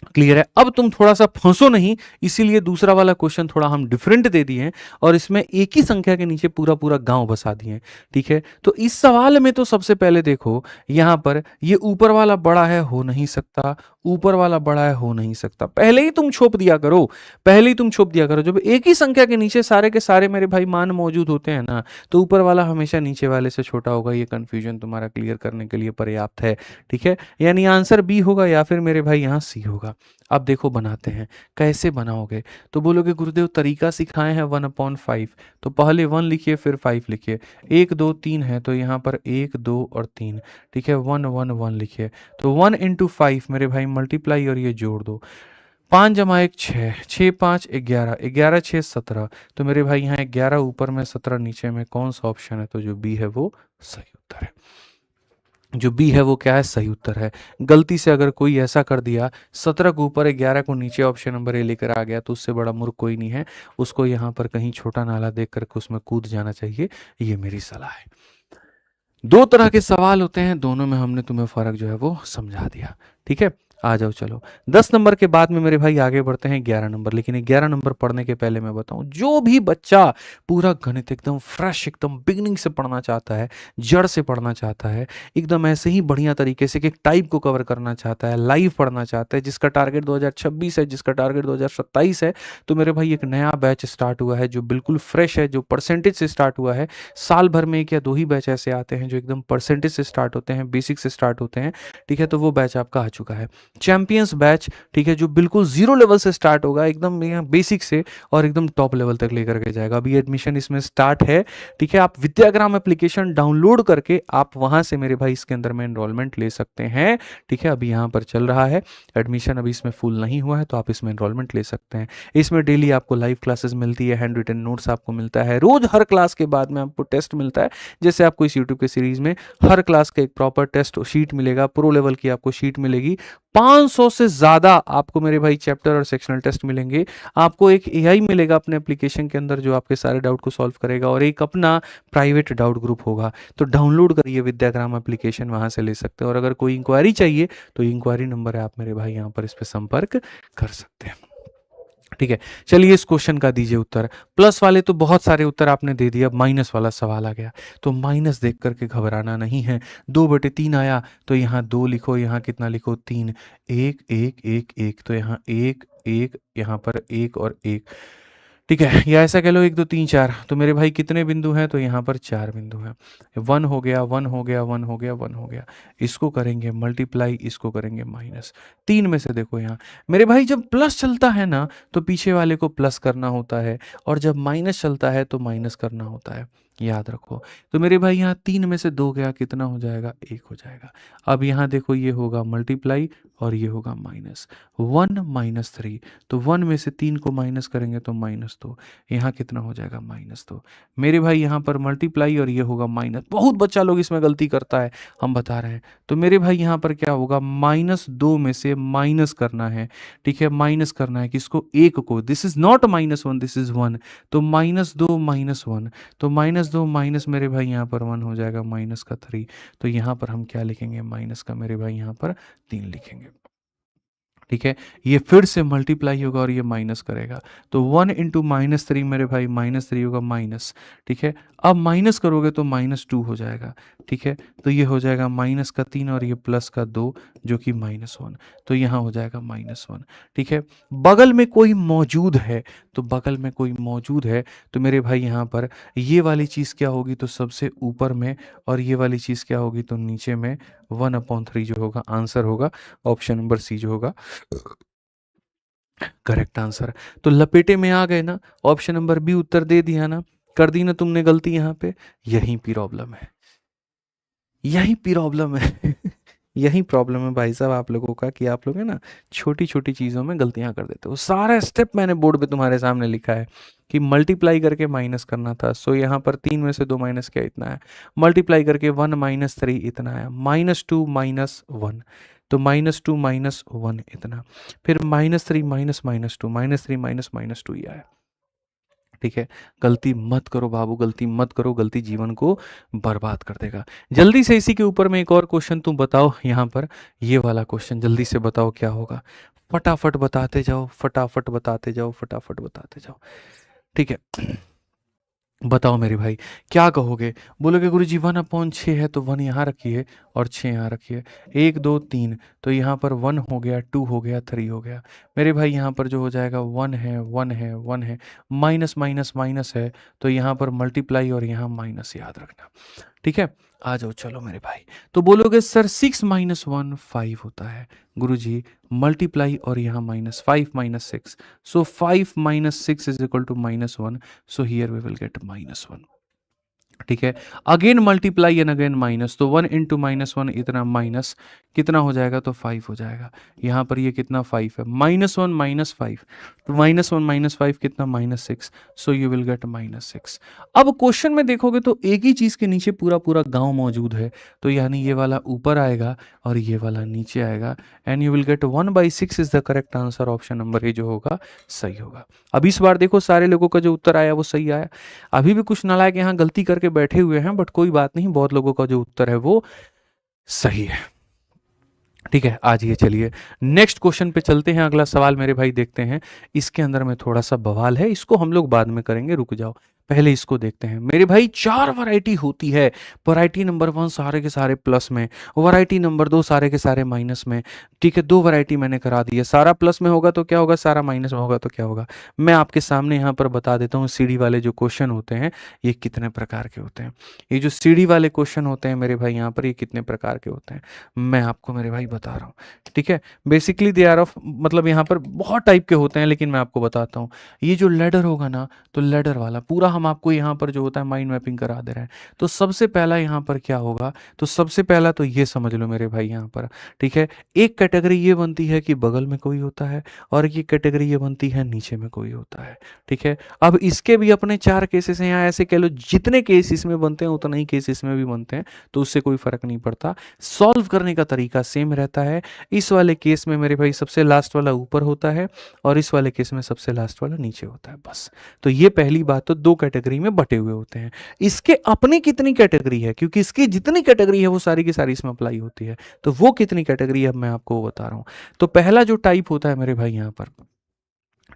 क्लियर है। अब तुम थोड़ा सा फंसो नहीं, इसीलिए दूसरा वाला क्वेश्चन थोड़ा हम डिफरेंट दे दिए हैं और इसमें एक ही संख्या के नीचे पूरा पूरा गांव बसा दिए हैं, ठीक है। तो इस सवाल में तो सबसे पहले देखो यहां पर ये ऊपर वाला बड़ा है, हो नहीं सकता, ऊपर वाला बड़ा है, हो नहीं सकता, पहले ही तुम छोप दिया करो, पहले ही तुम छोप दिया करो। जब एक ही संख्या के नीचे सारे के सारे मेरे भाई मान मौजूद होते हैं ना, तो ऊपर वाला हमेशा नीचे वाले से छोटा होगा। ये कंफ्यूजन तुम्हारा क्लियर करने के लिए पर्याप्त है, ठीक है। यानी आंसर बी होगा या फिर मेरे भाई यहाँ सी होगा। अब देखो बनाते हैं, कैसे बनाओगे, तो बोलोगे गुरुदेव तरीका सिखाए हैं 1/5, तो पहले 1 लिखिए फिर 5 लिखिए। 1 2 3 है तो यहाँ पर 1 2 और 3, ठीक है, 1 1 1 लिखिए। तो 1 × 5 मेरे भाई मल्टीप्लाई और ये जोड़ दो। 5 जमा 1 6, 6 5 11, 11 6 17, तो मेरे भाई यहाँ 11 ऊपर में 17 नीचे में, कौन सा ऑप्शन है, तो जो बी है वो सही उत्तर है। जो बी है वो क्या है, सही उत्तर है। गलती से अगर कोई ऐसा कर दिया 17 को ऊपर 11 को नीचे ऑप्शन नंबर ए लेकर आ गया, तो उससे बड़ा मूर्ख कोई नहीं है, उसको यहाँ पर कहीं छोटा नाला देख करके उसमें कूद जाना चाहिए, ये मेरी सलाह है। दो तरह के सवाल होते हैं, दोनों में हमने तुम्हें फर्क जो है वो समझा दिया, ठीक है। आ जाओ चलो 10 नंबर के बाद में मेरे भाई आगे बढ़ते हैं 11 नंबर। लेकिन 11 नंबर पढ़ने के पहले मैं बताऊं, जो भी बच्चा पूरा गणित एकदम फ्रेश, एकदम बिगनिंग से पढ़ना चाहता है, जड़ से पढ़ना चाहता है, एकदम ऐसे ही बढ़िया तरीके से एक टाइप को कवर करना चाहता है, लाइव पढ़ना चाहता है, जिसका टारगेट 2026 है, जिसका टारगेट 2027 है, तो मेरे भाई एक नया बैच स्टार्ट हुआ है जो बिल्कुल फ्रेश है, जो परसेंटेज से स्टार्ट हुआ है। साल भर में एक या दो ही बैच ऐसे आते हैं जो एकदम परसेंटेज से स्टार्ट होते हैं, बेसिक से स्टार्ट होते हैं, ठीक है। तो वो बैच आपका आ चुका है, चैंपियंस बैच, ठीक है, जो बिल्कुल जीरो लेवल से स्टार्ट होगा, एकदम बेसिक से और एकदम टॉप लेवल तक लेकर के जाएगा। अभी एडमिशन इसमें स्टार्ट है, ठीक है। आप विद्याग्राम एप्लीकेशन डाउनलोड करके आप वहां से मेरे भाई इसके अंदर में एनरोलमेंट ले सकते हैं, ठीक है। अभी यहाँ पर चल रहा है एडमिशन, अभी इसमें फुल नहीं हुआ है, तो आप इसमें एनरोलमेंट ले सकते हैं। इसमें डेली आपको लाइव क्लासेस मिलती है, हैंड रिटन नोट्स आपको मिलता है, रोज हर क्लास के बाद में आपको टेस्ट मिलता है। जैसे आपको इस यूट्यूब के सीरीज में हर क्लास का एक प्रॉपर टेस्ट शीट मिलेगा, प्रो लेवल की आपको शीट मिलेगी, 500 से ज्यादा आपको मेरे भाई चैप्टर और सेक्शनल टेस्ट मिलेंगे। आपको एक एआई मिलेगा अपने एप्लीकेशन के अंदर जो आपके सारे डाउट को सॉल्व करेगा, और एक अपना प्राइवेट डाउट ग्रुप होगा। तो डाउनलोड करिए विद्याग्राम एप्लीकेशन, वहां से ले सकते हैं। और अगर कोई इंक्वायरी चाहिए तो इंक्वायरी नंबर है, आप मेरे भाई यहाँ पर इस पर संपर्क कर सकते हैं, ठीक है। चलिए इस क्वेश्चन का दीजिए उत्तर। प्लस वाले तो बहुत सारे उत्तर आपने दे दिया, माइनस वाला सवाल आ गया, तो माइनस देख करके घबराना नहीं है। 2/3 आया तो यहाँ 2 लिखो, यहाँ कितना लिखो 3, 1 1 1 1, तो यहाँ 1 1, यहाँ पर 1 और 1, ठीक है। या ऐसा कह लो 1 2 3 4, तो मेरे भाई कितने बिंदु हैं, तो यहाँ पर 4 बिंदु हैं। 1 हो गया, 1 हो गया, 1 हो गया, 1 हो गया, इसको करेंगे मल्टीप्लाई, इसको करेंगे माइनस। 3 में से देखो यहाँ मेरे भाई जब प्लस चलता है ना तो पीछे वाले को प्लस करना होता है, और जब माइनस चलता है तो माइनस करना होता है, याद रखो। तो मेरे भाई यहाँ 3 में से 2 गया, कितना हो जाएगा, 1 हो जाएगा। अब यहाँ देखो ये होगा मल्टीप्लाई और ये होगा माइनस, 1 - 3, तो 1 में से 3 को माइनस करेंगे तो -2, यहाँ कितना हो जाएगा, -2। मेरे भाई यहाँ पर मल्टीप्लाई और ये होगा माइनस। बहुत बच्चा लोग इसमें गलती करता है, हम बता रहे हैं। तो मेरे भाई यहाँ पर क्या होगा, -2 में से माइनस करना है, ठीक है, माइनस करना है किसको, 1 को। This is not -1, this is 1, तो -2 -1, तो -2 माइनस मेरे भाई यहाँ पर 1 हो जाएगा, माइनस का 3, तो यहाँ पर हम क्या लिखेंगे, माइनस का मेरे भाई यहाँ पर 3 लिखेंगे, ठीक है। ये फिर से मल्टीप्लाई होगा और ये माइनस करेगा, तो 1 × -3 मेरे भाई -3 होगा माइनस, ठीक है। अब माइनस करोगे तो -2 हो जाएगा, ठीक है। तो ये हो जाएगा -3 और ये प्लस का 2 जो कि -1, तो यहाँ हो जाएगा -1, ठीक है। बगल में कोई मौजूद है, तो बगल में कोई मौजूद है तो मेरे भाई यहाँ पर ये वाली चीज़ क्या होगी, तो सबसे ऊपर में, और ये वाली चीज़ क्या होगी, तो नीचे में। 1/3 जो होगा आंसर होगा ऑप्शन नंबर सी जो होगा करेक्ट आंसर। तो लपेटे में आ गए ना, ऑप्शन नंबर बी उत्तर दे दिया ना, कर दी ना तुमने गलती यहाँ पे। यही प्रॉब्लम है, यही प्रॉब्लम है यही प्रॉब्लम है भाई साहब आप लोगों का कि आप लोग है ना छोटी-छोटी चीज़ों में गलतियाँ कर देते हो। सारा स्टेप मैंने बोर्ड पे तुम्हारे सामने लिखा है कि मल्टीप्लाई करके माइनस करना था। सो यहाँ पर 3 में से 2 माइनस किया इतना है। मल्टीप्लाई करके 1 माइनस 3 इतना है। -2 माइनस 1 तो -2 माइनस 1 इतना। फिर -3 माइनस -2 -3 माइनस -2 ये आया। ठीक है, गलती मत करो बाबू, गलती मत करो, गलती जीवन को बर्बाद कर देगा। जल्दी से इसी के ऊपर में एक और क्वेश्चन तुम बताओ यहाँ पर, ये वाला क्वेश्चन जल्दी से बताओ क्या होगा। फटाफट बताते जाओ, फटाफट बताते जाओ, फटाफट बताते जाओ। ठीक है, बताओ मेरे भाई क्या कहोगे? बोलोगे गुरुजी 1/6 है तो 1 यहाँ रखिए और 6 यहाँ रखिए। 1 2 3 तो यहाँ पर 1 हो गया, 2 हो गया, 3 हो गया। मेरे भाई यहाँ पर जो हो जाएगा 1 है, 1 है, 1 है, माइनस माइनस माइनस है तो यहाँ पर मल्टीप्लाई और यहाँ माइनस याद रखना। ठीक है, आ जाओ चलो मेरे भाई। तो बोलोगे सर 6 माइनस 1 5 होता है। गुरुजी मल्टीप्लाई और यहाँ minus 5 minus 6 so 5 minus 6 is equal to -1 so here we will get -1। ठीक है, again multiply and again minus तो 1 इंटू -1 इतना माइनस कितना हो जाएगा तो 5 हो जाएगा। यहाँ पर ये कितना 5 है, -1 -5 तो -1 -5 कितना -6 सो यू विल गेट -6। अब क्वेश्चन में देखोगे तो एक ही चीज़ के नीचे पूरा पूरा गांव मौजूद है तो यानी ये वाला ऊपर आएगा और ये वाला नीचे आएगा and you will get 1/6 is the correct answer. Option number A जो होगा सही होगा। अब इस बार देखो सारे लोगों का जो उत्तर आया वो सही आया। अभी भी कुछ नालायक यहाँ गलती करके बैठे हुए हैं बट कोई बात नहीं, बहुत लोगों का जो उत्तर है वो सही है। ठीक है, आज ये चलिए नेक्स्ट क्वेश्चन पे चलते हैं। अगला सवाल मेरे भाई देखते हैं, इसके अंदर में थोड़ा सा बवाल है, इसको हम लोग बाद में करेंगे, रुक जाओ पहले इसको देखते हैं। मेरे भाई 4 वैरायटी होती है। वैरायटी नंबर 1 सारे के सारे प्लस में, वैरायटी नंबर 2 सारे के सारे माइनस में। ठीक है, 2 वैरायटी मैंने करा दी है। सारा प्लस में होगा तो क्या होगा, सारा माइनस में होगा तो क्या होगा। मैं आपके सामने यहाँ पर बता देता हूँ सीढ़ी वाले जो क्वेश्चन होते हैं ये कितने प्रकार के होते हैं। ये जो सीढ़ी वाले क्वेश्चन होते हैं मेरे भाई यहाँ पर ये कितने प्रकार के होते हैं मैं आपको मेरे भाई बता रहा हूँ। ठीक है, बेसिकली दे आर ऑफ मतलब यहाँ पर बहुत टाइप के होते हैं लेकिन मैं आपको बताता हूँ। ये जो लैडर होगा ना तो लैडर वाला पूरा हम आपको यहाँ पर जो होता है माइंड मैपिंग करा दे रहे हैं। तो सबसे पहला यहाँ पर क्या होगा, तो सबसे पहला तो ये समझ लो मेरे भाई यहाँ पर। ठीक है, एक कैटेगरी ये बनती है कि बगल में कोई होता है और ये कैटेगरी ये बनती है नीचे में कोई होता है। ठीक है, अब इसके भी अपने 4 केसेस हैं, यहाँ ऐसे कह लो जितने केस इसमें बनते हैं उतना ही केस इसमें भी बनते हैं तो उससे कोई फर्क नहीं पड़ता। सॉल्व करने का तरीका सेम रहता है। इस वाले केस में मेरे भाई सबसे लास्ट वाला ऊपर होता है और इस वाले केस में सबसे लास्ट वाला नीचे होता है, बस। तो ये पहली बात, तो 2 कैटेगरी में बटे हुए होते हैं। इसके अपनी कितनी कैटेगरी है, क्योंकि इसकी जितनी कैटेगरी है वो सारी की सारी इसमें अप्लाई होती है, तो वो कितनी कैटेगरी है मैं आपको वो बता रहा हूँ। तो पहला जो टाइप होता है मेरे भाई यहाँ पर,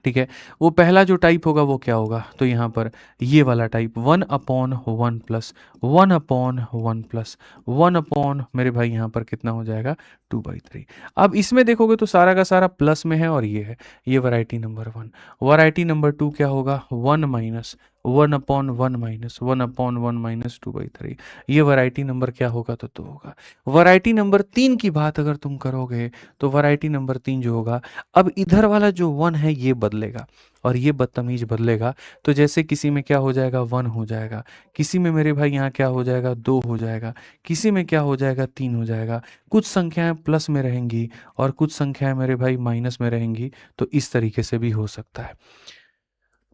ठीक है, वो पहला जो टाइप होगा वो क्या होगा, तो यहाँ पर ये वाला टाइप 1/1 प्लस 1/1 प्लस 1/ मेरे भाई यहाँ पर कितना हो जाएगा 2/3। अब इसमें देखोगे तो सारा का सारा प्लस में है और ये है, ये वैरायटी नंबर 1। वैरायटी नंबर 2 क्या होगा 1 माइनस 1/1 माइनस 1/1 माइनस 2/3। ये वैरायटी नंबर क्या होगा तो 2 होगा। वैरायटी नंबर 3 की बात अगर तुम करोगे तो वैरायटी नंबर 3 जो होगा, अब इधर वाला जो 1 है ये बदलेगा और ये बदतमीज बदलेगा। तो जैसे किसी में क्या हो जाएगा 1 हो जाएगा, किसी में मेरे भाई यहाँ क्या हो जाएगा 2 हो जाएगा, किसी में क्या हो जाएगा 3 हो जाएगा। कुछ संख्याएं प्लस में रहेंगी और कुछ संख्याएं मेरे भाई माइनस में रहेंगी। तो इस तरीके से भी हो सकता है।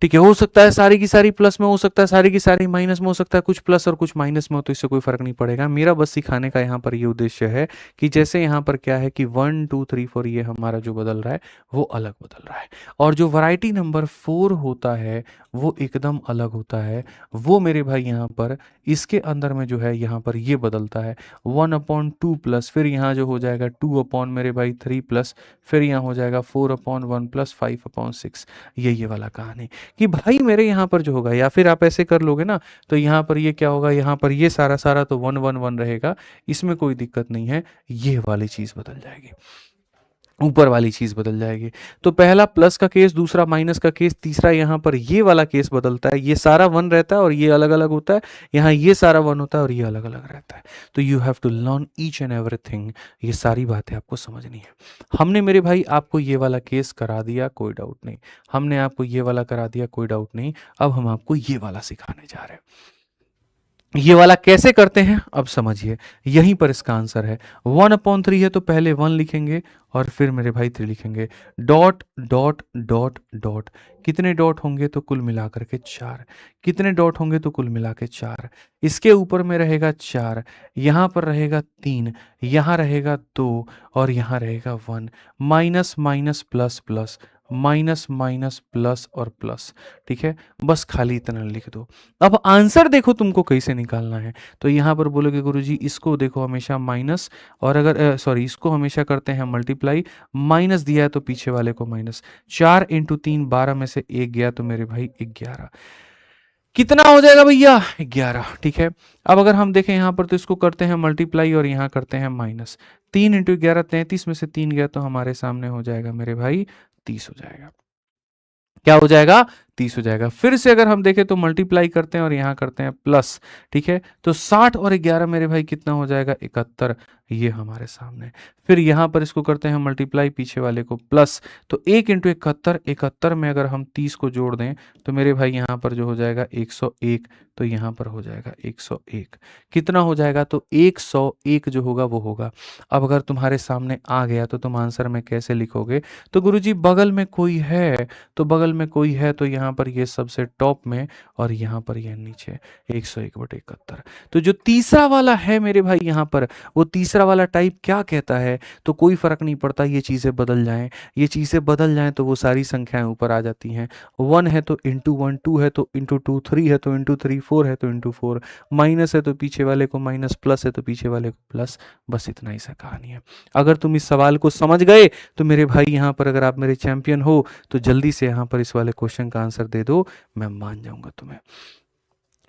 ठीक है, हो सकता है सारी की सारी प्लस में, हो सकता है सारी की सारी माइनस में, हो सकता है कुछ प्लस और कुछ माइनस में हो, तो इससे कोई फर्क नहीं पड़ेगा। मेरा बस सिखाने का यहाँ पर ये उद्देश्य है कि जैसे यहाँ पर क्या है कि 1 2 3 4 ये हमारा जो बदल रहा है वो अलग बदल रहा है और जो वैरायटी नंबर 4 होता है वो एकदम अलग होता है। वो मेरे भाई यहाँ पर इसके अंदर में जो है यहाँ पर ये बदलता है 1/2 प्लस, फिर यहाँ जो हो जाएगा 2/ मेरे भाई 3 प्लस, फिर यहाँ हो जाएगा 4/1 प्लस 5/6। ये वाला कहानी कि भाई मेरे यहाँ पर जो होगा, या फिर आप ऐसे कर लोगे ना तो यहाँ पर ये क्या होगा, यहाँ पर ये सारा सारा तो 1 1 1 रहेगा, इसमें कोई दिक्कत नहीं है। ये वाली चीज़ बदल जाएगी, ऊपर वाली चीज़ बदल जाएगी। तो पहला प्लस का केस, दूसरा माइनस का केस, तीसरा यहाँ पर ये वाला केस बदलता है। ये सारा 1 रहता है और ये अलग अलग होता है, यहाँ ये सारा 1 होता है और ये अलग अलग रहता है। तो you have to learn each and everything, ये सारी बातें आपको समझनी है। हमने मेरे भाई आपको ये वाला केस करा दिया, कोई डाउट नहीं। हमने आपको ये वाला करा दिया, कोई डाउट नहीं। अब हम आपको ये वाला सिखाने जा रहे हैं। ये वाला कैसे करते हैं अब समझिए, यहीं पर इसका आंसर है। 1/3 है तो पहले 1 लिखेंगे और फिर मेरे भाई 3 लिखेंगे। डॉट डॉट डॉट डॉट, कितने डॉट होंगे तो कुल मिलाकर के 4, कितने डॉट होंगे तो कुल मिला के 4। इसके ऊपर में रहेगा 4, यहाँ पर रहेगा 3, यहाँ रहेगा 2 और यहाँ रहेगा 1। Minus minus plus plus, minus minus plus और प्लस। ठीक है, बस खाली इतना लिख दो। अब आंसर देखो तुमको कैसे निकालना है। तो यहाँ पर बोलोगे गुरुजी इसको देखो हमेशा माइनस, और अगर सॉरी इसको हमेशा करते हैं मल्टीप्लाई, माइनस दिया है तो पीछे वाले को माइनस। 4 इंटू 3 12 में से 1 गया तो मेरे भाई 11। कितना हो जाएगा भैया 11। ठीक है, अब अगर हम देखें यहाँ पर तो इसको करते हैं मल्टीप्लाई और यहाँ करते हैं माइनस। 3 इंटू 11 33 में से 3 गया तो हमारे सामने हो जाएगा मेरे भाई 30 हो जाएगा। क्या हो जाएगा 30 हो जाएगा। फिर से अगर हम देखें तो मल्टीप्लाई करते हैं और यहाँ करते हैं प्लस। ठीक है, तो 60 और 11 मेरे भाई कितना हो जाएगा 71, ये हमारे सामने। फिर यहाँ पर इसको करते हैं मल्टीप्लाई, पीछे वाले को प्लस, तो 1 इंटू 71, 71 में अगर हम 30 को जोड़ दें तो मेरे भाई यहाँ पर जो हो जाएगा 101, तो यहाँ पर हो जाएगा 101। कितना हो जाएगा तो 101 जो होगा वो होगा। अब अगर तुम्हारे सामने आ गया तो तुम आंसर में कैसे लिखोगे, तो गुरुजी बगल में कोई है, तो बगल में कोई है तो यहाँ पर ये सबसे टॉप में और यहाँ पर ये नीचे 101/71। तो जो तीसरा वाला है मेरे भाई यहाँ पर, वो तीसरा वाला टाइप क्या कहता है, तो कोई फर्क नहीं पड़ता ये चीज़ें बदल जाएं, ये चीज़ें बदल जाएं तो वो सारी संख्याएं ऊपर आ जाती हैं। 1 है तो इंटू 1, 2 है तो इंटू 2, 3 है तो इंटू 3, 4 है तो इंटू 4, माइनस है तो पीछे वाले को माइनस, प्लस है तो पीछे वाले को प्लस। बस इतना ही सा कहानी है। अगर तुम इस सवाल को समझ गए तो मेरे भाई यहाँ पर अगर आप मेरे चैंपियन हो तो जल्दी से यहाँ पर इस वाले क्वेश्चन का आंसर दे दो, मैं मान जाऊंगा तुम्हें।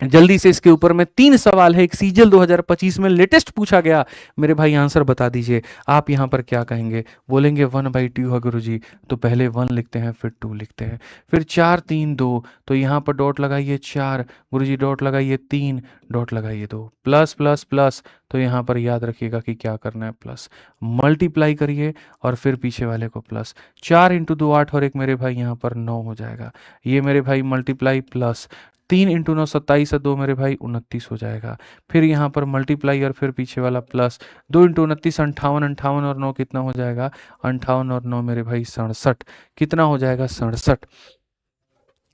जल्दी से इसके ऊपर में 3 सवाल है, एक सीजल 2025 में लेटेस्ट पूछा गया। मेरे भाई आंसर बता दीजिए, आप यहाँ पर क्या कहेंगे, बोलेंगे 1/2 है गुरुजी, तो पहले 1 लिखते हैं फिर 2 लिखते हैं, फिर 4 3 2, तो यहाँ पर डॉट लगाइए 4, गुरुजी डॉट लगाइए 3, डॉट लगाइए 2, प्लस प्लस प्लस, तो यहाँ पर याद रखिएगा कि क्या करना है प्लस, मल्टीप्लाई करिए और फिर पीछे वाले को प्लस। 4 इंटू 2 8 और एक मेरे भाई यहाँ पर 9 हो जाएगा, ये मेरे भाई मल्टीप्लाई प्लस, 3 इंटू 9 27 है, 2 मेरे भाई 29 हो जाएगा। फिर यहाँ पर मल्टीप्लाई और फिर पीछे वाला प्लस, 2 इंटू 29 58, 58 और 9 कितना हो जाएगा 58 और 9 मेरे भाई 67, कितना हो जाएगा 67,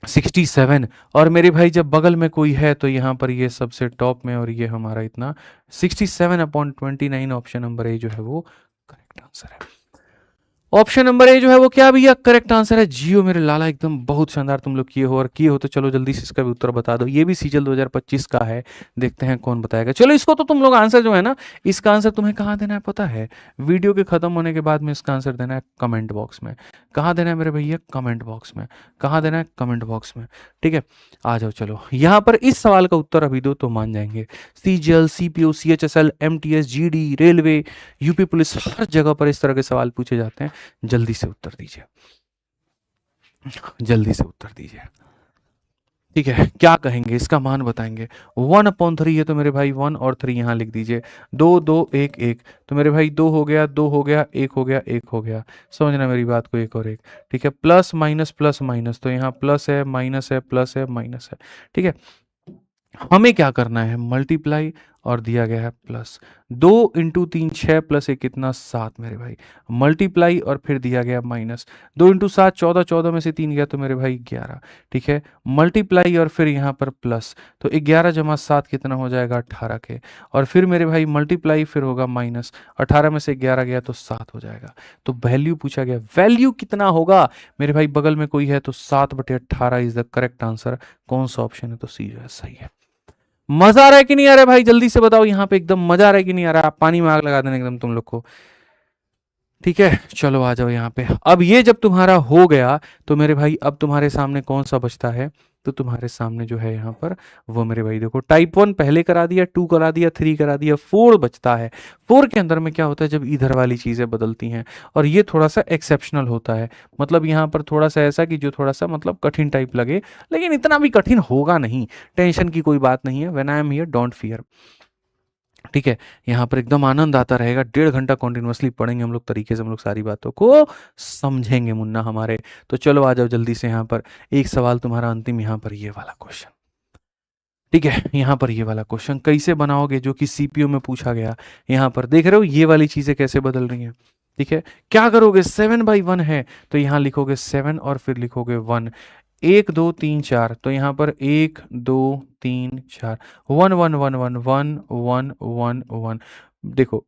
67। और मेरे भाई जब बगल में कोई है तो यहाँ पर ये सबसे टॉप में और ये हमारा इतना 67/29, ऑप्शन नंबर ए जो है वो करेक्ट आंसर है। ऑप्शन नंबर ए जो है वो क्या भैया करेक्ट आंसर है। जियो मेरे लाला, एकदम बहुत शानदार तुम लोग किए हो, और किए हो तो चलो जल्दी से इसका भी उत्तर बता दो। ये भी सीजल 2025 का है, देखते हैं कौन बताएगा। चलो इसको तो तुम लोग आंसर जो है ना, इसका आंसर तुम्हें कहाँ देना है पता है, वीडियो के खत्म होने के बाद में इसका आंसर देना है कमेंट बॉक्स में। कहाँ देना है मेरे भैया कमेंट बॉक्स में, कहाँ देना है कमेंट बॉक्स में। ठीक है, आ जाओ चलो यहाँ पर इस सवाल का उत्तर अभी दो तो मान जाएंगे। CGL, CPO, CHSL, MTS, GD, railway, UP police, हर जगह पर इस तरह के सवाल पूछे जाते हैं। जल्दी से उत्तर दीजिए, जल्दी से उत्तर दीजिए। ठीक है, क्या कहेंगे इसका मान बताएंगे। 1/3 है तो मेरे भाई 1 और 3 यहाँ लिख दीजिए। 2 2 1 1, तो मेरे भाई 2 हो गया, 2 हो गया, 1 हो गया, 1 हो गया। समझना मेरी बात को, 1 और 1। ठीक है, प्लस माइनस प्लस माइनस, तो यहाँ प्लस है माइनस है प्लस है माइनस है। ठीक है, हमें क्या करना है मल्टीप्लाई, और दिया गया है प्लस। 2 इंटू 3 6 प्लस 1 कितना 7 मेरे भाई, मल्टीप्लाई और फिर दिया गया माइनस। 2 इंटू 7 14, 14 में से 3 गया तो मेरे भाई 11। ठीक है, मल्टीप्लाई और फिर यहाँ पर प्लस, तो 11 जमा 7 कितना हो जाएगा 18 के, और फिर मेरे भाई मल्टीप्लाई फिर होगा माइनस, 18 में से 11 गया तो 7 हो जाएगा। तो वैल्यू पूछा गया, वैल्यू कितना होगा मेरे भाई, बगल में कोई है तो 7/18 इज द करेक्ट आंसर। कौन सा ऑप्शन है, तो सी जो है सही है। मजा आ रहा है कि नहीं आ रहा है भाई, जल्दी से बताओ यहाँ पे, एकदम मजा आ रहा है कि नहीं आ रहा है, पानी में आग लगा देना एकदम तुम लोग को। ठीक है, चलो आ जाओ यहाँ पे। अब ये जब तुम्हारा हो गया तो मेरे भाई अब तुम्हारे सामने कौन सा बचता है, तो तुम्हारे सामने जो है यहाँ पर वो मेरे भाई देखो, टाइप 1 पहले करा दिया, 2 करा दिया, 3 करा दिया, 4 बचता है। 4 के अंदर में क्या होता है, जब इधर वाली चीज़ें बदलती हैं, और ये थोड़ा सा एक्सेप्शनल होता है, मतलब यहाँ पर थोड़ा सा ऐसा कि जो थोड़ा सा मतलब कठिन टाइप लगे, लेकिन इतना भी कठिन होगा नहीं, टेंशन की कोई बात नहीं है। When I am here don't fear. ठीक है, यहाँ पर एकदम आनंद आता रहेगा, 1.5 घंटा कॉन्टिन्यूसली पढ़ेंगे हम लोग, तरीके से हम लोग सारी बातों को समझेंगे मुन्ना हमारे। तो चलो आ जाओ जल्दी से यहाँ पर, एक सवाल तुम्हारा अंतिम यहाँ पर ये वाला क्वेश्चन। ठीक है, यहाँ पर ये वाला क्वेश्चन कैसे बनाओगे जो कि सीपीयू में पूछा गया। यहाँ पर देख रहे हो ये वाली चीज़ें कैसे बदल रही हैं। ठीक है, क्या करोगे, 7/1 है तो यहाँ लिखोगे 7 और फिर लिखोगे 1, 1 2 3 4, तो यहाँ पर 1 2 3 4, 1 1 1 1 1 1 1 1। देखो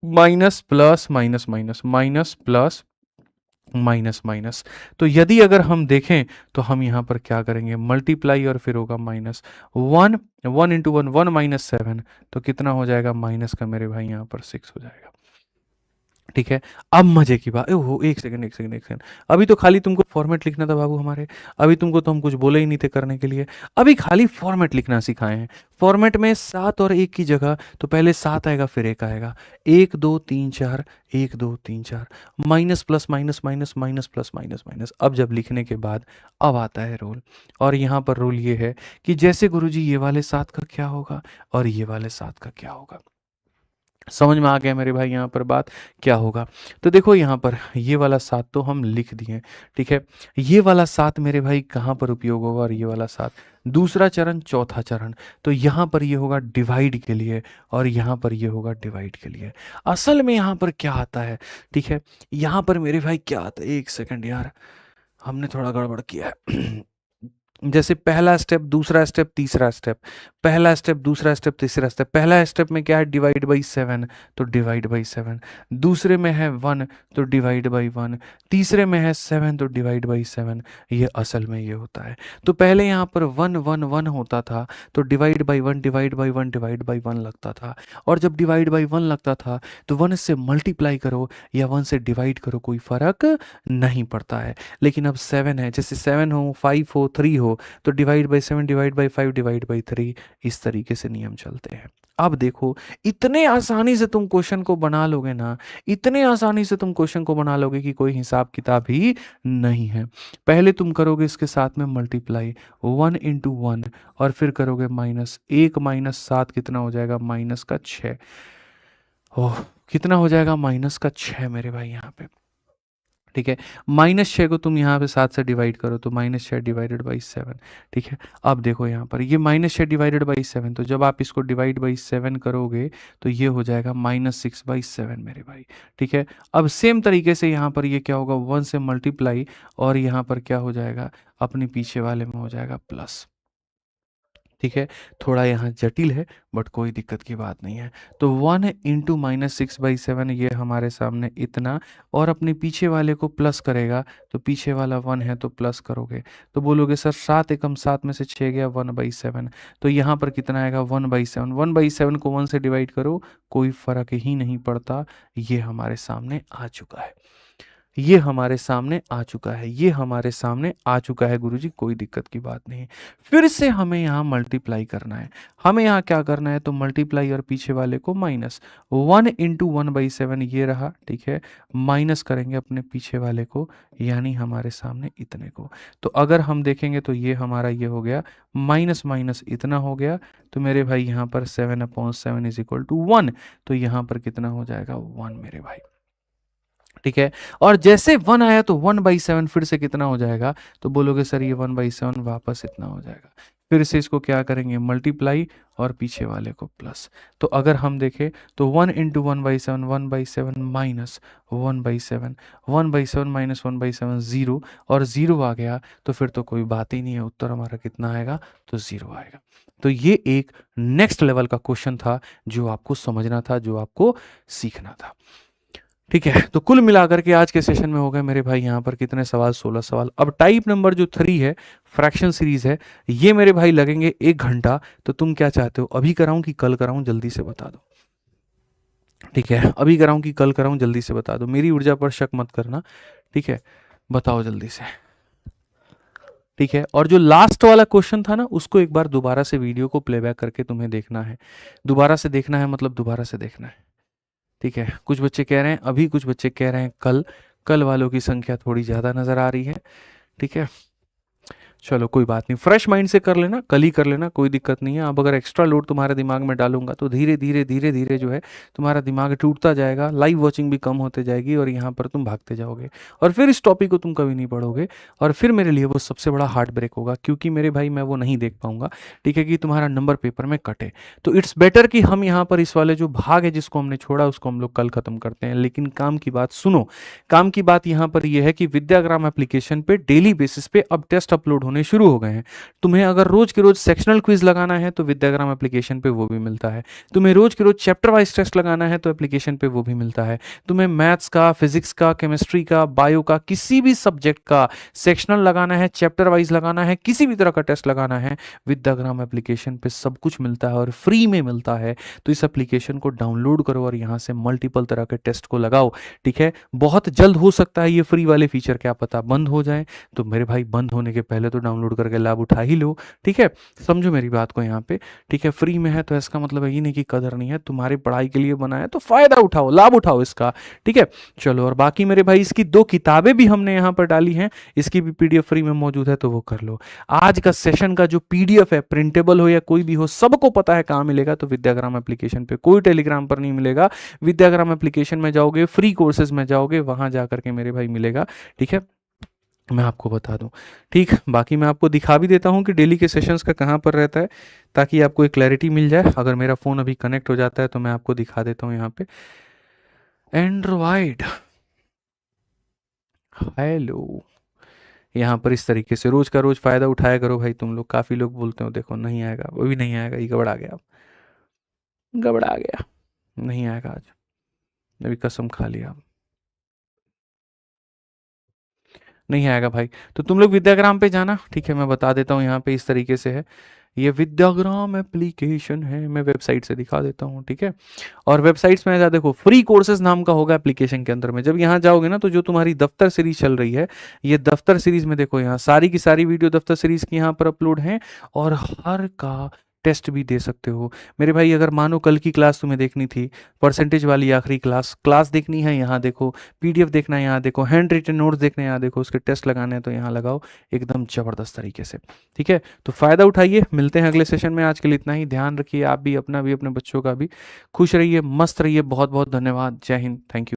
minus plus minus minus minus plus minus minus, तो यदि अगर हम देखें तो हम यहाँ पर क्या करेंगे, मल्टीप्लाई और फिर होगा माइनस 1, 1 इंटू 1 1 माइनस 7, तो कितना हो जाएगा माइनस का मेरे भाई यहाँ पर 6 हो जाएगा। ठीक है, अब मजे की बात, ओहो एक सेकंड एक सेकंड एक सेकंड, अभी तो खाली तुमको फॉर्मेट लिखना था बाबू हमारे, अभी तुमको तो हम कुछ बोले ही नहीं थे करने के लिए, अभी खाली फॉर्मेट लिखना सिखाए हैं। फॉर्मेट में 7 और 1 की जगह तो पहले 7 आएगा फिर 1 आएगा, 1 2 3 4 1 2 3 4, minus plus minus minus minus plus minus minus. अब जब लिखने के बाद अब आता है रोल, और यहाँ पर रोल ये है कि जैसे गुरुजी ये वाले 7 का क्या होगा और ये वाले 7 का क्या होगा। समझ में आ गया मेरे भाई यहाँ पर बात क्या होगा। तो देखो यहाँ पर ये वाला 7 तो हम लिख दिए, ठीक है, ये वाला 7 मेरे भाई कहाँ पर उपयोग होगा, और ये वाला 7 दूसरा चरण चौथा चरण, तो यहाँ पर ये होगा डिवाइड के लिए और यहाँ पर ये होगा डिवाइड के लिए। असल में यहाँ पर क्या आता है, ठीक है, यहाँ पर मेरे भाई क्या आता है, एक सेकंड यार हमने थोड़ा गड़बड़ किया है। जैसे पहला स्टेप दूसरा स्टेप तीसरा स्टेप, पहला स्टेप दूसरा स्टेप तीसरा स्टेप, पहला स्टेप में क्या है डिवाइड बाई 7, तो डिवाइड बाई 7, दूसरे में है 1 तो डिवाइड बाई 1, तीसरे में है 7 तो डिवाइड बाई 7, ये असल में ये होता है। तो पहले यहाँ पर 1 1 1 होता था तो divide by 1 divide by 1 divide by 1 लगता था, और जब डिवाइड बाई 1 लगता था तो 1 से मल्टीप्लाई करो या 1 से डिवाइड करो कोई फर्क नहीं पड़ता है। लेकिन अब 7 है, जैसे 7 हो 5 हो 3 हो तो divide by 7 divide by 5 divide by 3, इस तरीके से नियम चलते हैं। अब देखो इतने आसानी से तुम क्वेश्चन को बना लोगे ना, इतने आसानी से तुम क्वेश्चन को बना लोगे कि कोई हिसाब किताब ही नहीं है। पहले तुम करोगे इसके साथ में मल्टीप्लाई 1 इंटू 1 और फिर करोगे माइनस 1 माइनस 7 कितना हो जाएगा माइनस का 6, ओह कितना हो जाएगा माइनस का 6 मेरे भाई यहाँ पे। ठीक है, -6 को तुम यहाँ पे 7 से डिवाइड करो तो -6 डिवाइडेड बाई 7। ठीक है, अब देखो यहाँ पर ये -6 डिवाइडेड बाई 7, तो जब आप इसको डिवाइड बाई 7 करोगे तो ये हो जाएगा -6/7 मेरे भाई। ठीक है, अब सेम तरीके से यहाँ पर ये क्या होगा 1 से मल्टीप्लाई और यहाँ पर क्या हो जाएगा अपने पीछे वाले में हो जाएगा प्लस। ठीक है, थोड़ा यहाँ जटिल है बट कोई दिक्कत की बात नहीं है। तो 1 इंटू -6/7 ये हमारे सामने इतना, और अपने पीछे वाले को प्लस करेगा तो पीछे वाला 1 है तो प्लस करोगे तो बोलोगे सर 7 एकम 7 में से 6 गया 1/7, तो यहाँ पर कितना आएगा 1/7, 1/7 को 1 से डिवाइड करो कोई फर्क ही नहीं पड़ता, ये हमारे सामने आ चुका है, ये हमारे सामने आ चुका है, ये हमारे सामने आ चुका है गुरुजी, कोई दिक्कत की बात नहीं। फिर से हमें यहाँ मल्टीप्लाई करना है, हमें यहाँ क्या करना है तो मल्टीप्लाई और पीछे वाले को माइनस 1 इंटू 1/7 ये रहा, ठीक है, माइनस करेंगे अपने पीछे वाले को यानी हमारे सामने इतने को, तो अगर हम देखेंगे तो ये हमारा ये हो गया माइनस माइनस इतना हो गया, तो मेरे भाई यहाँ पर 7/7 इज इक्वल टू 1, तो यहाँ पर कितना हो जाएगा 1 मेरे भाई। ठीक है, और जैसे 1 आया तो 1/7 फिर से कितना हो जाएगा, तो बोलोगे सर ये 1/7 वापस इतना हो जाएगा, फिर से इसको क्या करेंगे मल्टीप्लाई और पीछे वाले को प्लस, तो अगर हम देखें तो 1 इंटू 1/7 1/7 माइनस 1/7, 1/7 माइनस 1/7 0, और 0 आ गया तो फिर तो कोई बात ही नहीं है, उत्तर हमारा कितना आएगा तो 0 आएगा। तो ये एक नेक्स्ट लेवल का क्वेश्चन था जो आपको समझना था, जो आपको सीखना था। ठीक है, तो कुल मिलाकर के आज के सेशन में हो गए मेरे भाई यहाँ पर कितने सवाल, 16 सवाल। अब टाइप नंबर जो 3 है फ्रैक्शन सीरीज है, ये मेरे भाई लगेंगे 1 घंटा, तो तुम क्या चाहते हो अभी कराऊं कि कल कराऊं, जल्दी से बता दो। ठीक है, अभी कराऊं कि कल कराऊं, जल्दी से बता दो, मेरी ऊर्जा पर शक मत करना। ठीक है, बताओ जल्दी से। ठीक है, और जो लास्ट वाला क्वेश्चन था ना उसको एक बार दोबारा से वीडियो को प्लेबैक करके तुम्हें देखना है, दोबारा से देखना है मतलब दोबारा से देखना है। ठीक है, कुछ बच्चे कह रहे हैं अभी, कुछ बच्चे कह रहे हैं कल, कल वालों की संख्या थोड़ी ज़्यादा नज़र आ रही है। ठीक है, चलो कोई बात नहीं, फ्रेश माइंड से कर लेना, कल ही कर लेना, कोई दिक्कत नहीं है। अब अगर एक्स्ट्रा लोड तुम्हारे दिमाग में डालूंगा तो धीरे धीरे धीरे धीरे जो है तुम्हारा दिमाग टूटता जाएगा, लाइव वॉचिंग भी कम होते जाएगी और यहाँ पर तुम भागते जाओगे और फिर इस टॉपिक को तुम कभी नहीं पढ़ोगे और फिर मेरे लिए वो सबसे बड़ा हार्ट ब्रेक होगा, क्योंकि मेरे भाई मैं वो नहीं देख पाऊंगा, ठीक है, कि तुम्हारा नंबर पेपर में कटे। तो इट्स बेटर कि हम यहाँ पर इस वाले जो भाग है जिसको हमने छोड़ा उसको हम लोग कल खत्म करते हैं। लेकिन काम की बात सुनो, काम की बात यहाँ पर यह है कि विद्याग्राम एप्लीकेशन पे डेली बेसिस पे अब टेस्ट अपलोड होने शुरू हो गए हैं। तुम्हें अगर रोज के रोज सेक्शनल क्विज लगाना है तो विद्याग्राम एप्लीकेशन पे वो भी मिलता है। तुम्हें रोज के रोज चैप्टर वाइज टेस्ट लगाना है तो एप्लीकेशन पे वो भी मिलता है। तुम्हें मैथ्स का, फिजिक्स का, केमिस्ट्री का, बायो का, किसी भी सब्जेक्ट का सेक्शनल लगाना है, चैप्टर वाइज लगाना है, किसी भी तरह का टेस्ट लगाना है, विद्याग्राम एप्लीकेशन पे सब कुछ मिलता है और फ्री में मिलता है। तो इस एप्लीकेशन को डाउनलोड करो और यहाँ से मल्टीपल तरह के टेस्ट को लगाओ, ठीक है। बहुत जल्द हो सकता है ये फ्री वाले फीचर क्या पता बंद हो जाए, तो मेरे भाई बंद होने के पहले तो डाउनलोड करके लाभ उठा ही लो, ठीक है। समझो मेरी बात को यहाँ पे, ठीक है। फ्री में है तो इसका मतलब है ये नहीं कि कदर नहीं है, तुम्हारी पढ़ाई के लिए बना है तो फायदा उठाओ, लाभ उठाओ इसका, ठीक है। चलो, और बाकी मेरे भाई इसकी 2 किताबें भी हमने यहाँ पर डाली हैं, इसकी भी पीडीएफ फ्री में मौजूद है तो वो कर लो। आज का सेशन का जो पीडीएफ है, प्रिंटेबल हो या कोई भी हो, सबको पता है कहाँ मिलेगा, तो विद्याग्राम एप्लीकेशन पे, कोई टेलीग्राम पर नहीं मिलेगा। विद्याग्राम एप्लीकेशन में जाओगे, फ्री कोर्सेज में जाओगे, वहां जाकर के मेरे भाई मिलेगा, ठीक है। मैं आपको बता दूं, ठीक। बाकी मैं आपको दिखा भी देता हूं कि डेली के सेशंस का कहाँ पर रहता है, ताकि आपको एक क्लैरिटी मिल जाए। अगर मेरा फ़ोन अभी कनेक्ट हो जाता है तो मैं आपको दिखा देता हूं यहाँ पे। एंड्रॉइड, हेलो, यहाँ पर इस तरीके से रोज का रोज फायदा उठाया करो भाई तुम लोग। काफ़ी लोग बोलते हो, देखो नहीं आएगा, वो भी नहीं आएगा, ये गड़बड़ा गया, गड़बड़ा गया, नहीं आएगा आज, अभी कसम खा लिया, नहीं आएगा भाई। तो तुम लोग विद्याग्राम पे जाना, ठीक है। मैं बता देता हूँ यहाँ पे इस तरीके से है, ये विद्याग्राम एप्लीकेशन है, मैं वेबसाइट से दिखा देता हूँ, ठीक है। और वेबसाइट्स में देखो, फ्री कोर्सेज नाम का होगा एप्लीकेशन के अंदर में। जब यहाँ जाओगे ना तो जो तुम्हारी दफ्तर सीरीज चल रही है, ये दफ्तर सीरीज में देखो, यहाँ सारी की सारी वीडियो दफ्तर सीरीज की यहाँ पर अपलोड है और हर का टेस्ट भी दे सकते हो मेरे भाई। अगर मानो कल की क्लास तुम्हें देखनी थी, परसेंटेज वाली आखिरी क्लास देखनी है, यहाँ देखो, पीडीएफ देखना है, यहाँ देखो, हैंड रिटन नोट्स देखने हैं, यहाँ देखो, उसके टेस्ट लगाने हैं तो यहाँ लगाओ, एकदम जबरदस्त तरीके से, ठीक है। तो फायदा उठाइए, मिलते हैं अगले सेशन में। आज के लिए इतना ही, ध्यान रखिए आप भी अपना भी, अपने बच्चों का भी। खुश रहिए, मस्त रहिए, बहुत बहुत धन्यवाद, जय हिंद, थैंक यू।